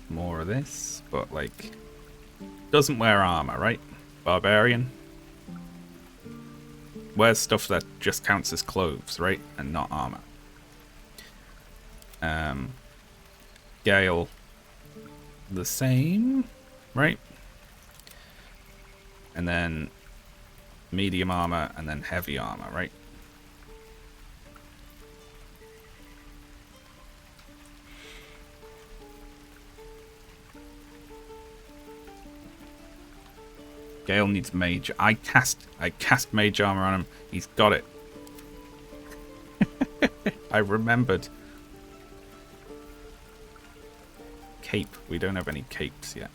More of this, but, like, doesn't wear armor, right? Barbarian. Wears stuff that just counts as clothes, right? And not armor. Gale, the same, right? And then medium armor, and then heavy armor, right? Gale needs mage. I cast mage armor on him. He's got it. I remembered. Cape. We don't have any capes yet.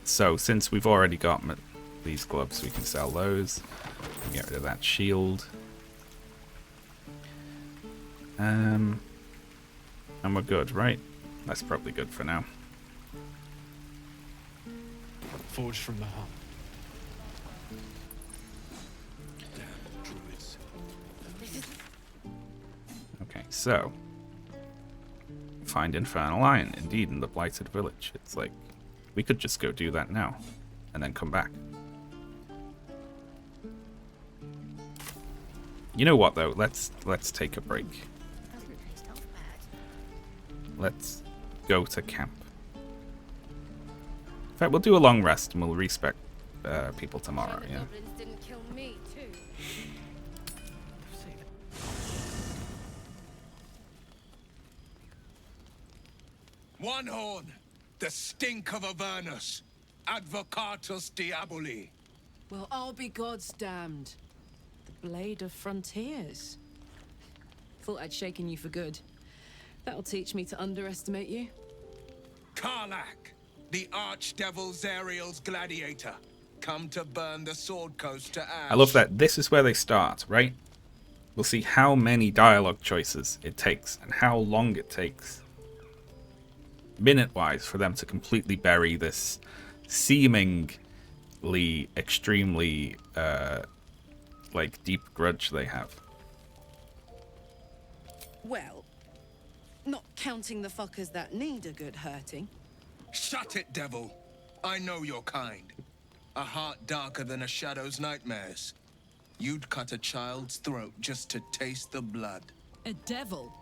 So since we've already got these gloves, we can sell those. Get rid of that shield. And we're good, right? That's probably good for now. Forged from the heart. Damn druids. Okay, so find infernal iron, indeed, in the blighted village. It's like we could just go do that now, and then come back. You know what though? Let's take a break. Let's go to camp. In fact, we'll do a long rest and we'll respec people tomorrow. Yeah. Didn't kill me too. One horn, the stink of Avernus, Advocatus Diaboli. Well, I'll be God's damned. The Blade of Frontiers. Thought I'd shaken you for good. That'll teach me to underestimate you. Karlach, the archdevil Zariel's gladiator, come to burn the Sword Coast to ash. I love that this is where they start, right? We'll see how many dialogue choices it takes and how long it takes, minute-wise, for them to completely bury this seemingly extremely like deep grudge they have. Well, not counting the fuckers that need a good hurting. Shut it, devil. I know your kind. A heart darker than a shadow's nightmares. You'd cut a child's throat just to taste the blood. A devil?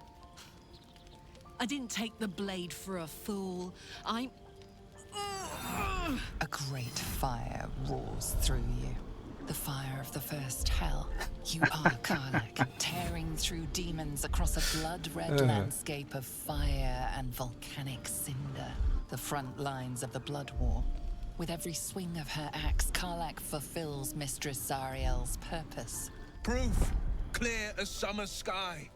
I didn't take the blade for a fool. I'm... A great fire roars through you. The fire of the first hell. You are Karlach, tearing through demons across a blood-red landscape of fire and volcanic cinder. The front lines of the Blood War. With every swing of her axe, Karlach fulfills Mistress Zariel's purpose. Proof, clear as summer sky.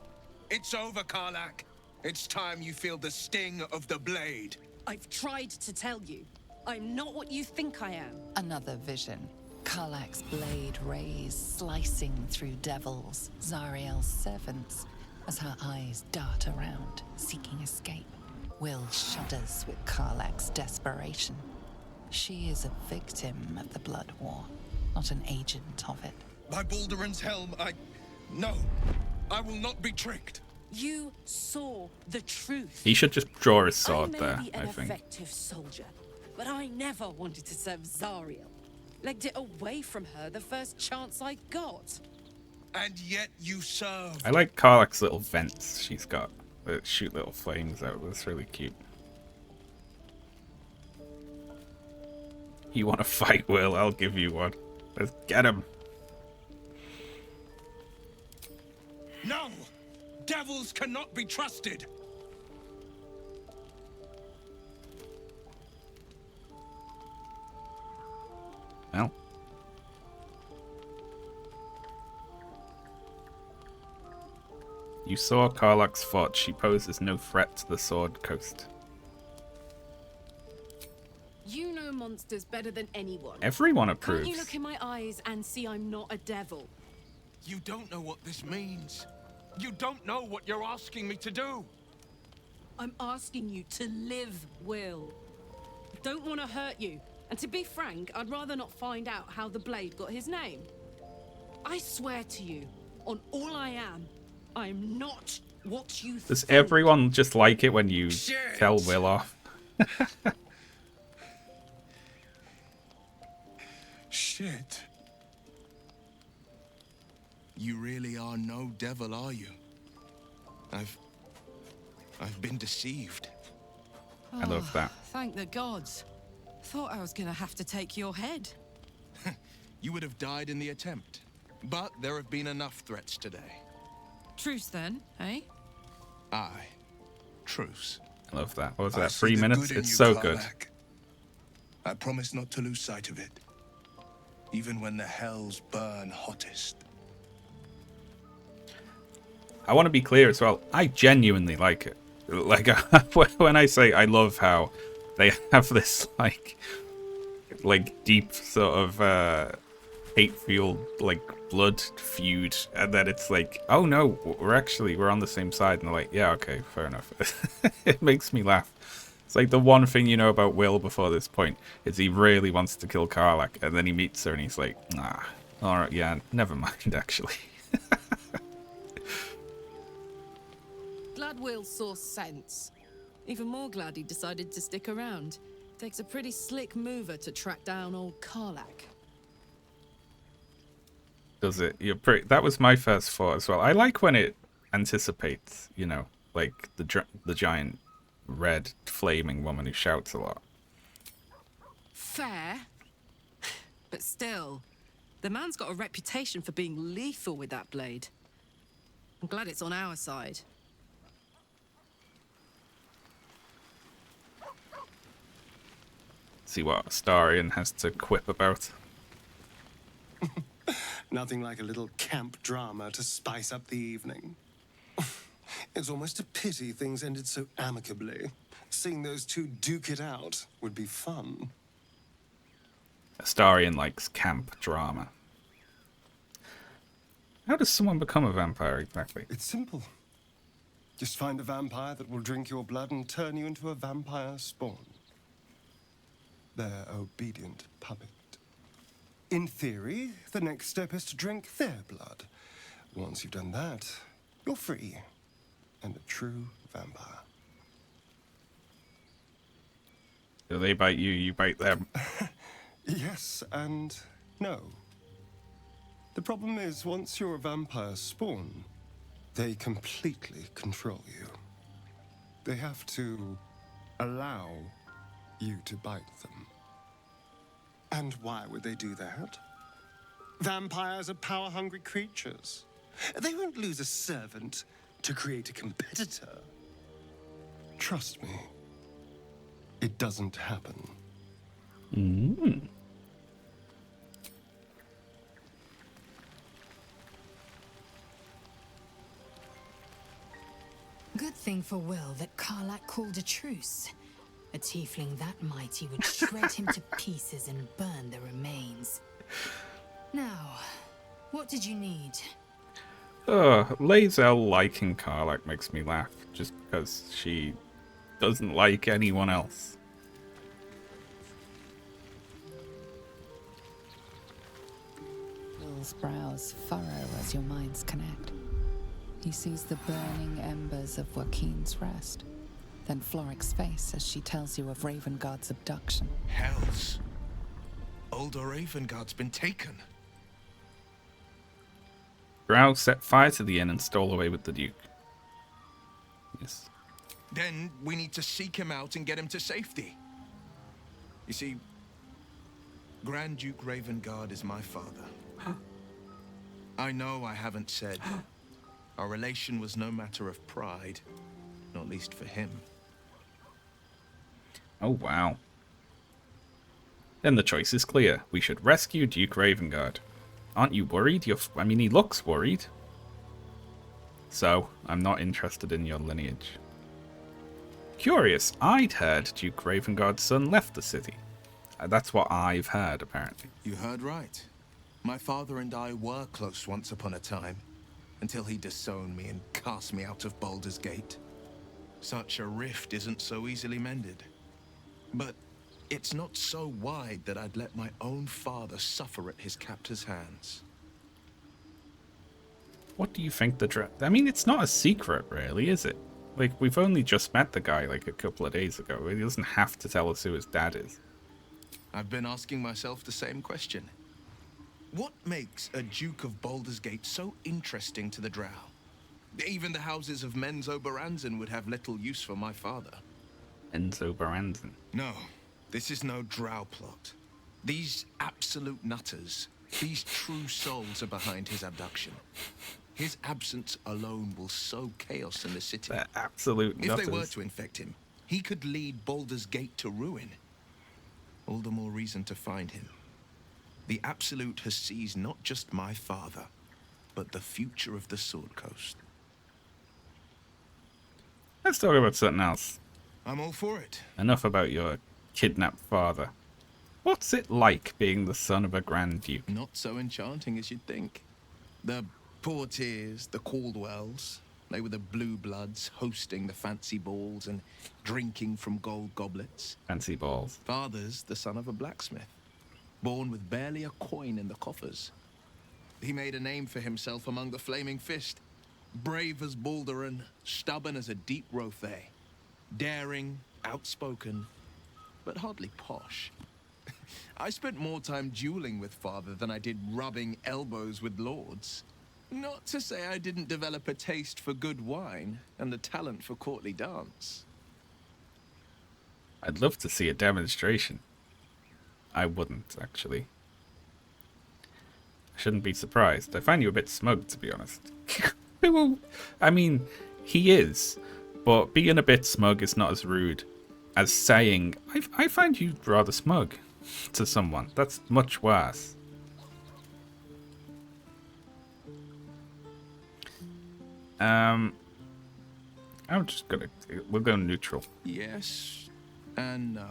It's over, Karlach. It's time you feel the sting of the blade. I've tried to tell you. I'm not what you think I am. Another vision. Karlach's blade rays slicing through devils, Zariel's servants, as her eyes dart around, seeking escape. Will shudders with Karlach's desperation. She is a victim of the Blood War, not an agent of it. By Balduran's helm, No, I will not be tricked. You saw the truth. He should just draw his sword I there, may be an I think. effective soldier, but I never wanted to serve Zariel. Legged it away from her the first chance I got. And yet you served. I like Karlach's little vents she's got that shoot little flames out. That's really cute. You want to fight, Will? I'll give you one. Let's get him. No! Devils cannot be trusted! Well. You saw Karlach's fort. She poses no threat to the Sword Coast. You know monsters better than anyone. Everyone approves. Can't you look in my eyes and see I'm not a devil? You don't know what this means. You don't know what you're asking me to do. I'm asking you to live, Will. I don't want to hurt you. And to be frank, I'd rather not find out how the blade got his name. I swear to you, on all I am, I'm not what you Does think. everyone just like it when you tell Will off? Shit. You really are no devil, are you? I've been deceived. I love that. Thank the gods. Thought I was gonna have to take your head. You would have died in the attempt. But there have been enough threats today. Truce then, eh? Aye. Truce. I love that. What was I that? see 3 the minutes? good in It's you, so good. Karlach. I promise not to lose sight of it. Even when the hells burn hottest. I want to be clear as well. I genuinely like it. Like, when I say I love how they have this, like deep sort of hate-fueled, like, blood feud, and then it's like, oh no, we're on the same side, and they're like, yeah, okay, fair enough. It makes me laugh. It's like the one thing you know about Will before this point is he really wants to kill Karlach, and then he meets her and he's like, nah, alright, yeah, never mind, actually. Glad Will saw sense. Even more glad he decided to stick around. Takes a pretty slick mover to track down old Karlach. Does it? That was my first thought as well. I like when it anticipates, you know, like the giant red flaming woman who shouts a lot. Fair. But still, the man's got a reputation for being lethal with that blade. I'm glad it's on our side. See what Astarion has to quip about. Nothing like a little camp drama to spice up the evening. It's almost a pity things ended so amicably. Seeing those two duke it out would be fun. Astarion likes camp drama. How does someone become a vampire exactly? It's simple. Just find a vampire that will drink your blood and turn you into a vampire spawn. Their obedient puppet. In theory, the next step is to drink their blood. Once you've done that, you're free and a true vampire. Do they bite you, you bite them? Yes and no. The problem is, once you're a vampire spawn, they completely control you. They have to allow you to bite them. And why would they do that? Vampires are power-hungry creatures. They won't lose a servant to create a competitor. Trust me, it doesn't happen. Mm. Good thing for Will that Karlach called a truce. A tiefling that mighty would shred him to pieces and burn the remains. Now, what did you need? Lae'zel liking Karlach makes me laugh, just because she doesn't like anyone else. Will's brows furrow as your minds connect. He sees the burning embers of Joaquin's rest, then Floric's face as she tells you of Ravengard's abduction. Hells. Older Ravengard's been taken. Drow set fire to the inn and stole away with the Duke. Yes. Then we need to seek him out and get him to safety. You see, Grand Duke Ravengard is my father. I know I haven't said. Our relation was no matter of pride, not least for him. Oh, wow. Then the choice is clear. We should rescue Duke Ravengard. Aren't you worried? I mean, he looks worried. So, I'm not interested in your lineage. Curious, I'd heard Duke Ravengard's son left the city. That's what I've heard, apparently. You heard right. My father and I were close once upon a time, until he disowned me and cast me out of Baldur's Gate. Such a rift isn't so easily mended. But it's not so wide that I'd let my own father suffer at his captor's hands. What do you think I mean, it's not a secret, really, is it? Like, we've only just met the guy, like, a couple of days ago. He doesn't have to tell us who his dad is. I've been asking myself the same question. What makes a Duke of Baldur's Gate so interesting to the Drow? Even the houses of Menzo Baranzan would have little use for my father. Enzo Baranzan. No, This is no drow plot. These absolute nutters, these true souls are behind his abduction. His absence alone will sow chaos in the city. They're absolute If they were nutters. to infect him, he could lead Baldur's Gate to ruin. All the more reason to find him. The Absolute has seized not just my father, but the future of the Sword Coast. Let's talk about something else. I'm all for it. Enough about your kidnapped father. What's it like being the son of a Grand Duke? Not so enchanting as you'd think. The Portiers, the Caldwells, they were the blue bloods hosting the fancy balls and drinking from gold goblets. Fancy balls. Father's the son of a blacksmith, born with barely a coin in the coffers. He made a name for himself among the Flaming Fist. Brave as Balduran, stubborn as a deep Rothay. Daring, outspoken, but hardly posh. I spent more time dueling with father than I did rubbing elbows with lords. Not to say I didn't develop a taste for good wine and the talent for courtly dance. I'd love to see a demonstration. I wouldn't, actually. I shouldn't be surprised. I find you a bit smug, to be honest. I mean, he is, but being a bit smug is not as rude as saying, I find you rather smug to someone. That's much worse. I'm just gonna, we'll go neutral. Yes and no.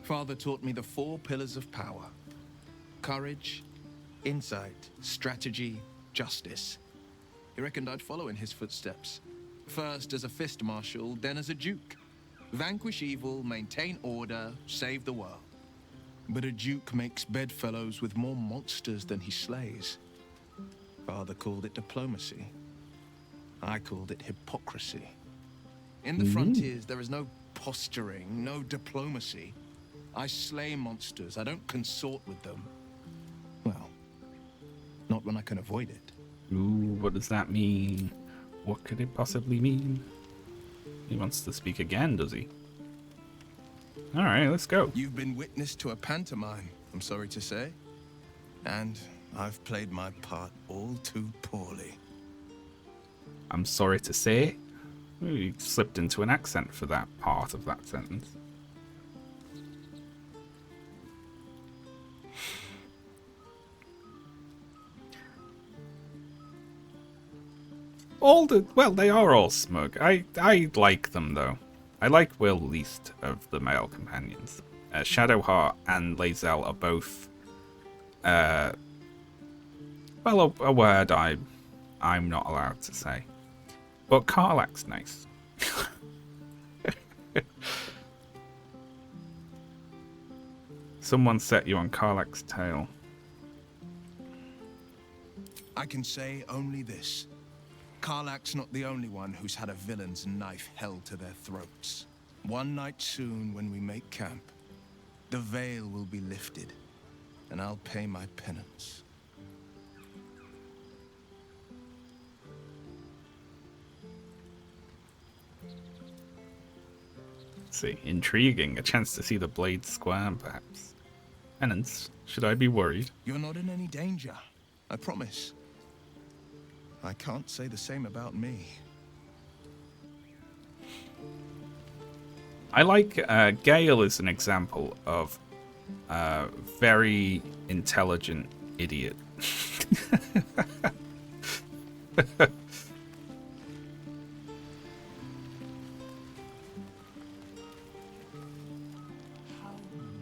Father taught me the 4 pillars of power. Courage, insight, strategy, justice. He reckoned I'd follow in his footsteps. First as a fist marshal, then as a duke. Vanquish evil, maintain order, save the world. But a duke makes bedfellows with more monsters than he slays. Father called it diplomacy. I called it hypocrisy. In the frontiers, there is no posturing, no diplomacy. I slay monsters, I don't consort with them. Well, not when I can avoid it. Ooh, what does that mean? What could it possibly mean? He wants to speak again, does he? Alright, let's go. You've been witness to a pantomime, I'm sorry to say. And I've played my part all too poorly. I'm sorry to say. Ooh, you slipped into an accent for that part of that sentence. They are all smug. I like them, though. I like Will least of the male companions. Shadowheart and Lae'zel are both, well, a word I'm not allowed to say. But Karlach's nice. Someone set you on Karlach's tail. I can say only this. Karlach's not the only one who's had a villain's knife held to their throats. One night soon, when we make camp, the veil will be lifted, and I'll pay my penance. Let's see, intriguing. A chance to see the blade squirm, perhaps. Penance, should I be worried? You're not in any danger, I promise. I can't say the same about me. I like Gale is an example of a very intelligent idiot. How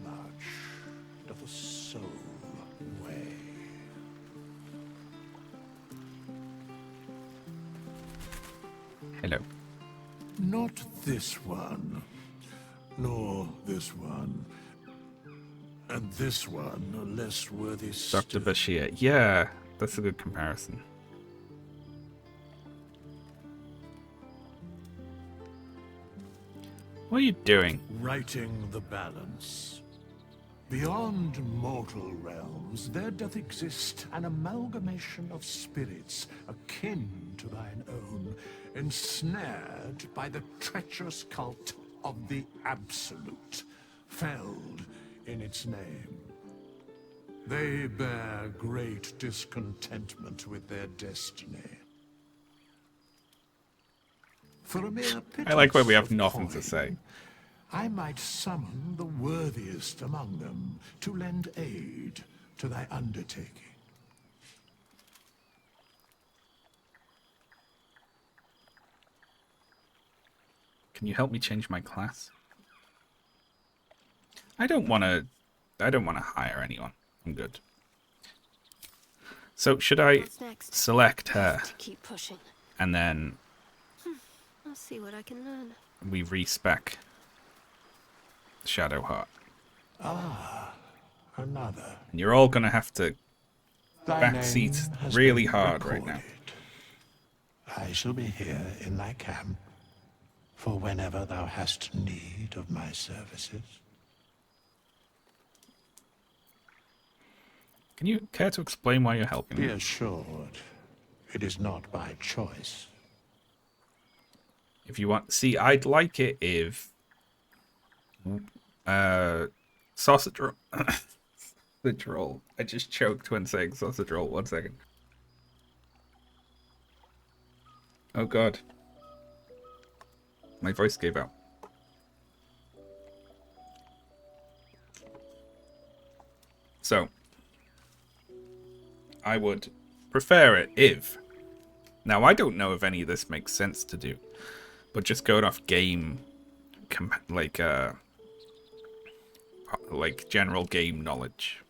much doth a soul weigh? Hello. Not this one, nor this one, and this one are less worthy still. Dr. Bashir. Yeah, that's a good comparison. What are you doing? Righting the balance. Beyond mortal realms, there doth exist an amalgamation of spirits akin to thine own, ensnared by the treacherous cult of the Absolute, felled in its name. They bear great discontentment with their destiny. For a mere I like when we pittance have of nothing to coin, say. I might summon the worthiest among them to lend aid to thy undertaking. Can you help me change my class? I don't want to hire anyone. I'm good. So should I What's next? select her To keep pushing. and then I'll see what I can learn. we respec Shadowheart? Ah, another. And you're all gonna have to Thy backseat name has really been hard right now. I shall be here in thy camp for whenever thou hast need of my services. Can you care to explain why you're helping Be me? assured, it is not by choice. If you want, see, I'd like it if sausage roll. Sausage roll. I just choked when saying sausage roll. 1 second. Oh god, my voice gave out. So I would prefer it if, now I don't know if any of this makes sense to do, but just going off game, like general game knowledge,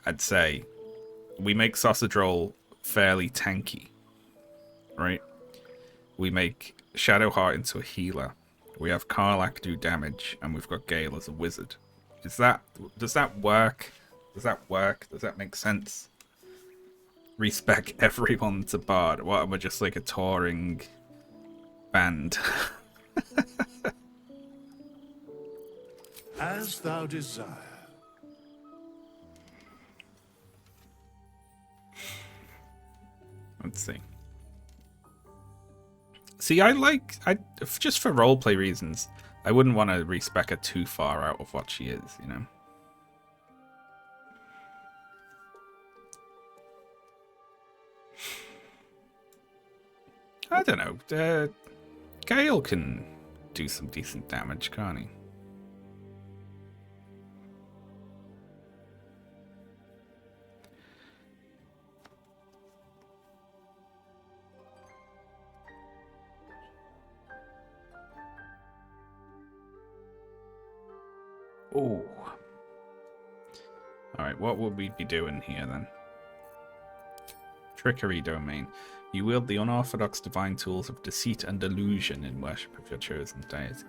I'd say we make sausage roll fairly tanky, right? We make Shadowheart into a healer. We have Karlach do damage, and we've got Gale as a wizard. Does that work? Does that make sense? Respec everyone to Bard. What, am I just like a touring band? As thou desire. Let's see. See, I just for roleplay reasons, I wouldn't want to respec her too far out of what she is, you know? I don't know. Gale can do some decent damage, can't he? Oh. Alright, what would we be doing here then? Trickery domain. You wield the unorthodox divine tools of deceit and delusion in worship of your chosen deity.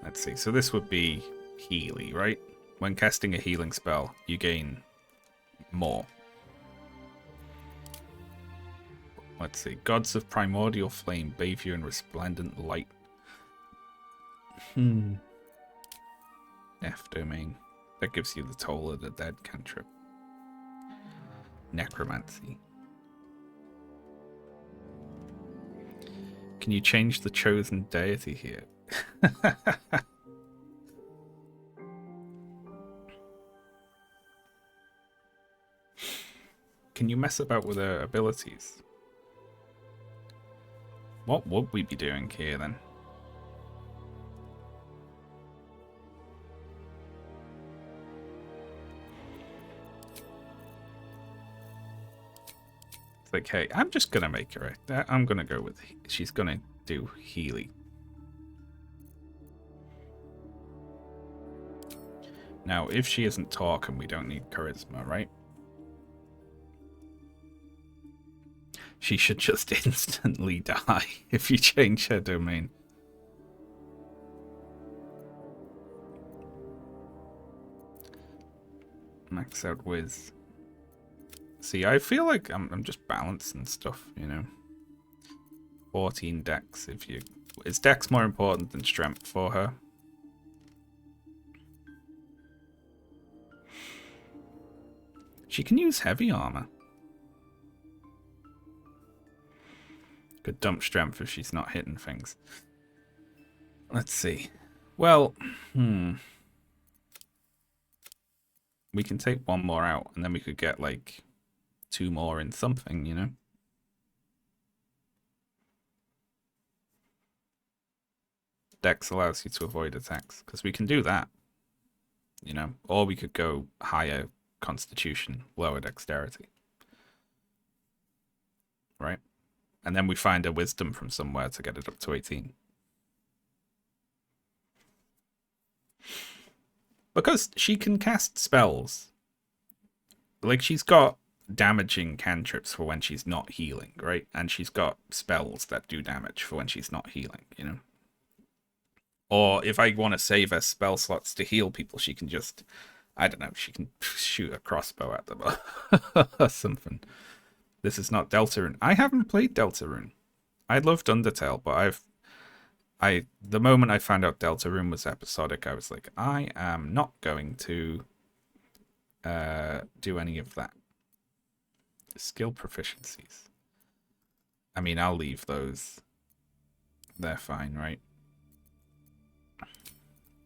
Let's see, so this would be Healy, right? When casting a healing spell, you gain more. Let's see, gods of primordial flame bathe you in resplendent light. F domain. That gives you the Toll of the Dead cantrip. Necromancy. Can you change the chosen deity here? Can you mess about with her abilities? What would we be doing here then? It's like, hey, I'm just gonna make her. I'm gonna go with. She's gonna do Healy. Now, if she isn't talking, we don't need charisma, right? She should just instantly die if you change her domain. Max out with. See, I feel like I'm just balancing stuff, you know. 14 dex. If you, is dex more important than strength for her? She can use heavy armor. Could dump strength if she's not hitting things. Let's see. Well, we can take one more out, and then we could get, like, 2 more in something, you know? Dex allows you to avoid attacks, because we can do that, you know? Or we could go higher constitution, lower dexterity. Right? And then we find a wisdom from somewhere to get it up to 18. Because she can cast spells. Like, she's got damaging cantrips for when she's not healing, right? And she's got spells that do damage for when she's not healing, you know? Or if I want to save her spell slots to heal people, she can just, I don't know, she can shoot a crossbow at them or something. This is not Deltarune. I haven't played Deltarune. I loved Undertale, but the moment I found out Deltarune was episodic, I was like, I am not going to do any of that. Skill proficiencies. I mean, I'll leave those. They're fine, right?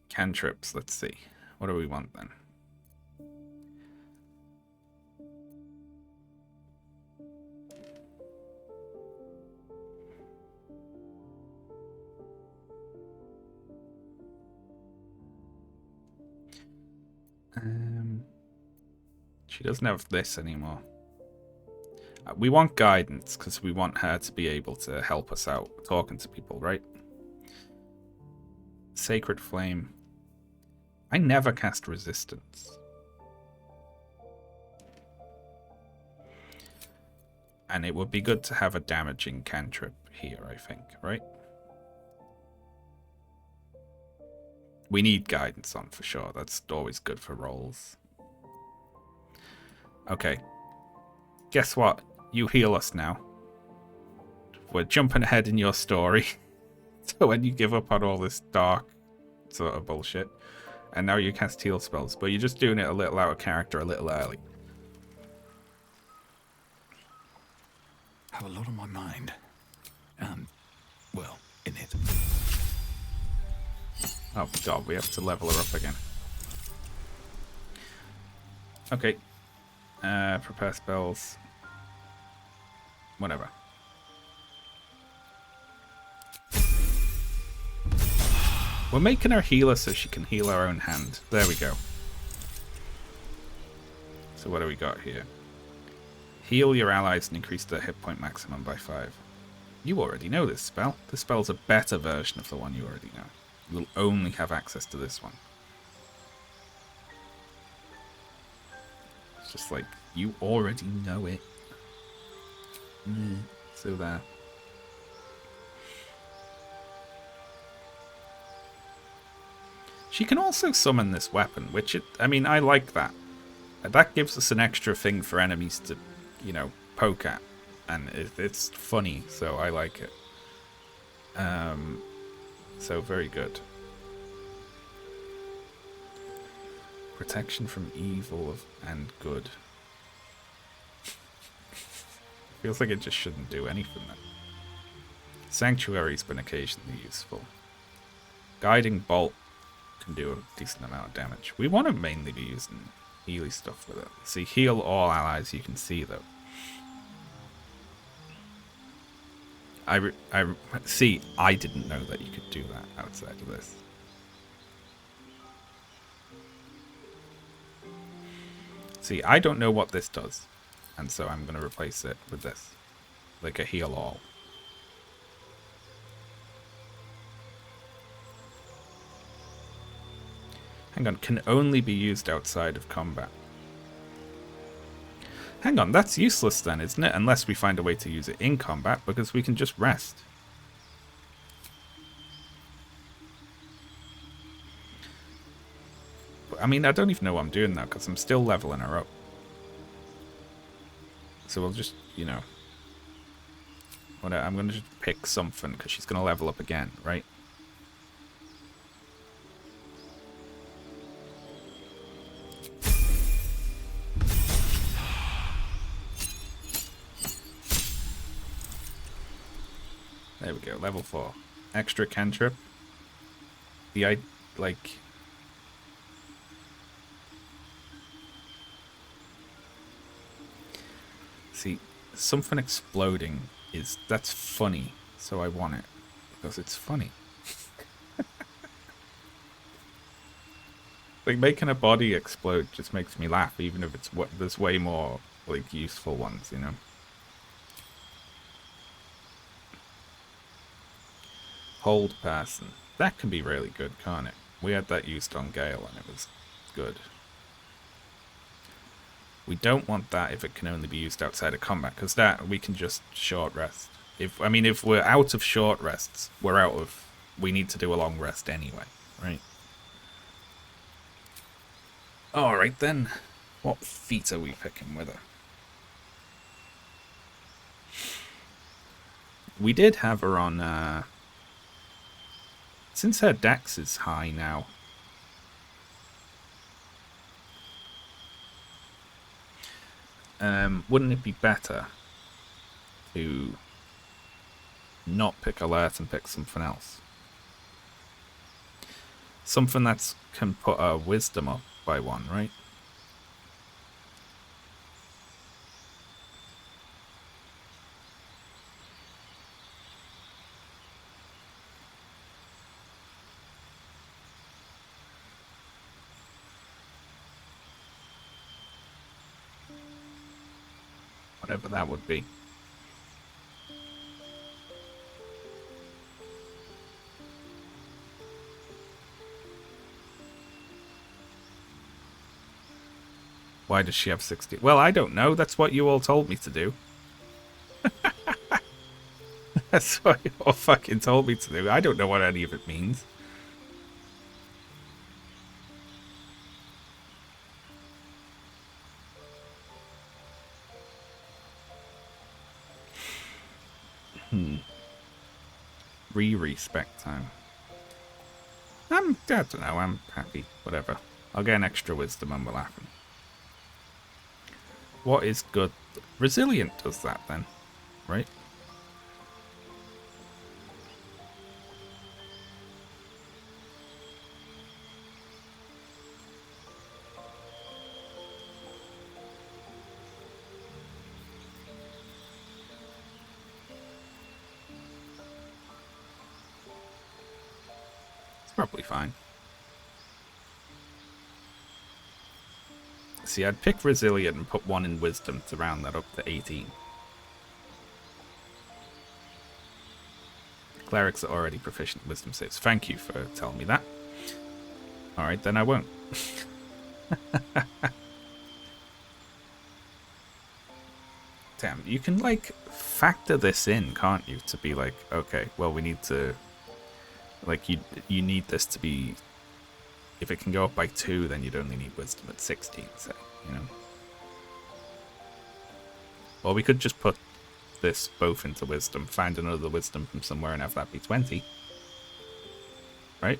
Cantrips, let's see. What do we want then? She doesn't have this anymore. We want guidance because we want her to be able to help us out talking to people, right? Sacred Flame. I never cast resistance. And it would be good to have a damaging cantrip here, I think, right? We need guidance on for sure. That's always good for rolls. Okay. Guess what? You heal us now. We're jumping ahead in your story. So when you give up on all this dark sort of bullshit, and now you cast heal spells, but you're just doing it a little out of character, a little early. I have a lot on my mind. And, well, in it. Oh god, we have to level her up again. Okay. Prepare spells. Whatever. We're making her healer so she can heal her own hand. There we go. So what do we got here? Heal your allies and increase their hit point maximum by 5. You already know this spell. This spell's a better version of the one you already know. You'll only have access to this one. It's just like, you already know it. So there. She can also summon this weapon, which, I mean, I like that. That gives us an extra thing for enemies to, you know, poke at. And it's funny, so I like it. So very good. Protection from evil and good. Feels like it just shouldn't do anything then. Sanctuary's been occasionally useful. Guiding Bolt can do a decent amount of damage. We want to mainly be using melee stuff with it. See, heal all allies you can see though. See, I didn't know that you could do that outside of this. See, I don't know what this does, and so I'm going to replace it with this, like a heal all. Hang on, can only be used outside of combat. Hang on, that's useless then, isn't it? Unless we find a way to use it in combat, because we can just rest. But, I mean, I don't even know what I'm doing now, because I'm still leveling her up. So we'll just, you know... I'm going to just pick something, because she's going to level up again, right? There we go, level 4. Extra cantrip. Like... See, something exploding that's funny, so I want it. Because it's funny. Like, making a body explode just makes me laugh, even if there's way more, like, useful ones, you know? Hold person. That can be really good, can't it? We had that used on Gale, and it was good. We don't want that if it can only be used outside of combat, because that we can just short rest. If we're out of short rests, we need to do a long rest anyway, right? Alright then, what feat are we picking with her? We did have her on, since her dex is high now, wouldn't it be better to not pick alert and pick something else? Something that can put our wisdom up by 1, right? Whatever that would be. Why does she have 60? Well, I don't know. That's what you all told me to do. That's what you all fucking told me to do. I don't know what any of it means. Re-respect time. I don't know. I'm happy. Whatever. I'll get an extra wisdom and we'll happen. What is good? Resilient does that then, right? It's probably fine. See, I'd pick Resilient and put 1 in Wisdom to round that up to 18. Clerics are already proficient in Wisdom saves. Thank you for telling me that. Alright, then I won't. Damn, you can, like, factor this in, can't you? To be like, okay, well, we need to... Like, you need this to be... If it can go up by 2, then you'd only need Wisdom at 16, say, you know? Or we could just put this both into Wisdom, find another Wisdom from somewhere and have that be 20. Right?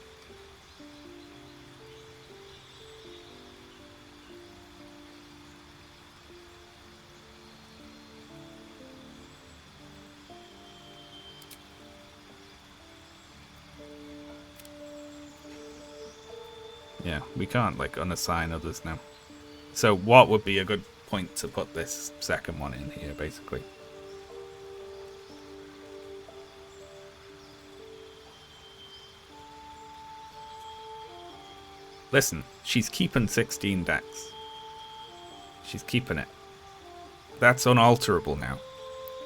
Yeah, we can't, like, unassign others now. So what would be a good point to put this second one in here, basically? Listen, she's keeping 16 dex. She's keeping it. That's unalterable now.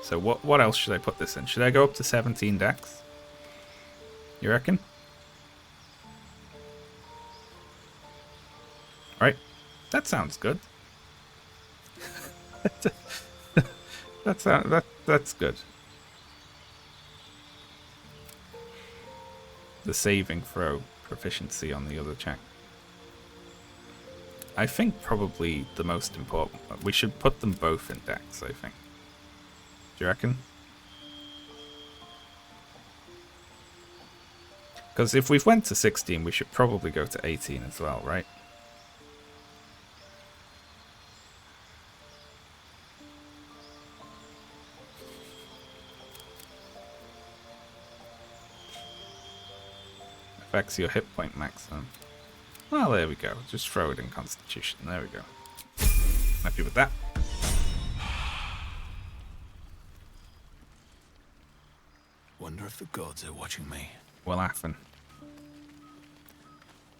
So what else should I put this in? Should I go up to 17 dex? You reckon? Right. That sounds good. That's good. The saving throw proficiency on the other check. I think probably the most important. We should put them both in dex, I think. Do you reckon? Because if we've went to 16, we should probably go to 18 as well, right? Affects your hit point maximum. Well, there we go. Just throw it in Constitution. There we go. Happy with that. Wonder if the gods are watching me. Well, happen.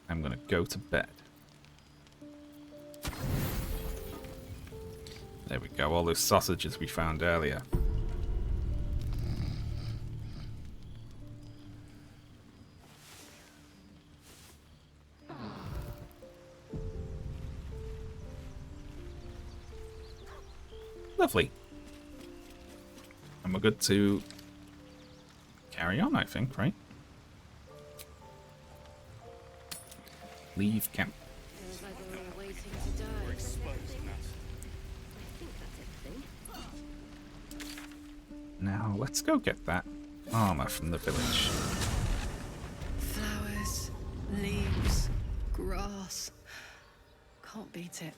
I'm gonna go to bed. There we go. All those sausages we found earlier. Lovely. And we're good to carry on, I think, right? Leave camp. Feels like we're all waiting to die. We're exposed now. I think that's everything. Now, let's go get that armor from the village. Flowers, leaves, grass. Can't beat it.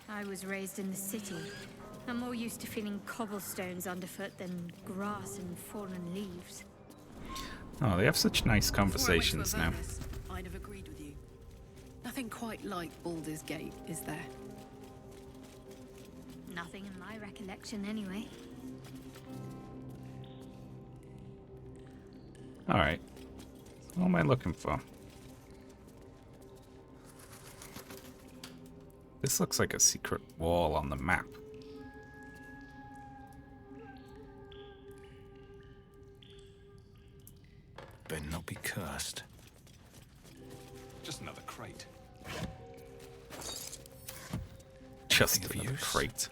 I was raised in the city. I'm more used to feeling cobblestones underfoot than grass and fallen leaves. Oh, they have such nice conversations Before I now. went to Avernus, I'd have agreed with you. Nothing quite like Baldur's Gate, is there? Nothing in my recollection, anyway. Alright. What am I looking for? This looks like a secret wall on the map. Better not be cursed. Just another crate. Just Nothing of another use. crate.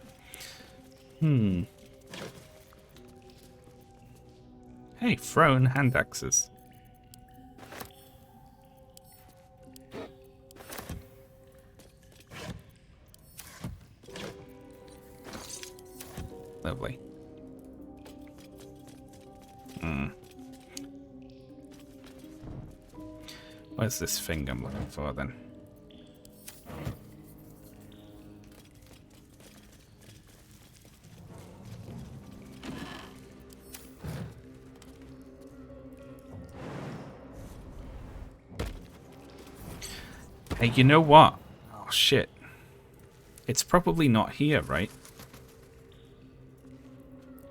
Hey, thrown hand axes. Lovely. Where's this thing I'm looking for then? Hey, you know what? Oh, shit. It's probably not here, right?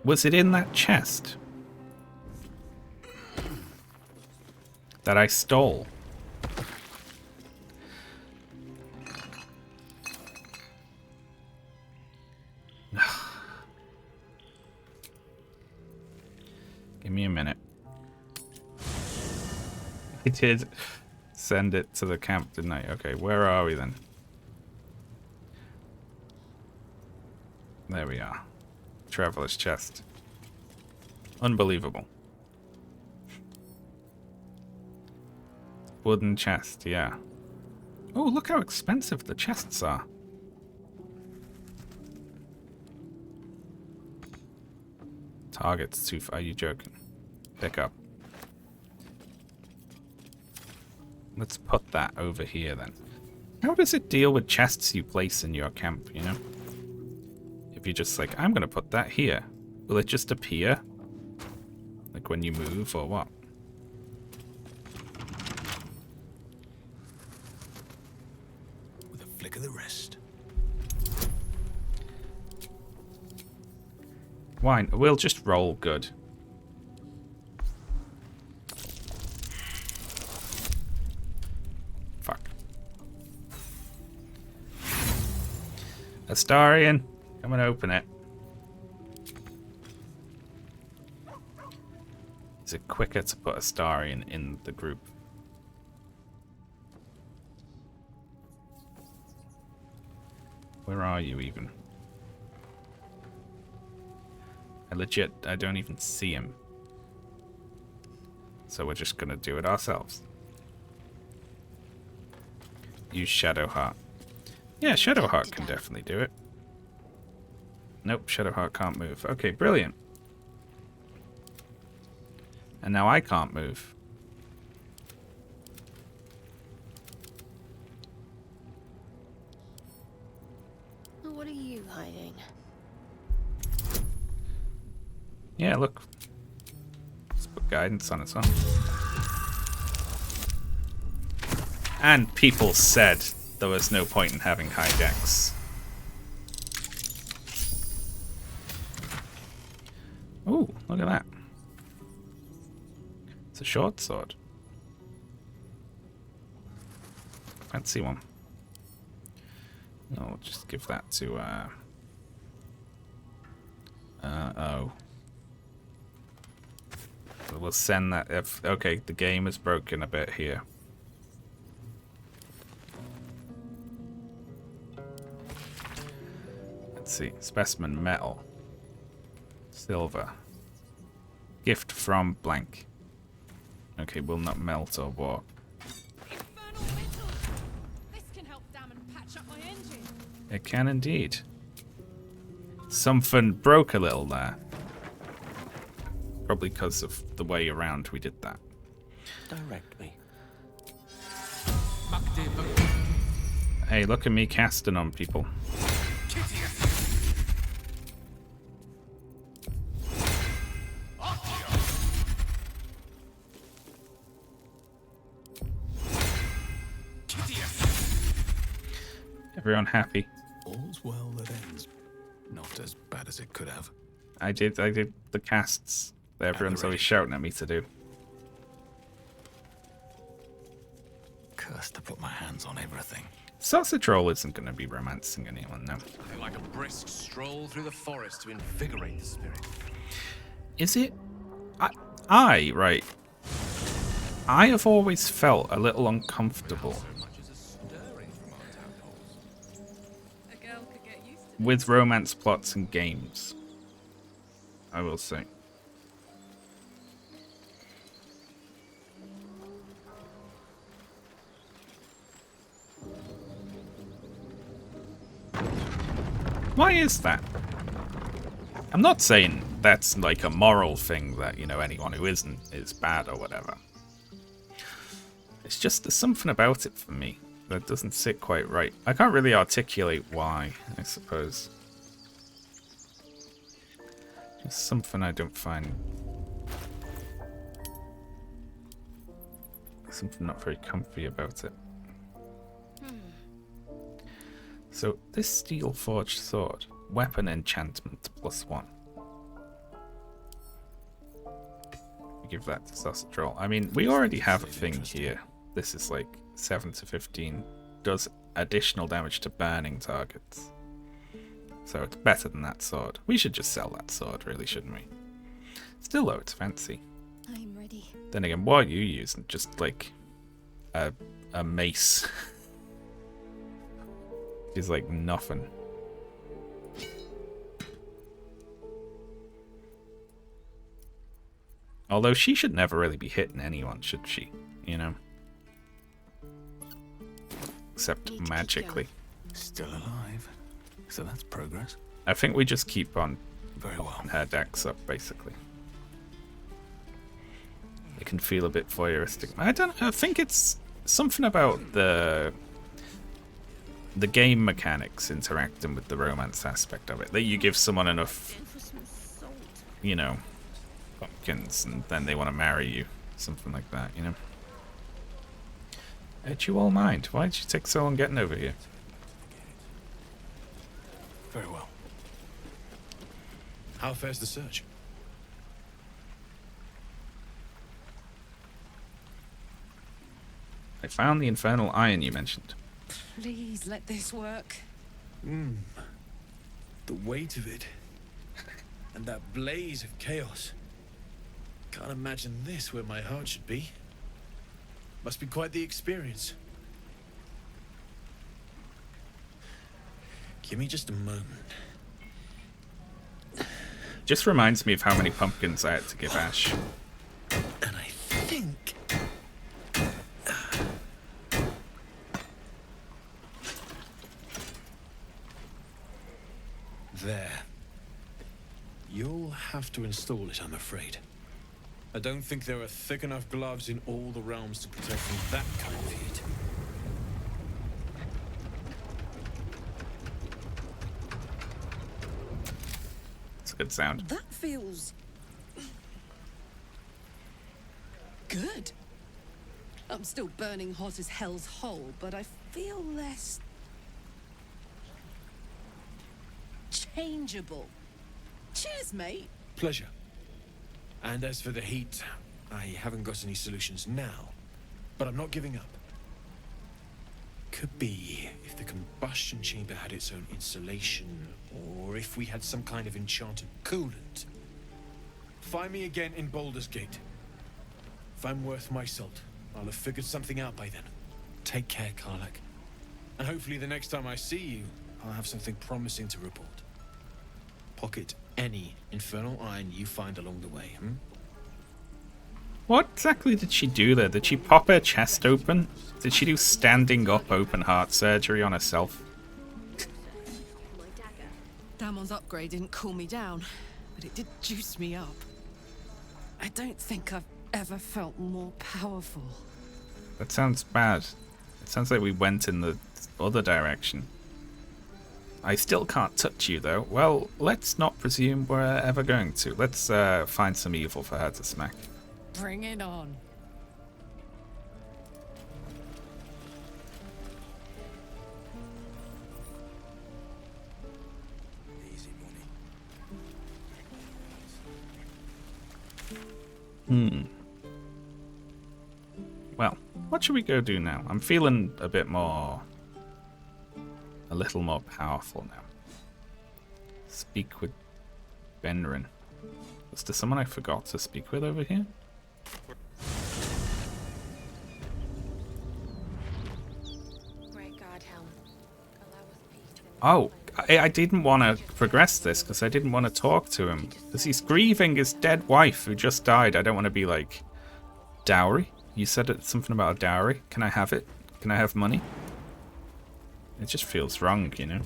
Was it in that chest? That I stole? Give me a minute. I did send it to the camp, didn't I? Okay, where are we then? There we are. Traveler's chest. Unbelievable. Wooden chest, yeah. Oh, look how expensive the chests are. Target's too far. Are you joking? Pick up. Let's put that over here then. How does it deal with chests you place in your camp, you know? If you're just like, I'm going to put that here. Will it just appear? Like when you move or what? With a flick of the wrist. Why? We'll just roll good. Fuck. Astarion, come and open it. Is it quicker to put Astarion in the group? Where are you even? I don't even see him. So we're just gonna do it ourselves. Use Shadowheart. Yeah, Shadowheart can definitely do it. Nope, Shadowheart can't move. Okay, brilliant. And now I can't move. What are you hiding? Yeah, look. Let's put guidance on as well. And people said there was no point in having high decks. Ooh, look at that. It's a short sword. Fancy one. I'll just give that to, oh. We'll send that if... Okay, the game is broken a bit here. Let's see. Specimen metal. Silver. Gift from blank. Okay, will not melt or warp. This can help damn and patch up my engine. It can indeed. Something broke a little there. Probably because of the way around we did that. Direct me. Hey, look at me casting on people. Everyone happy? All's well that ends. Not as bad as it could have. I did the casts that everyone's always shouting at me to do. Cursed to put my hands on everything. Sausage Roll isn't going to be romancing anyone, no. Nothing like a brisk stroll through the forest to invigorate the spirit. Is it? Right. I have always felt a little uncomfortable with romance plots and games. I will say. Why is that? I'm not saying that's like a moral thing that, you know, anyone who isn't is bad or whatever. It's just there's something about it for me that doesn't sit quite right. I can't really articulate why, I suppose. Just something I don't find... Something not very comfy about it. So, this steel forged sword, weapon enchantment +1. Give that to Sausage Roll. I mean, we already have a thing here. This is like 7 to 15. Does additional damage to burning targets. So it's better than that sword. We should just sell that sword, really, shouldn't we? Still though, it's fancy. I'm ready. Then again, what are you using? Just like a mace. Is like nothing. Although she should never really be hitting anyone, should she? You know? Except magically. Still alive. So that's progress. I think we just keep on Very well. her decks up, basically. It can feel a bit voyeuristic. I think it's something about the game mechanics interacting with the romance aspect of it. That you give someone enough, you know, pumpkins and then they want to marry you. Something like that, you know? Did you all mind? Why did you take so long getting over here? Very well. How fares the search? I found the infernal iron you mentioned. Please let this work. The weight of it. And that blaze of chaos. Can't imagine this where my heart should be. Must be quite the experience. Give me just a moment. Just reminds me of how many pumpkins I had to give Ash. And I think... There. You'll have to install it, I'm afraid. I don't think there are thick enough gloves in all the realms to protect from that kind of heat. It's a good sound. That feels... good. I'm still burning hot as hell's hole, but I feel less changeable. Cheers, mate. Pleasure. And as for the heat, I haven't got any solutions now, but I'm not giving up. Could be if the combustion chamber had its own insulation, or if we had some kind of enchanted coolant. Find me again in Baldur's Gate. If I'm worth my salt, I'll have figured something out by then. Take care, Karlak. And hopefully the next time I see you, I'll have something promising to report. Pocket any infernal iron you find along the way, What exactly did she do there? Did she pop her chest open? Did she do standing up open heart surgery on herself? Damon's upgrade didn't cool me down, but it did juice me up. I don't think I've ever felt more powerful. That sounds bad. It sounds like we went in the other direction. I still can't touch you, though. Well, let's not presume we're ever going to. Let's find some evil for her to smack. Bring it on. Well, what should we go do now? I'm feeling a little more powerful now. Speak with Benrin. Is there someone I forgot to speak with over here? Oh, I didn't want to progress this because I didn't want to talk to him. Because he's grieving his dead wife who just died. I don't want to be like, dowry? You said something about a dowry. Can I have it? Can I have money? It just feels wrong, you know?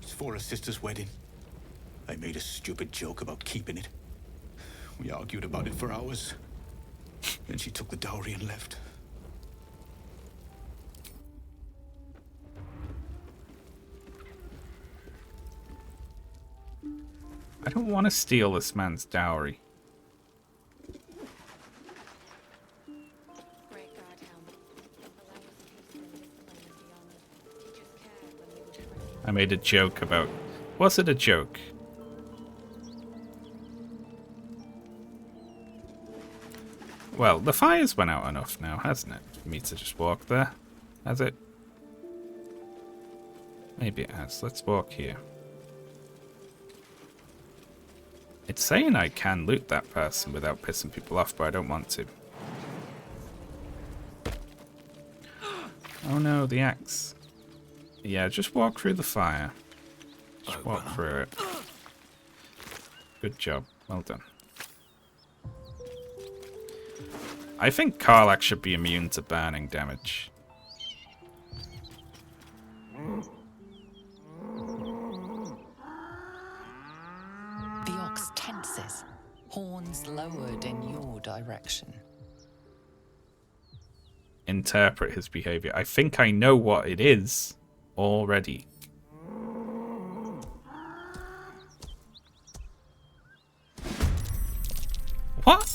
It's for her sister's wedding. I made a stupid joke about keeping it. We argued about it for hours. Then she took the dowry and left. I don't want to steal this man's dowry. I made a joke about... Was it a joke? Well, the fire's went out enough now, hasn't it? For me to just walk there. Has it? Maybe it has. Let's walk here. It's saying I can loot that person without pissing people off, but I don't want to. Oh no, the axe. Yeah, just walk through the fire. Just walk through it. Good job. Well done. I think Karlak should be immune to burning damage. The ox tenses, horns lowered in your direction. Interpret his behavior. I think I know what it is already. What?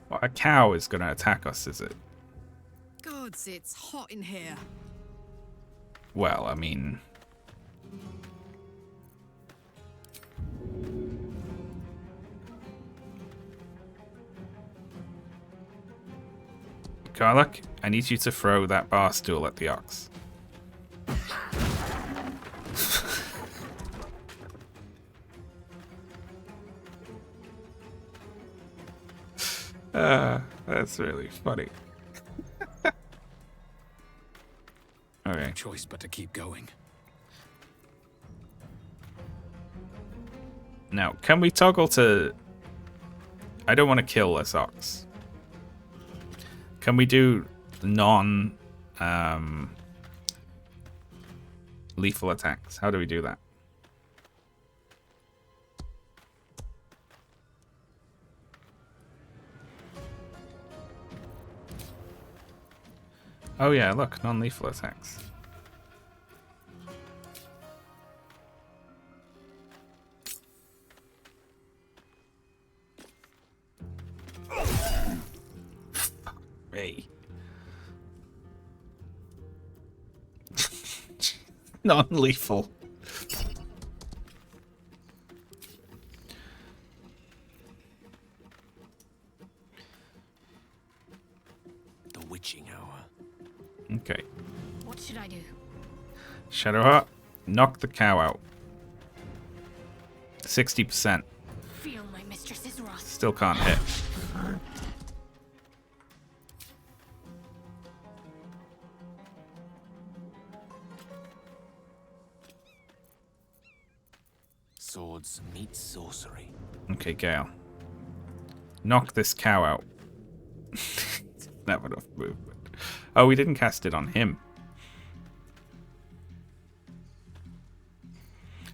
What, a cow is going to attack us, is it? Gods, it's hot in here. Well, I mean... Karlak, I need you to throw that bar stool at the ox. That's really funny. Okay. No choice but to keep going. Now, can we toggle to... I don't want to kill this ox. Can we do non... lethal attacks? How do we do that? Oh yeah, look, non-lethal attacks. Hey. Non-lethal. The witching hour. Okay. What should I do? Shadowheart, knock the cow out. 60%. Feel my mistress's wrath. Still can't hit. Swords meet sorcery. Okay, Gale. Knock this cow out. Never enough movement. Oh, we didn't cast it on him.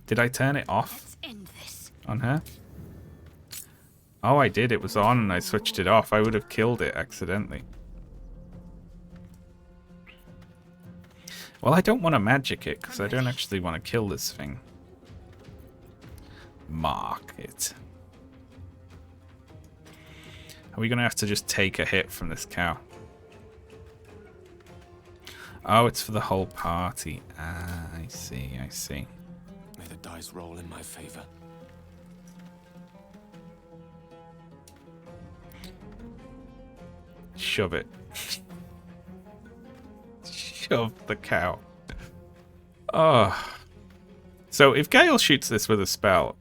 Did I turn it off? Let's end this. On her? Oh, I did. It was on and I switched it off. I would have killed it accidentally. Well, I don't want to magic it because I don't actually want to kill this thing. Mark it. Are we going to have to just take a hit from this cow? Oh, it's for the whole party. Ah, I see, I see. May the dice roll in my favor. Shove it. Shove the cow. Oh. So if Gale shoots this with a spell,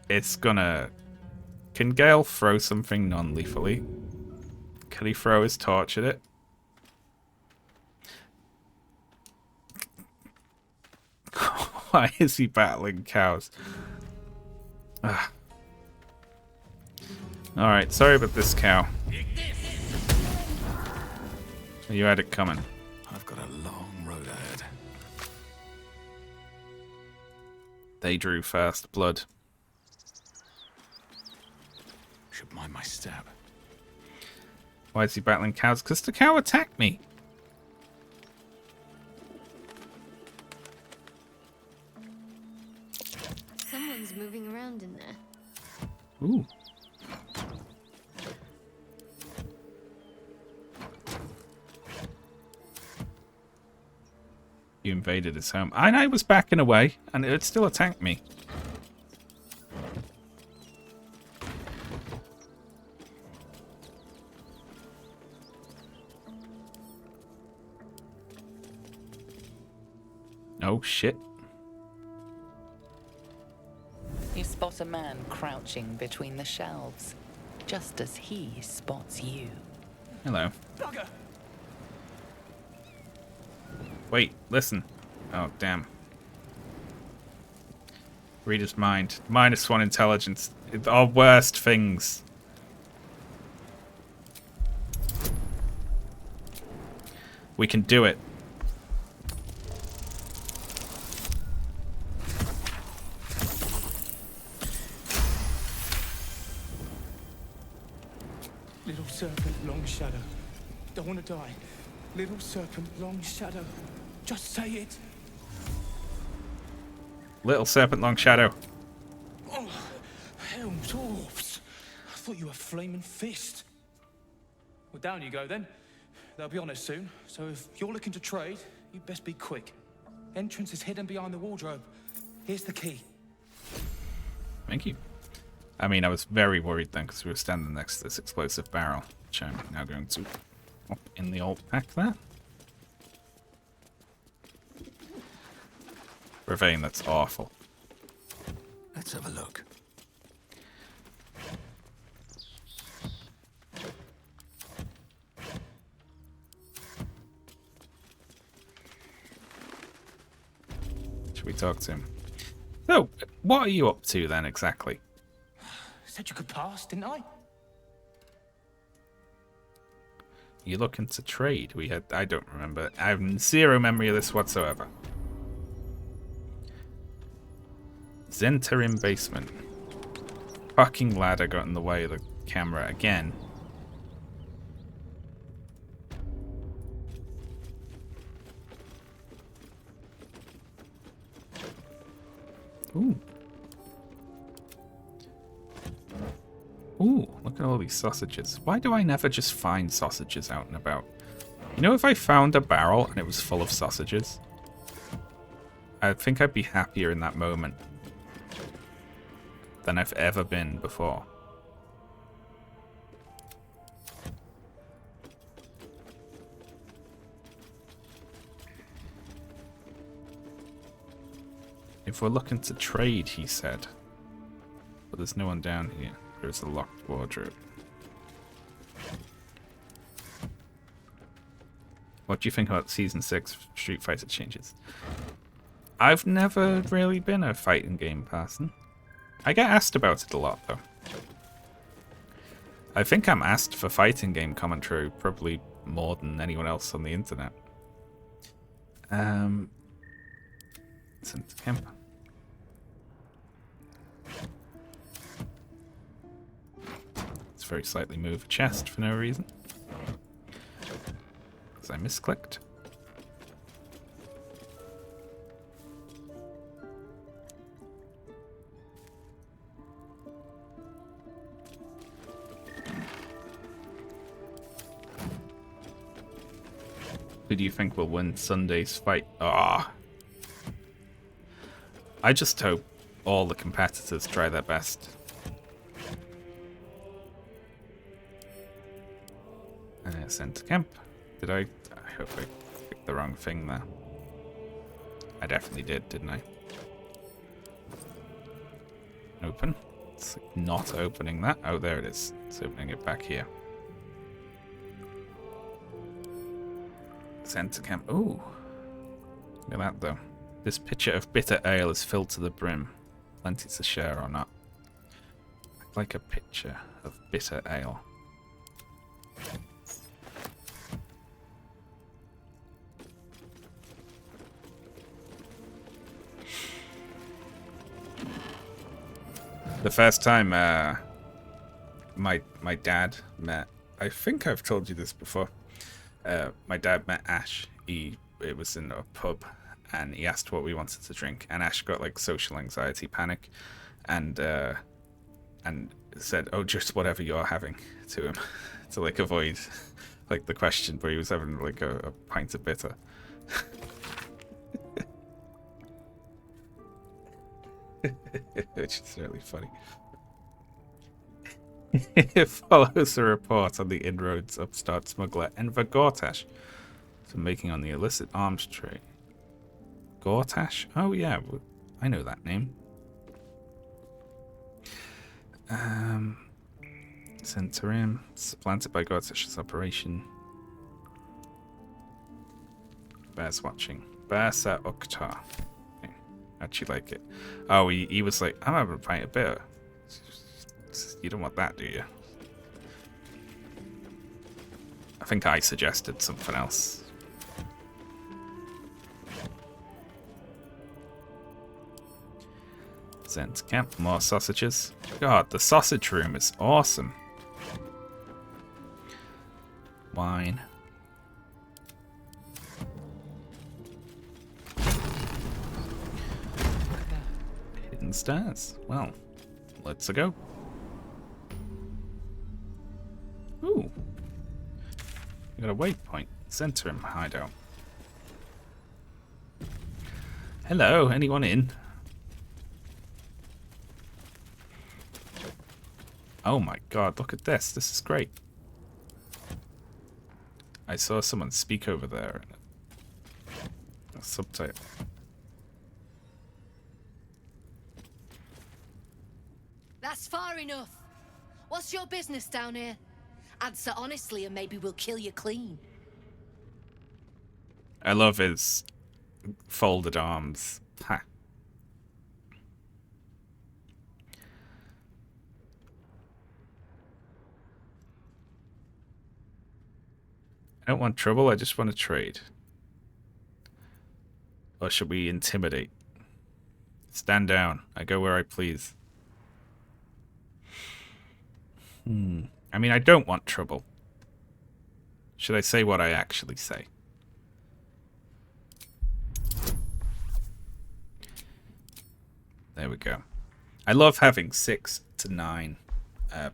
it's gonna... Can Gale throw something non-lethally? Can he throw his torch at it? Why is he battling cows? Ah. Alright, sorry about this cow. You had it coming. I've got a long road ahead. They drew first blood. Should mind my step. Why is he battling cows? Because the cow attacked me. Someone's moving around in there. Ooh. You invaded his home. And I was backing away, and it still attacked me. Oh, shit. You spot a man crouching between the shelves, just as he spots you. Hello. Wait, listen. Oh, damn. Read his mind. -1 intelligence. It's our worst things. We can do it. Little serpent, long shadow. Don't want to die. Little serpent, long shadow. Just say it. Little serpent, long shadow. Oh, hell, dwarves. I thought you were flaming fist. Well, down you go then. They'll be on us soon, so if you're looking to trade, you best be quick. Entrance is hidden behind the wardrobe. Here's the key. Thank you. I mean, I was very worried then because we were standing next to this explosive barrel, which I'm now going to pop in the old pack there. For a vein that's awful. Let's have a look. Should we talk to him? So, what are you up to then exactly? Said you could pass, didn't I? You looking to trade? I don't remember. I have zero memory of this whatsoever. Zentarim basement. Fucking ladder got in the way of the camera again. Ooh. Ooh, look at all these sausages. Why do I never just find sausages out and about? You know, if I found a barrel and it was full of sausages, I think I'd be happier in that moment than I've ever been before. If we're looking to trade, he said. But there's no one down here. There's a locked wardrobe. What do you think about Season 6 Street Fighter changes? I've never really been a fighting game person. I get asked about it a lot, though. I think I'm asked for fighting game commentary probably more than anyone else on the internet. St. Kemp. Let's very slightly move a chest for no reason. Because I misclicked. Who do you think will win Sunday's fight? Ah. I just hope all the competitors try their best. Sent camp. Did I hope I picked the wrong thing there. I definitely did, didn't I? Open. It's like not opening that. Oh, there it is. It's opening it back here. Center camp. Ooh. Look at that, though. This pitcher of bitter ale is filled to the brim. Plenty to share or not. I'd like a pitcher of bitter ale. The first time my dad met, I think I've told you this before. My dad met Ash. It was in a pub, and he asked what we wanted to drink, and Ash got like social anxiety panic, and said, "Oh, just whatever you're having," to him, to like avoid like the question, but he was having like a pint of bitter. Which is really funny. It follows a report on the inroads upstart smuggler Enver Gortash for making on the illicit arms trade. Gortash? Oh yeah, I know that name. Center him. Supplanted by Gortash's operation. Bears watching. Bersa Uktar. Actually like it. Oh, he was like, I'm having a pint of bitter. You don't want that, do you? I think I suggested something else. Sent camp, more sausages. God, the sausage room is awesome. Wine. Hidden stairs. Well, let's go. Ooh. We got a waypoint. Center him hideout. Hello, anyone in? Oh my god, look at this. This is great. I saw someone speak over there. A subtitle. That's far enough. What's your business down here? Answer honestly and maybe we'll kill you clean. I love his folded arms. Ha. I don't want trouble, I just want to trade. Or should we intimidate? Stand down. I go where I please. I mean, I don't want trouble. Should I say what I actually say? There we go. I love having 6 to 9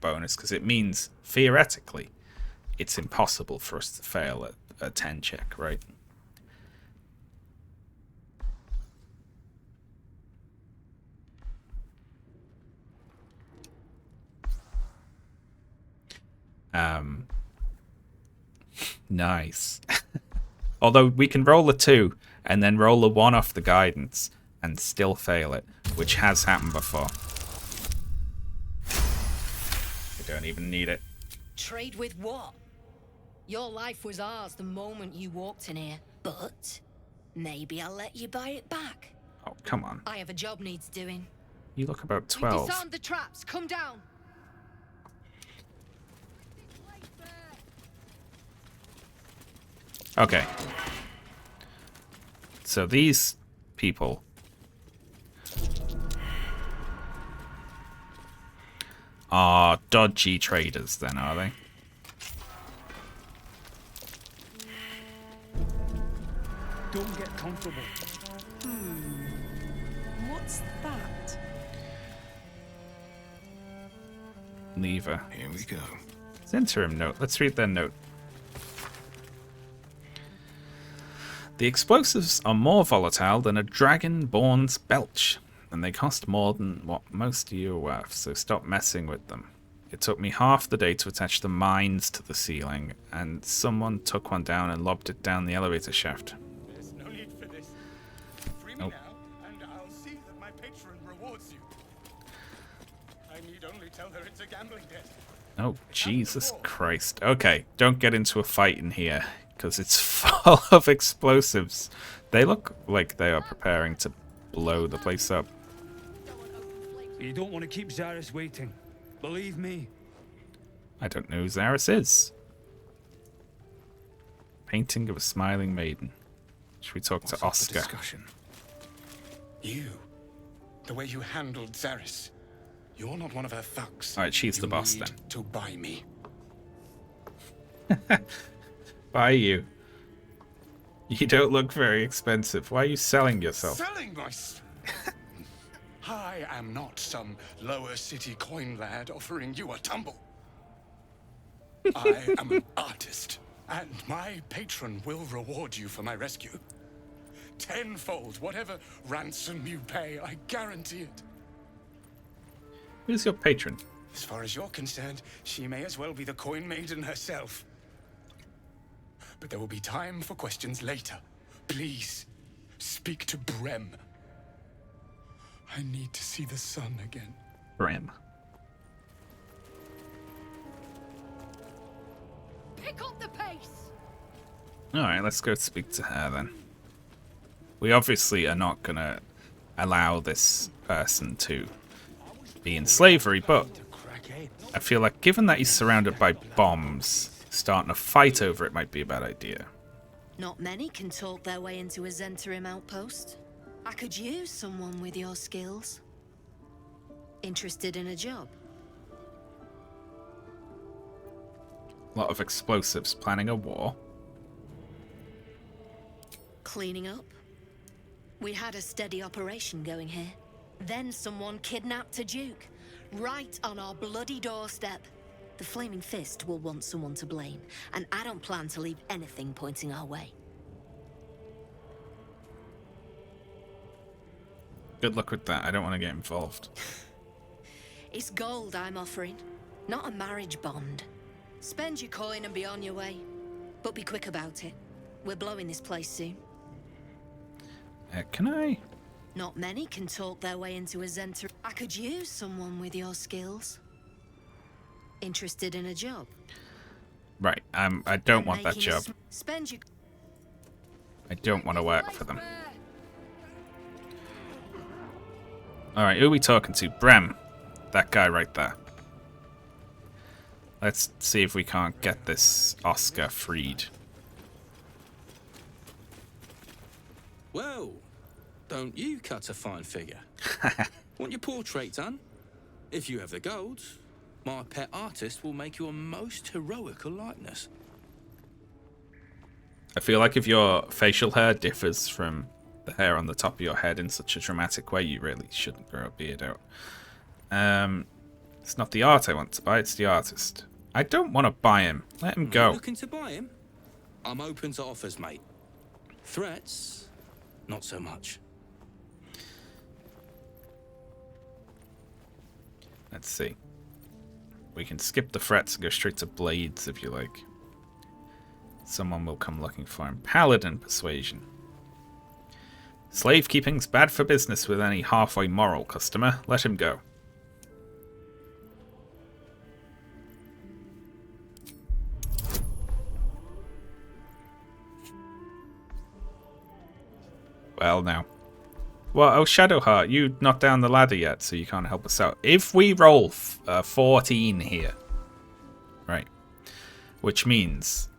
bonus because it means theoretically it's impossible for us to fail at a 10 check, right? Nice. Although we can roll a 2 and then roll a 1 off the guidance and still fail it, which has happened before. We don't even need it. Trade with what? Your life was ours the moment you walked in here, but maybe I'll let you buy it back. Oh, come on. I have a job needs doing. You look about We 12. disarmed the traps. Come down. Okay. So these people are dodgy traders then, are they? Don't get comfortable. What's that? Lever. Here we go. It's an interim note. Let's read their note. The explosives are more volatile than a dragonborn's belch, and they cost more than what most of you are worth, so stop messing with them. It took me half the day to attach the mines to the ceiling, and someone took one down and lobbed it down the elevator shaft. There's no need for this. Free me Nope. now, and I'll see that my patron rewards you. I need only tell her it's a gambling debt. Oh, Jesus Christ. Okay, don't get into a fight in here, because it's full of explosives. They look like they are preparing to blow the place up. You don't want to keep Zaris waiting. Believe me. I don't know who Zaris is. Painting of a smiling maiden. Should we talk to Oscar? You. The way you handled Zaris. You're not one of her thugs. Alright, she's the boss then. To buy me. Buy you. You don't look very expensive. Why are you selling yourself? Selling myself. I am not some lower city coin lad offering you a tumble. I am an artist, and my patron will reward you for my rescue. Tenfold, whatever ransom you pay, I guarantee it. Who's your patron? As far as you're concerned, she may as well be the coin maiden herself. But there will be time for questions later. Please, speak to Brem. I need to see the sun again. Brem. Pick up the pace. Alright, let's go speak to her then. We obviously are not going to allow this person to be in slavery, but I feel like given that he's surrounded by bombs, starting a fight over it might be a bad idea. Not many can talk their way into a Zentarim outpost. I could use someone with your skills. Interested in a job? A lot of explosives, planning a war. Cleaning up? We had a steady operation going here. Then someone kidnapped a duke. Right on our bloody doorstep. The Flaming Fist will want someone to blame, and I don't plan to leave anything pointing our way. Good luck with that. I don't want to get involved. It's gold I'm offering, not a marriage bond. Spend your coin and be on your way. But be quick about it. We're blowing this place soon. Can I? Not many can talk their way into a Zentarim. I could use someone with your skills. Interested in a job? Right, I don't want that Making a job. Spend your... I don't want to work for them. Alright, who are we talking to? Brem. That guy right there. Let's see if we can't get this Oscar freed. Well, don't you cut a fine figure? Want your portrait done? If you have the gold, my pet artist will make you a most heroical likeness. I feel like if your facial hair differs from the hair on the top of your head in such a dramatic way. You really shouldn't grow a beard out. It's not the art I want to buy, it's the artist. I don't want to buy him. Let him go. Looking to buy him? I'm open to offers, mate. Threats? Not so much. Let's see. We can skip the threats and go straight to blades if you like. Someone will come looking for him. Paladin persuasion. Slave keeping's bad for business with any halfway moral customer. Let him go. Well, now. Well, oh, Shadowheart, you not down the ladder yet, so you can't help us out. If we roll 14 here, right, which means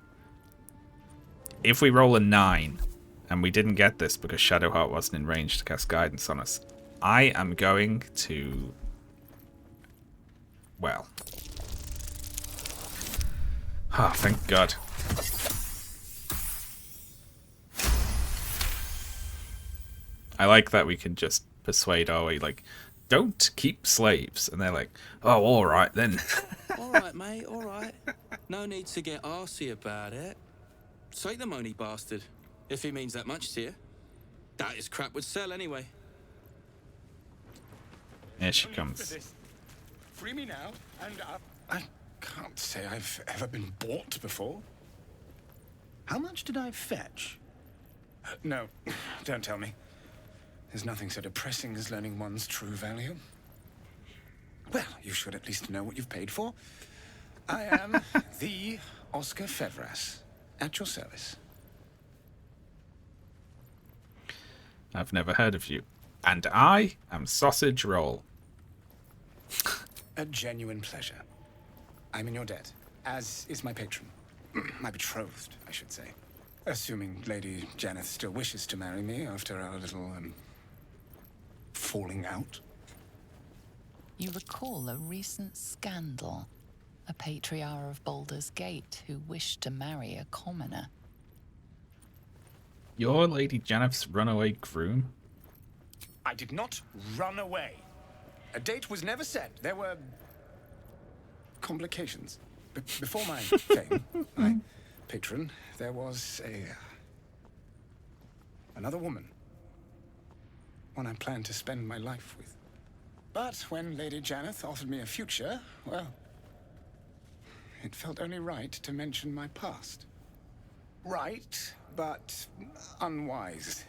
if we roll a 9 and we didn't get this because Shadowheart wasn't in range to cast guidance on us, I am going to, well, oh, thank God. I like that we can just persuade our way, like, don't keep slaves. And they're like, oh, all right then. All right, mate, all right. No need to get arsey about it. Take the money, bastard, if he means that much to you. That is crap would sell anyway. Here she comes. Free me now, and I can't say I've ever been bought before. How much did I fetch? No, don't tell me. There's nothing so depressing as learning one's true value. Well, you should at least know what you've paid for. I am the Oscar Fevras, at your service. I've never heard of you. And I am Sausage Roll. A genuine pleasure. I'm in your debt, as is my patron. My betrothed, I should say. Assuming Lady Janeth still wishes to marry me after our little, falling out. You recall a recent scandal. A patriarch of Baldur's Gate who wished to marry a commoner. Your Lady Janeth's runaway groom? I did not run away. A date was never set. There were complications. Before my fame, my patron, there was another woman. One I planned to spend my life with. But when Lady Janeth offered me a future, well, it felt only right to mention my past. Right, but unwise.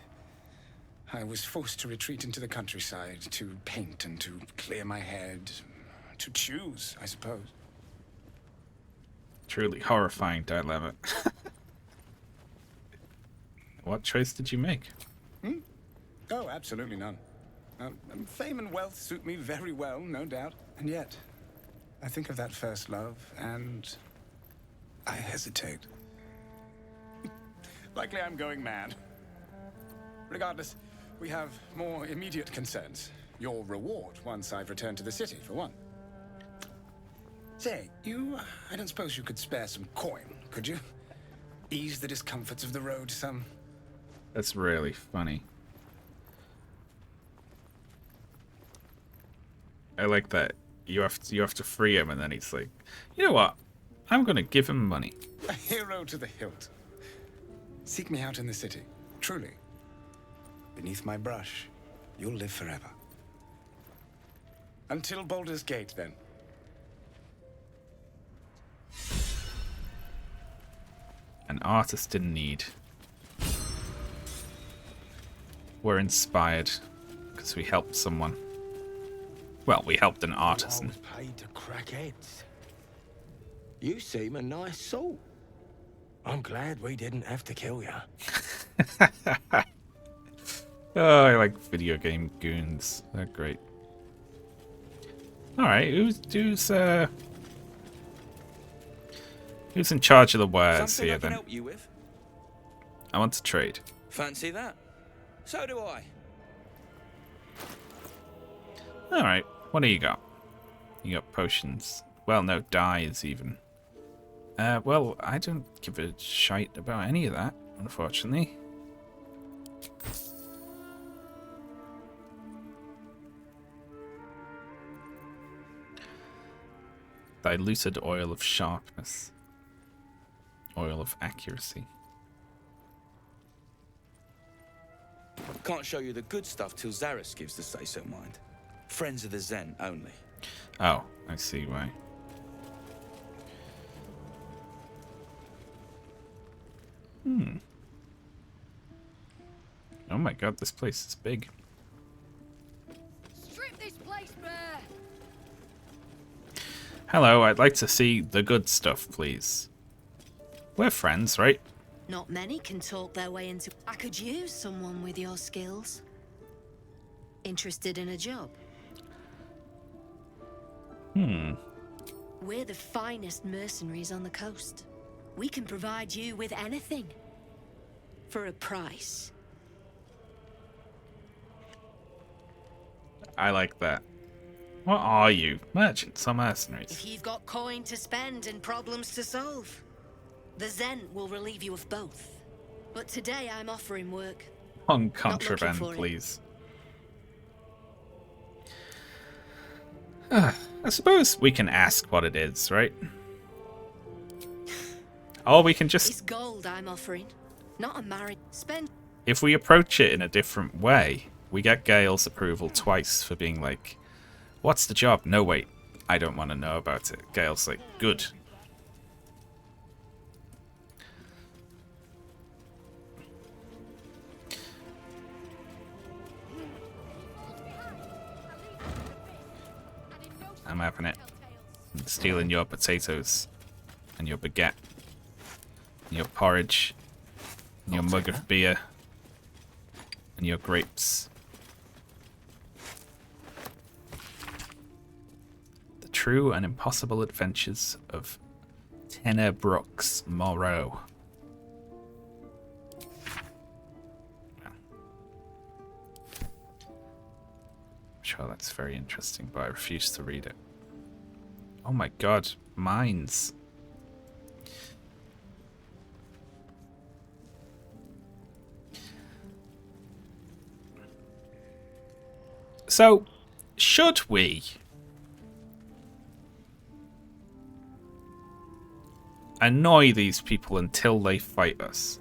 I was forced to retreat into the countryside, to paint and to clear my head, to choose, I suppose. Truly horrifying dilemma. What choice did you make? Oh, absolutely none. Fame and wealth suit me very well, no doubt. And yet, I think of that first love, and I hesitate. Likely I'm going mad. Regardless, we have more immediate concerns. Your reward once I've returned to the city, for one. Say, I don't suppose you could spare some coin, could you? Ease the discomforts of the road some. That's really funny. I like that. You have to free him, and then he's like, you know what? I'm gonna give him money. A hero to the hilt. Seek me out in the city. Truly. Beneath my brush, you'll live forever. Until Baldur's Gate, then. An artist in need. We're inspired because we helped someone. Well, we helped an artisan. I was paid to crack heads. You seem a nice sort. I'm glad we didn't have to kill you. Oh, I like video game goons. They're great. Alright, who's in charge of the wares Something here I can then? help you with? I want to trade. Fancy that? So do I. Alright, what do you got? You got potions. Well, no, dyes even. Well, I don't give a shite about any of that, unfortunately. Diluted oil of sharpness. Oil of accuracy. Can't show you the good stuff till Zaris gives the say-so, mind. Friends of the Zen only. Oh, I see why. Oh my god, this place is big. Strip this place bare. Hello, I'd like to see the good stuff, please. We're friends, right? Not many can talk their way into... I could use someone with your skills. Interested in a job? We're the finest mercenaries on the coast. We can provide you with anything. For a price. I like that. What are you? Merchants or mercenaries? If you've got coin to spend and problems to solve, the Zen will relieve you of both. But today I'm offering work. On contraband, please. I suppose we can ask what it is, right? Or we can just... It's gold I'm offering, not a marriage. Spend... If we approach it in a different way, we get Gale's approval twice for being like, what's the job? No, wait, I don't want to know about it. Gale's like, good. I'm having it. I'm stealing your potatoes and your baguette and your porridge and your mug of beer and your grapes. The True and Impossible Adventures of Tenor Brooks Moreau. Sure, that's very interesting, but I refuse to read it. Oh my god, mines. So, should we annoy these people until they fight us?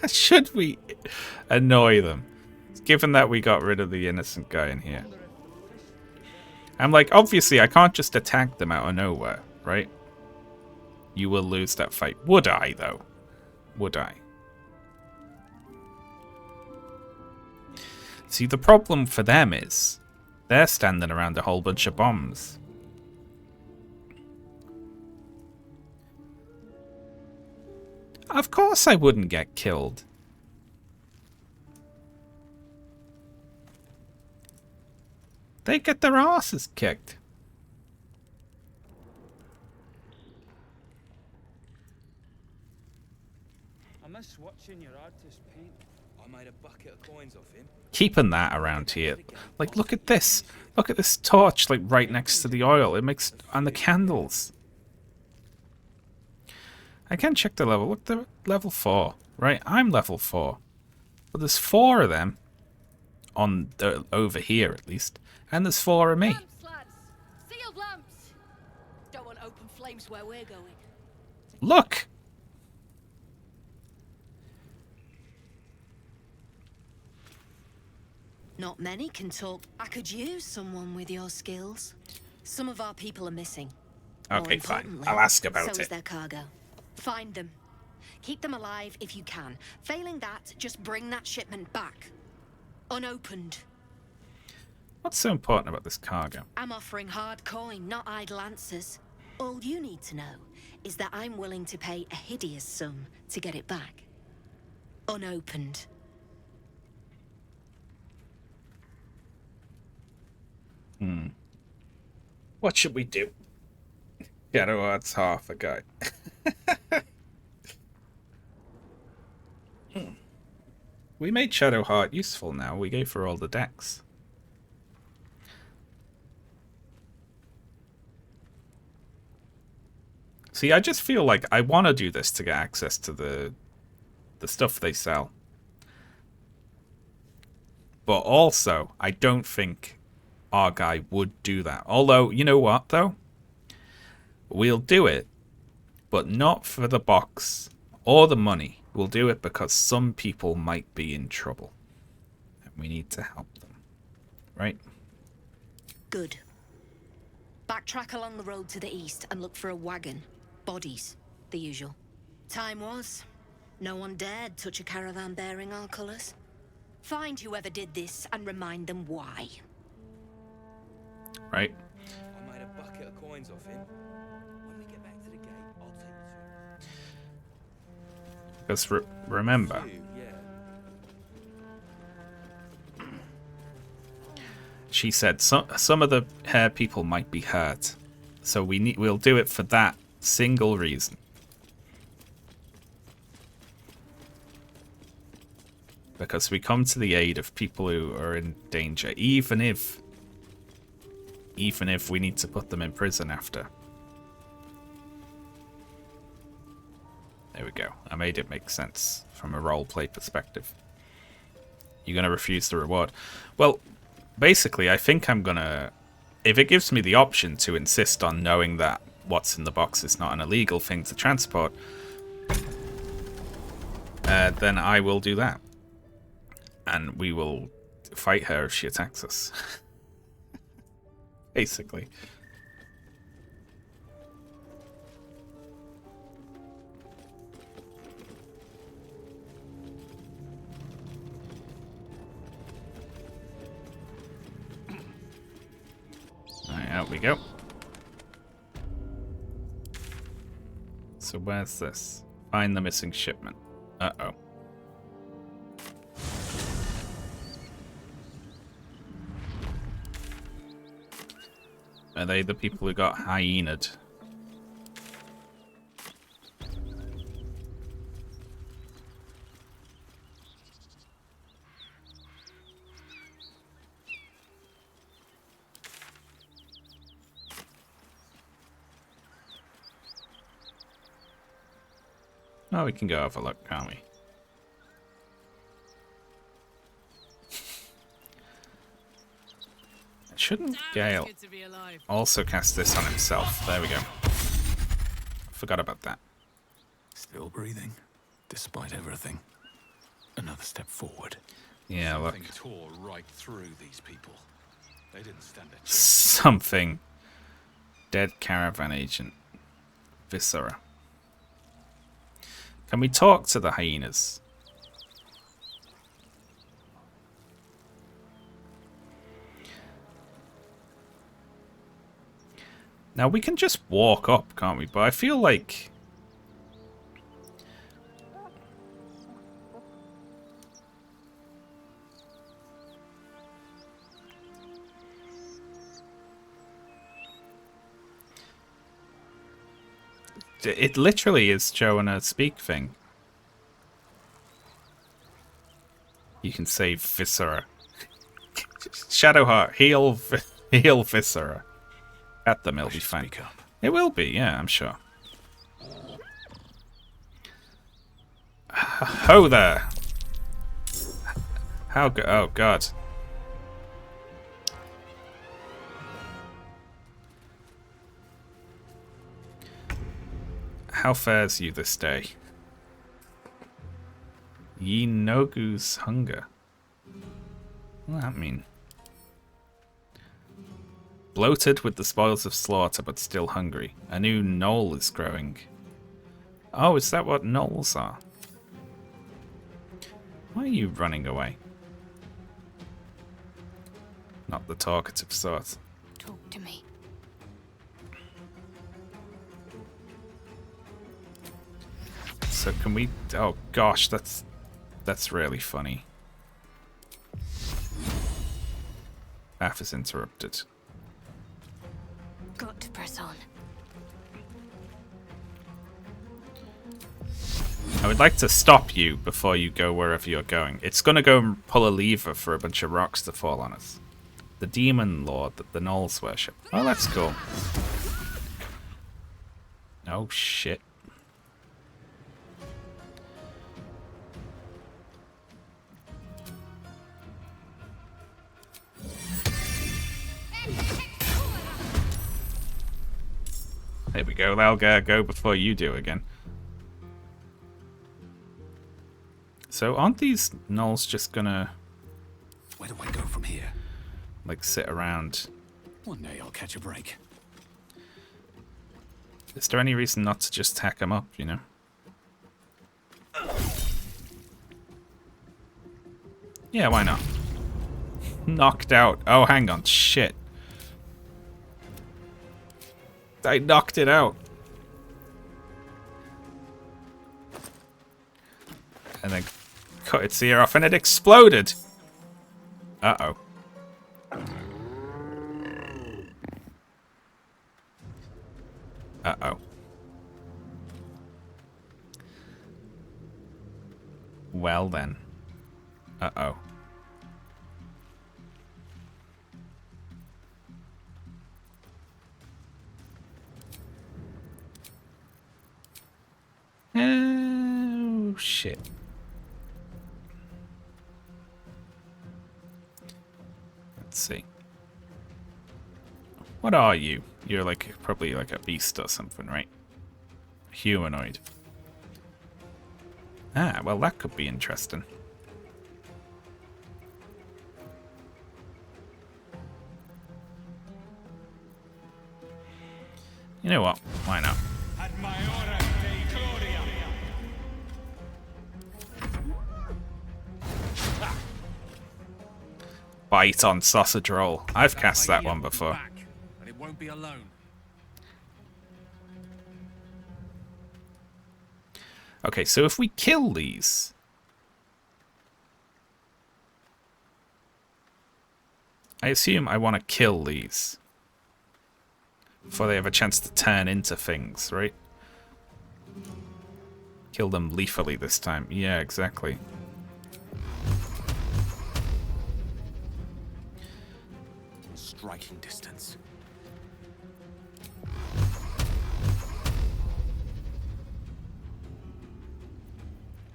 Should we annoy them? Given that we got rid of the innocent guy in here. I'm like, obviously I can't just attack them out of nowhere, right? You will lose that fight. Would I, though? Would I? See, the problem for them is they're standing around a whole bunch of bombs. Of course I wouldn't get killed. They get their asses kicked. I miss watching your artist paint. I made a bucket of coins off him. Keeping that around here. Like, look at this. Look at this torch, like, right next to the oil. It makes... And the candles. I can check the level. Look, they're level 4. Right, I'm level 4. But there's 4 of them. On the, over here, at least. And there's 4 of me. Lamps, lads. Sealed lamps. Don't want open flames where we're going. Look! Not many can talk. I could use someone with your skills. Some of our people are missing. Okay, fine. I'll ask about so is it. their cargo. Find them. Keep them alive if you can. Failing that, just bring that shipment back. Unopened. What's so important about this cargo? I'm offering hard coin, not idle answers. All you need to know is that I'm willing to pay a hideous sum to get it back. Unopened. What should we do? Shadow Heart's half a guy. We made Shadowheart useful now. We gave her all the decks. See, I just feel like I want to do this to get access to the stuff they sell. But also, I don't think our guy would do that. Although, you know what, though? We'll do it, but not for the box or the money. We'll do it because some people might be in trouble. And we need to help them. Right? Good. Backtrack along the road to the east and look for a wagon. Bodies. The usual. Time was. No one dared touch a caravan bearing our colours. Find whoever did this and remind them why. Right. I made a bucket of coins off him. When we get back to the gate, I'll take you to him. Because remember, she said some of the hair people might be hurt, so we'll do it for that single reason. Because we come to the aid of people who are in danger, even if we need to put them in prison after. There we go. I made it make sense from a roleplay perspective. You're going to refuse the reward. Well, basically, I think I'm going to... If it gives me the option to insist on knowing that what's in the box is not an illegal thing to transport, then I will do that. And we will fight her if she attacks us. Basically. Alright, out we go. So where's this? Find the missing shipment. Uh-oh. Are they the people who got hyenaed? Oh, we can go have a look, can't we? Shouldn't Gale also cast this on himself? There we go. Forgot about that. Still breathing, despite everything. Another step forward. Yeah, look. Something tore right through these people. They didn't stand a chance. Something. Dead caravan agent. Viscera. Can we talk to the hyenas? Now, we can just walk up, can't we? But I feel like... It literally is showing a speak thing. You can say Viscera. Shadowheart, heal Viscera. At them, it'll be fine. It will be, yeah, I'm sure. Ho there! How go? Oh God! How fares you this day? Ye Nogu's hunger. What does that mean? Bloated with the spoils of slaughter, but still hungry. A new knoll is growing. Oh, is that what knolls are? Why are you running away? Not the talkative sort. Talk to me. So can we... Oh gosh, that's really funny. Path is interrupted. Got to press on. I would like to stop you before you go wherever you're going. It's going to go and pull a lever for a bunch of rocks to fall on us. The demon lord that the gnolls worship. Oh, that's cool. Oh, shit. There we go. They'll go before you do again. So aren't these gnolls just gonna... Where do I go from here? Like, sit around? One day I'll catch a break. Is there any reason not to just tack them up, you know? Yeah, why not? Knocked out. Oh, hang on. Shit. I knocked it out. And then cut its ear off and it exploded. Uh-oh. Uh-oh. Well then. Uh-oh. Oh, shit. Let's see. What are you? You're like probably like a beast or something, right? Humanoid. Ah, well that could be interesting. You know what? Why not? Bite on sausage roll. I've cast that one before. And it won't be alone. Okay, so if we kill these... I assume I want to kill these. Before they have a chance to turn into things, right? Kill them lethally this time. Yeah, exactly. Striking distance.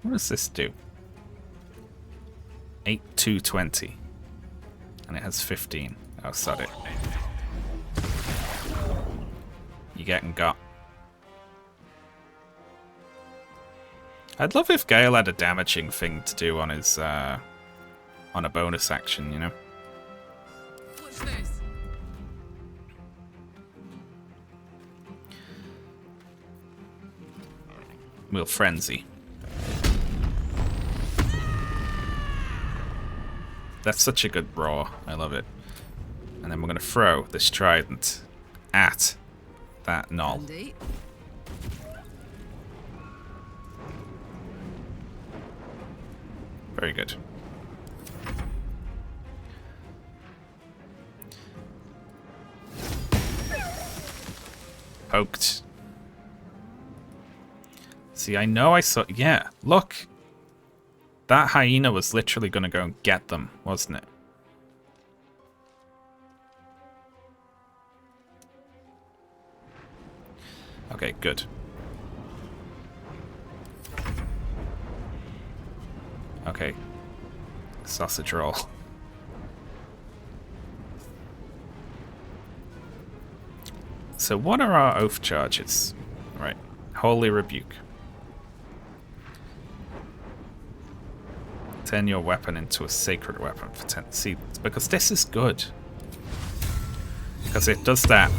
What does this do? 8,220. And it has 15. Oh, sod it. You getting got. I'd love if Gale had a damaging thing to do on his, on a bonus action, you know? What's this? We'll frenzy. That's such a good brawl. I love it. And then we're going to throw this trident at that gnoll. Andy. Very good. Poked. See, I know I saw... Yeah, look. That hyena was literally going to go and get them, wasn't it? Okay, good. Okay. Sausage roll. So what are our oath charges? Right. Holy rebuke. Turn your weapon into a sacred weapon for 10. See, because this is good. Because it does that.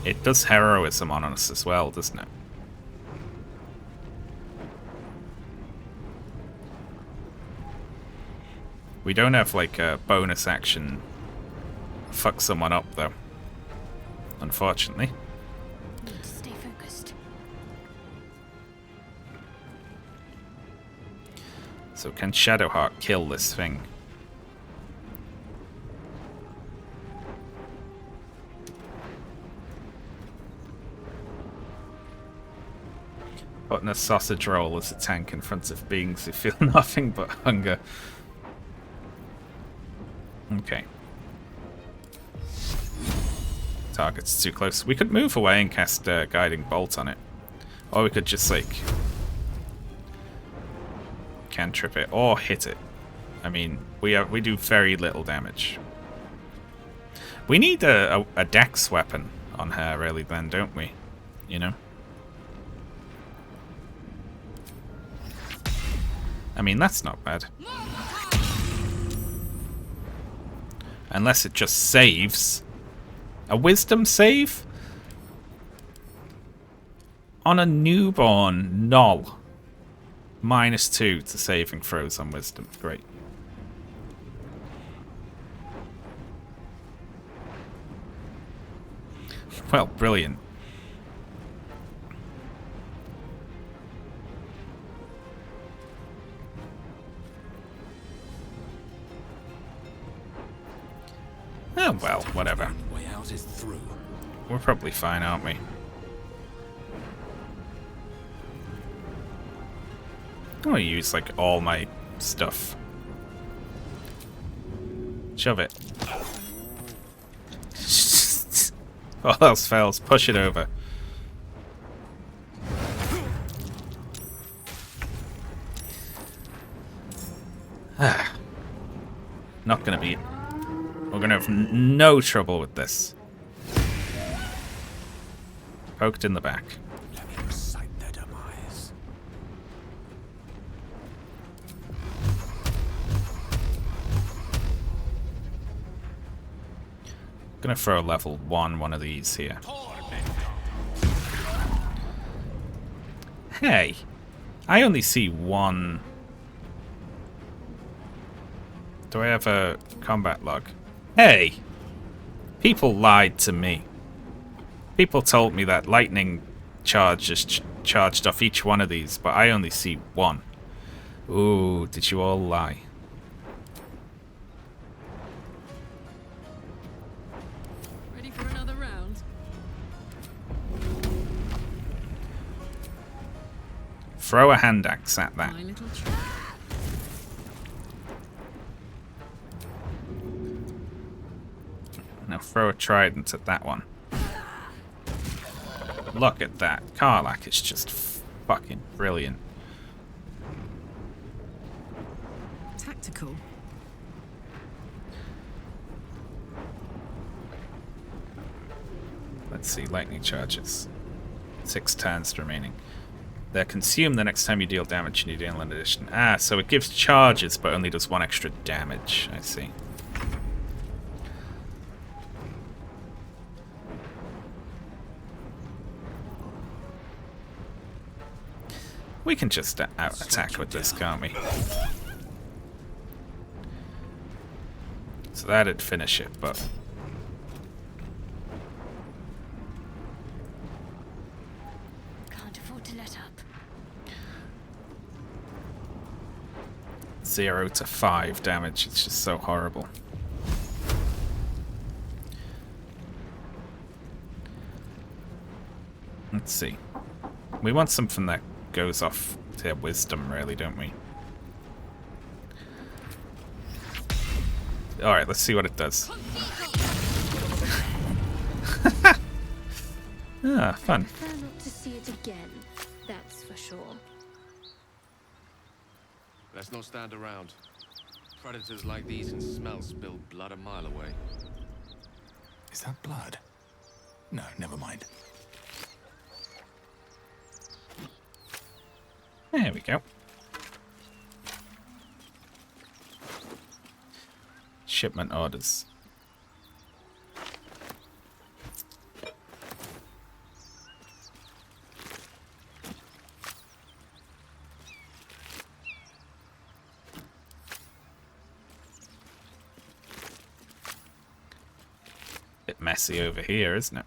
It does heroism on us as well, doesn't it? We don't have like a bonus action fuck someone up though. Unfortunately. Need to stay focused. So can Shadowheart kill this thing? Putting a sausage roll as a tank in front of beings who feel nothing but hunger. Okay. Target's too close. We could move away and cast a guiding bolt on it. Or we could just like cantrip it or hit it. I mean, we do very little damage. We need a dex weapon on her, really, then, don't we? You know? I mean, that's not bad. Unless it just saves. A wisdom save? On a newborn, null. -2 to saving throws on wisdom. Great. Well, brilliant. Oh well, whatever. Way out is through. We're probably fine, aren't we? I'm gonna use like all my stuff. Shove it. All else fails. Push it over. Not gonna be. We're gonna have no trouble with this. Poked in the back. Let me recite their demise. Gonna throw a level 1 of these here. Hey, I only see one. Do I have a combat log? Hey, people lied to me. People told me that lightning charge just charged off each one of these, but I only see one. Ooh, did you all lie? Ready for another round? Throw a hand axe at that. My little trick. Now throw a trident at that one. Look at that. Karlach is just fucking brilliant. Tactical. Let's see, lightning charges. 6 turns remaining. They're consumed the next time you deal damage in your deal in addition. Ah, so it gives charges but only does 1 extra damage. I see. We can just out-attack with this, can't we? So that'd finish it, but... Can't afford to let up. 0 to 5 damage. It's just so horrible. Let's see. We want something that goes off to wisdom, really, don't we? Alright, let's see what it does. Ah, fun. I prefer not to see it again, that's for sure. Let's not stand around. Predators like these can smell spilled blood a mile away. Is that blood? No, never mind. There we go. Shipment orders. Bit messy over here, isn't it?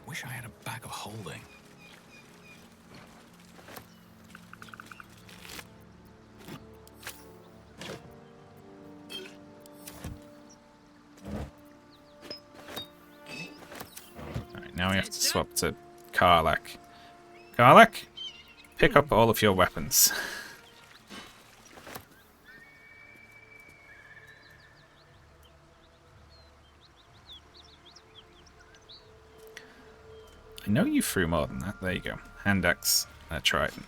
Wish I had a bag of holding. Alright, now we have to swap to Karlach. Karlach, pick up all of your weapons. I know you threw more than that. There you go. Hand axe, trident.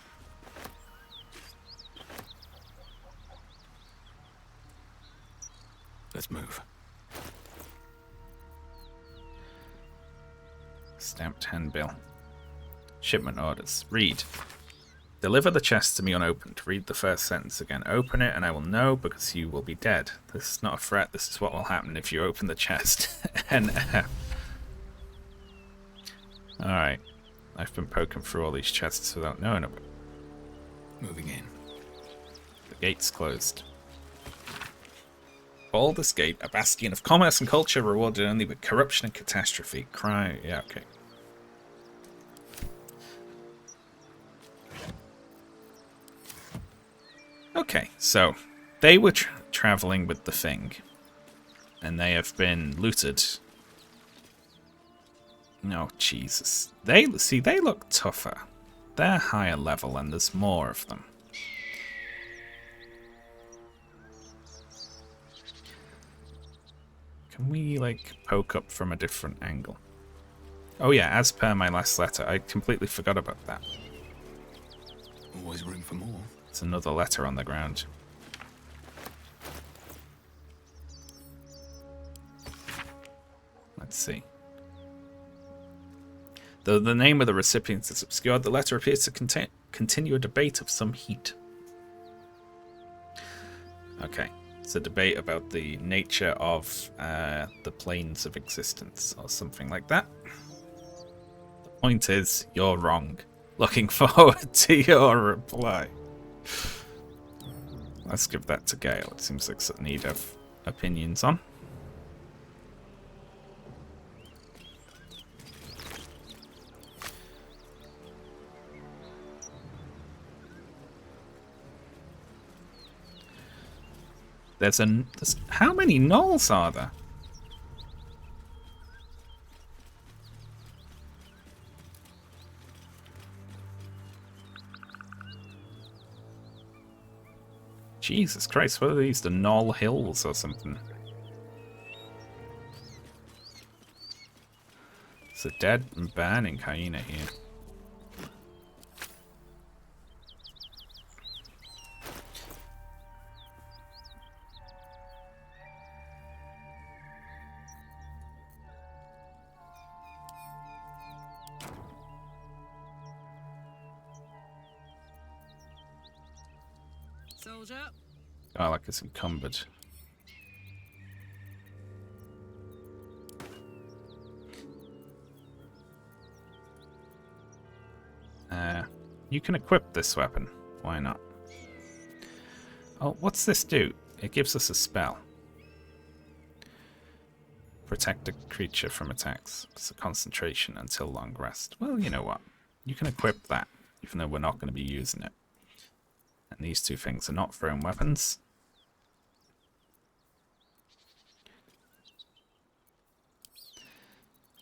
Let's move. Stamped handbill. Shipment orders. Read. Deliver the chest to me unopened. Read the first sentence again. Open it and I will know because you will be dead. This is not a threat. This is what will happen if you open the chest. NF. Alright. I've been poking through all these chests without knowing about it. Moving in. The gate's closed. Baldur's Gate, a bastion of commerce and culture rewarded only with corruption and catastrophe. Crime. Yeah, okay. Okay, so they were traveling with the thing, and they have been looted. No, Jesus. They look tougher. They're higher level, and there's more of them. Can we, like, poke up from a different angle? Oh yeah, as per my last letter, I completely forgot about that. Always room for more. It's another letter on the ground. Let's see. Though the name of the recipient is obscured, the letter appears to continue a debate of some heat. Okay, it's a debate about the nature of the planes of existence, or something like that. The point is, you're wrong. Looking forward to your reply. Let's give that to Gale. It seems like something he'd have opinions on. There's how many gnolls are there? Jesus Christ, what are these? The Gnoll Hills or something? It's a dead and burning hyena here. Soldier. Oh, like it's encumbered. You can equip this weapon. Why not? Oh, what's this do? It gives us a spell. Protect a creature from attacks. It's a concentration until long rest. Well, you know what? You can equip that, even though we're not going to be using it. And these two things are not thrown weapons.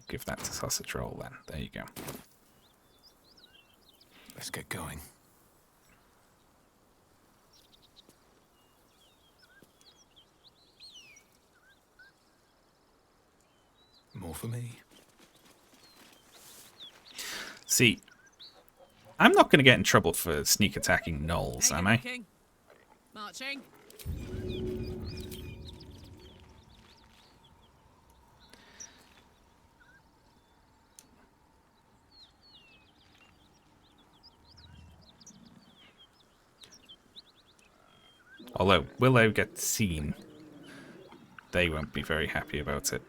Give that to Sausage Roll then. There you go. Let's get going. More for me. See, I'm not going to get in trouble for sneak attacking gnolls, am I? King. Marching. Although, will they get seen? They won't be very happy about it.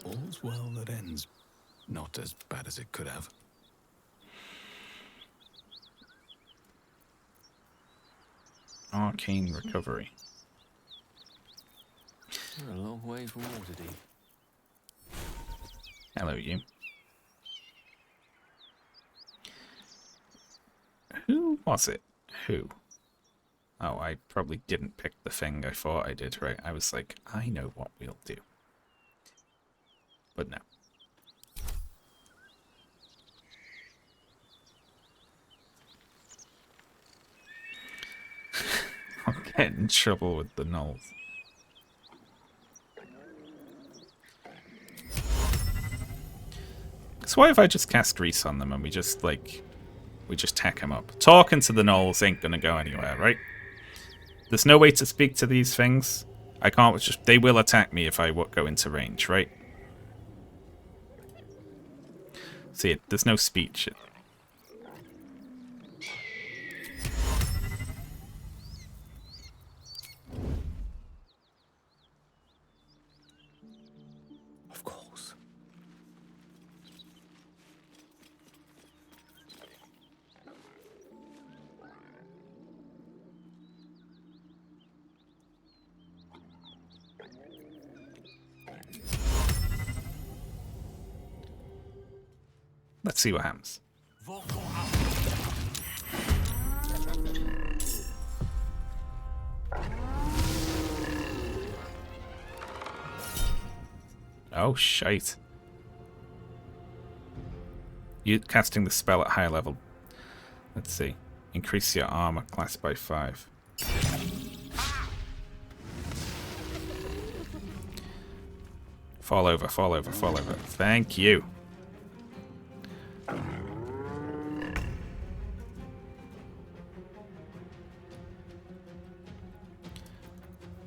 All's well that ends. Not as bad as it could have. Arcane recovery. You're a long way from Waterdeep. Hello, you. Who was it? Who? Oh, I probably didn't pick the thing I thought I did, right? I was like, I know what we'll do. But no. I'll get in trouble with the gnolls. So what if I just cast Grease on them and we just tack them up? Talking to the gnolls ain't gonna go anywhere, right? There's no way to speak to these things. I can't just... They will attack me if I go into range, right? See, there's no speech. Of course. Let's see what happens. Oh, shite. You casting the spell at high level. Let's see. Increase your armor class by 5. Fall over, fall over, fall over. Thank you.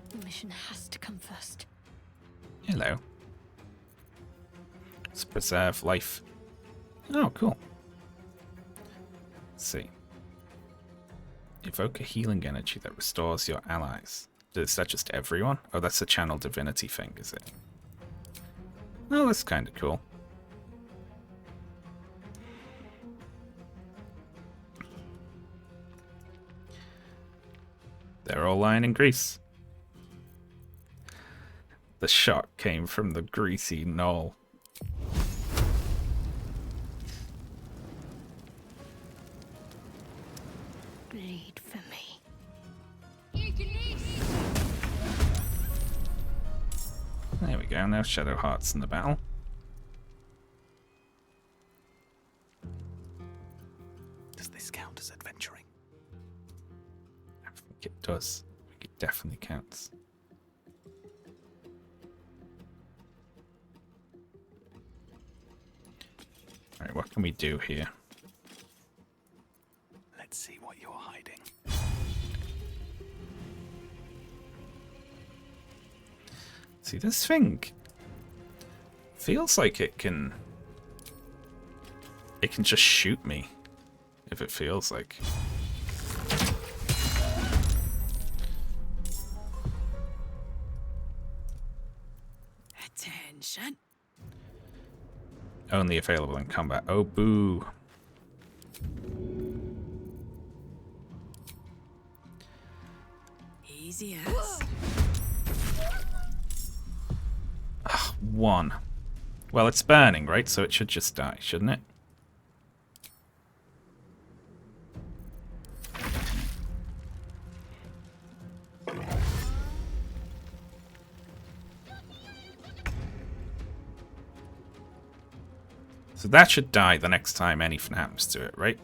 The mission has to come first. Hello. Let's preserve life. Oh, cool. Let's see. Evoke a healing energy that restores your allies. Is that just everyone? Oh, that's a channel divinity thing, is it? Oh, that's kind of cool. They're all lying in grease. The shot came from the greasy knoll. Bleed for me. There we go, now Shadow Heart's in the battle. Does this count as adventuring? I think it does. I think it definitely counts. Alright, what can we do here? Let's see what you're hiding. See, this thing feels like it can just shoot me if it feels like. Attention. Only available in combat. Oh, boo. Easy as. Ugh, 1. Well, it's burning, right? So it should just die, shouldn't it? So that should die the next time anything happens to it, right?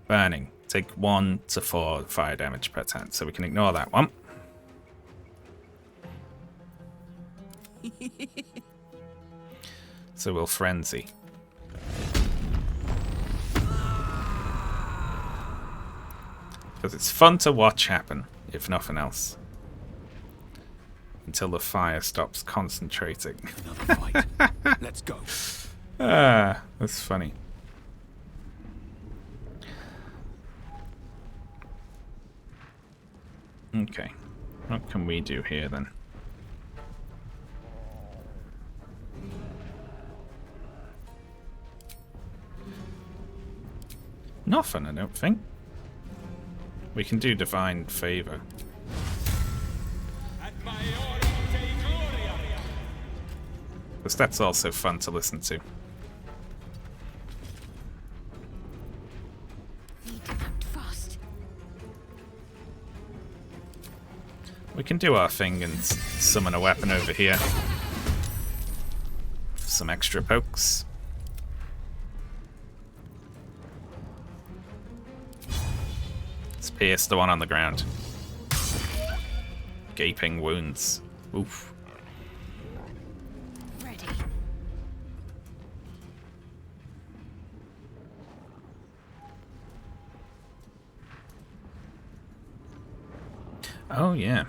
Burning. Take 1 to 4 fire damage per turn, so we can ignore that one. So we'll frenzy. Because it's fun to watch happen, if nothing else. Until the fire stops concentrating. Another fight. Let's go. Ah, that's funny. Okay. What can we do here then? Nothing, I don't think. We can do Divine Favor. Because that's also fun to listen to. Need to act fast. We can do our thing and summon a weapon over here. Some extra pokes. Let's pierce the one on the ground. Gaping wounds. Oof. Ready. Oh, yeah.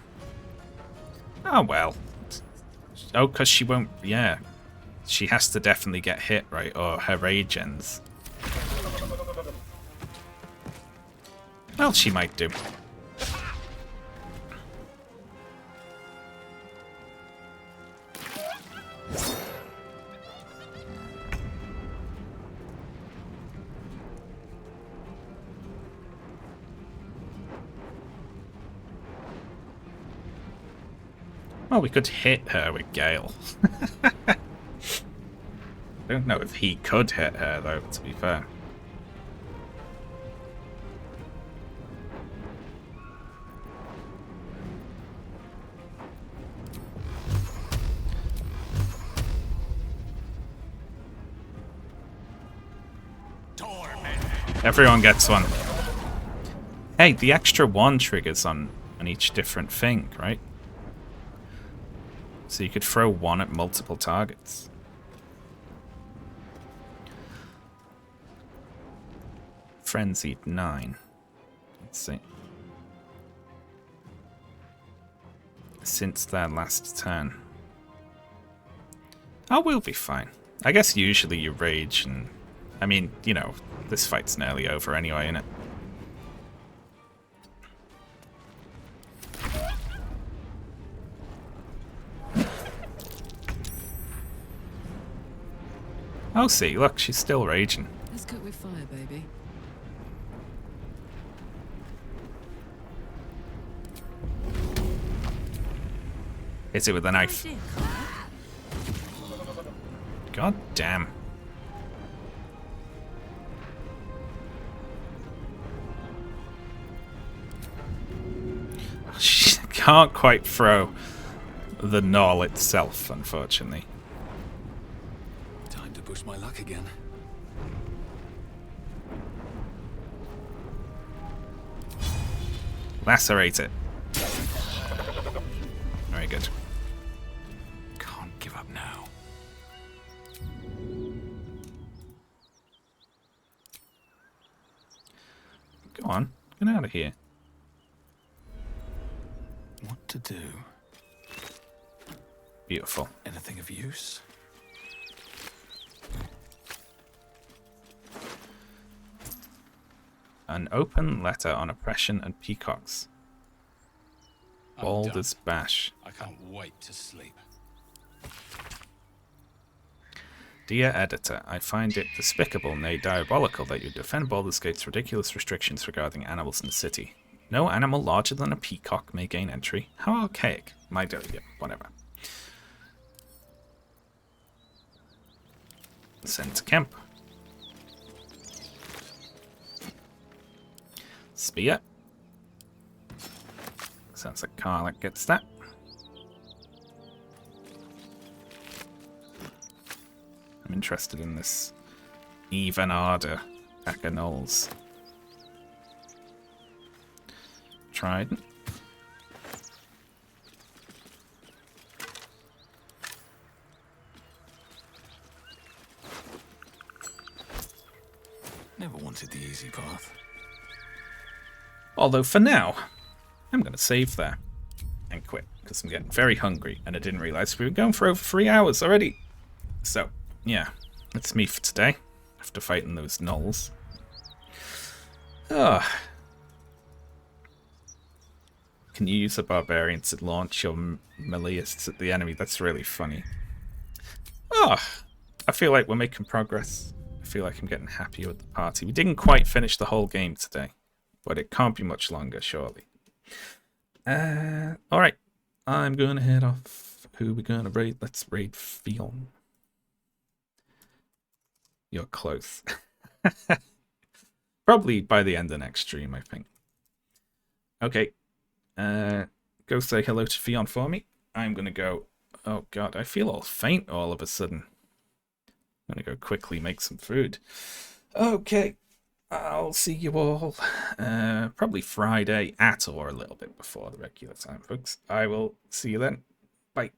Oh, well. Oh, because she won't... Yeah. She has to definitely get hit, right? Or her rage ends. Well, she might do. Well, we could hit her with Gale. I don't know if he could hit her, though, to be fair. Everyone gets one. Hey, the extra one triggers on each different thing, right? So you could throw one at multiple targets. Frenzied 9. Let's see. Since their last turn. Oh, we'll be fine. I guess usually you rage and... I mean, you know, this fight's nearly over anyway, innit? Oh, see, look, she's still raging. Let's cook with fire, baby. Hit it with a knife. God damn. She can't quite throw the gnaw itself, unfortunately. Time to push my luck again. Lacerate it. Very good. Can't give up now. Go on, get out of here. What to do? Beautiful. Anything of use? An open letter on oppression and peacocks. Baldur's Bash. I can't wait to sleep. Dear editor, I find it despicable, nay diabolical, that you defend Baldur's Gate's ridiculous restrictions regarding animals in the city. No animal larger than a peacock may gain entry. How archaic. My delegate, whatever. Send to camp. Spear. Sounds like Carla gets that. I'm interested in this even ardor back at Knowles. Trident. Never wanted the easy path. Although for now, I'm going to save there and quit because I'm getting very hungry and I didn't realize we were going for over 3 hours already. So, yeah, that's me for today after fighting those gnolls. Can you use a barbarian to launch your meleeists at the enemy? That's really funny. I feel like we're making progress. I feel like I'm getting happier with the party. We didn't quite finish the whole game today, but it can't be much longer, surely. Alright, I'm going to head off. Who are we going to raid? Let's raid Fion. You're close. Probably by the end of next stream, I think. Okay. Go say hello to Fion for me. I'm going to go... Oh, God, I feel all faint all of a sudden. I'm going to go quickly make some food. Okay. I'll see you all probably Friday at or a little bit before the regular time, folks. I will see you then. Bye.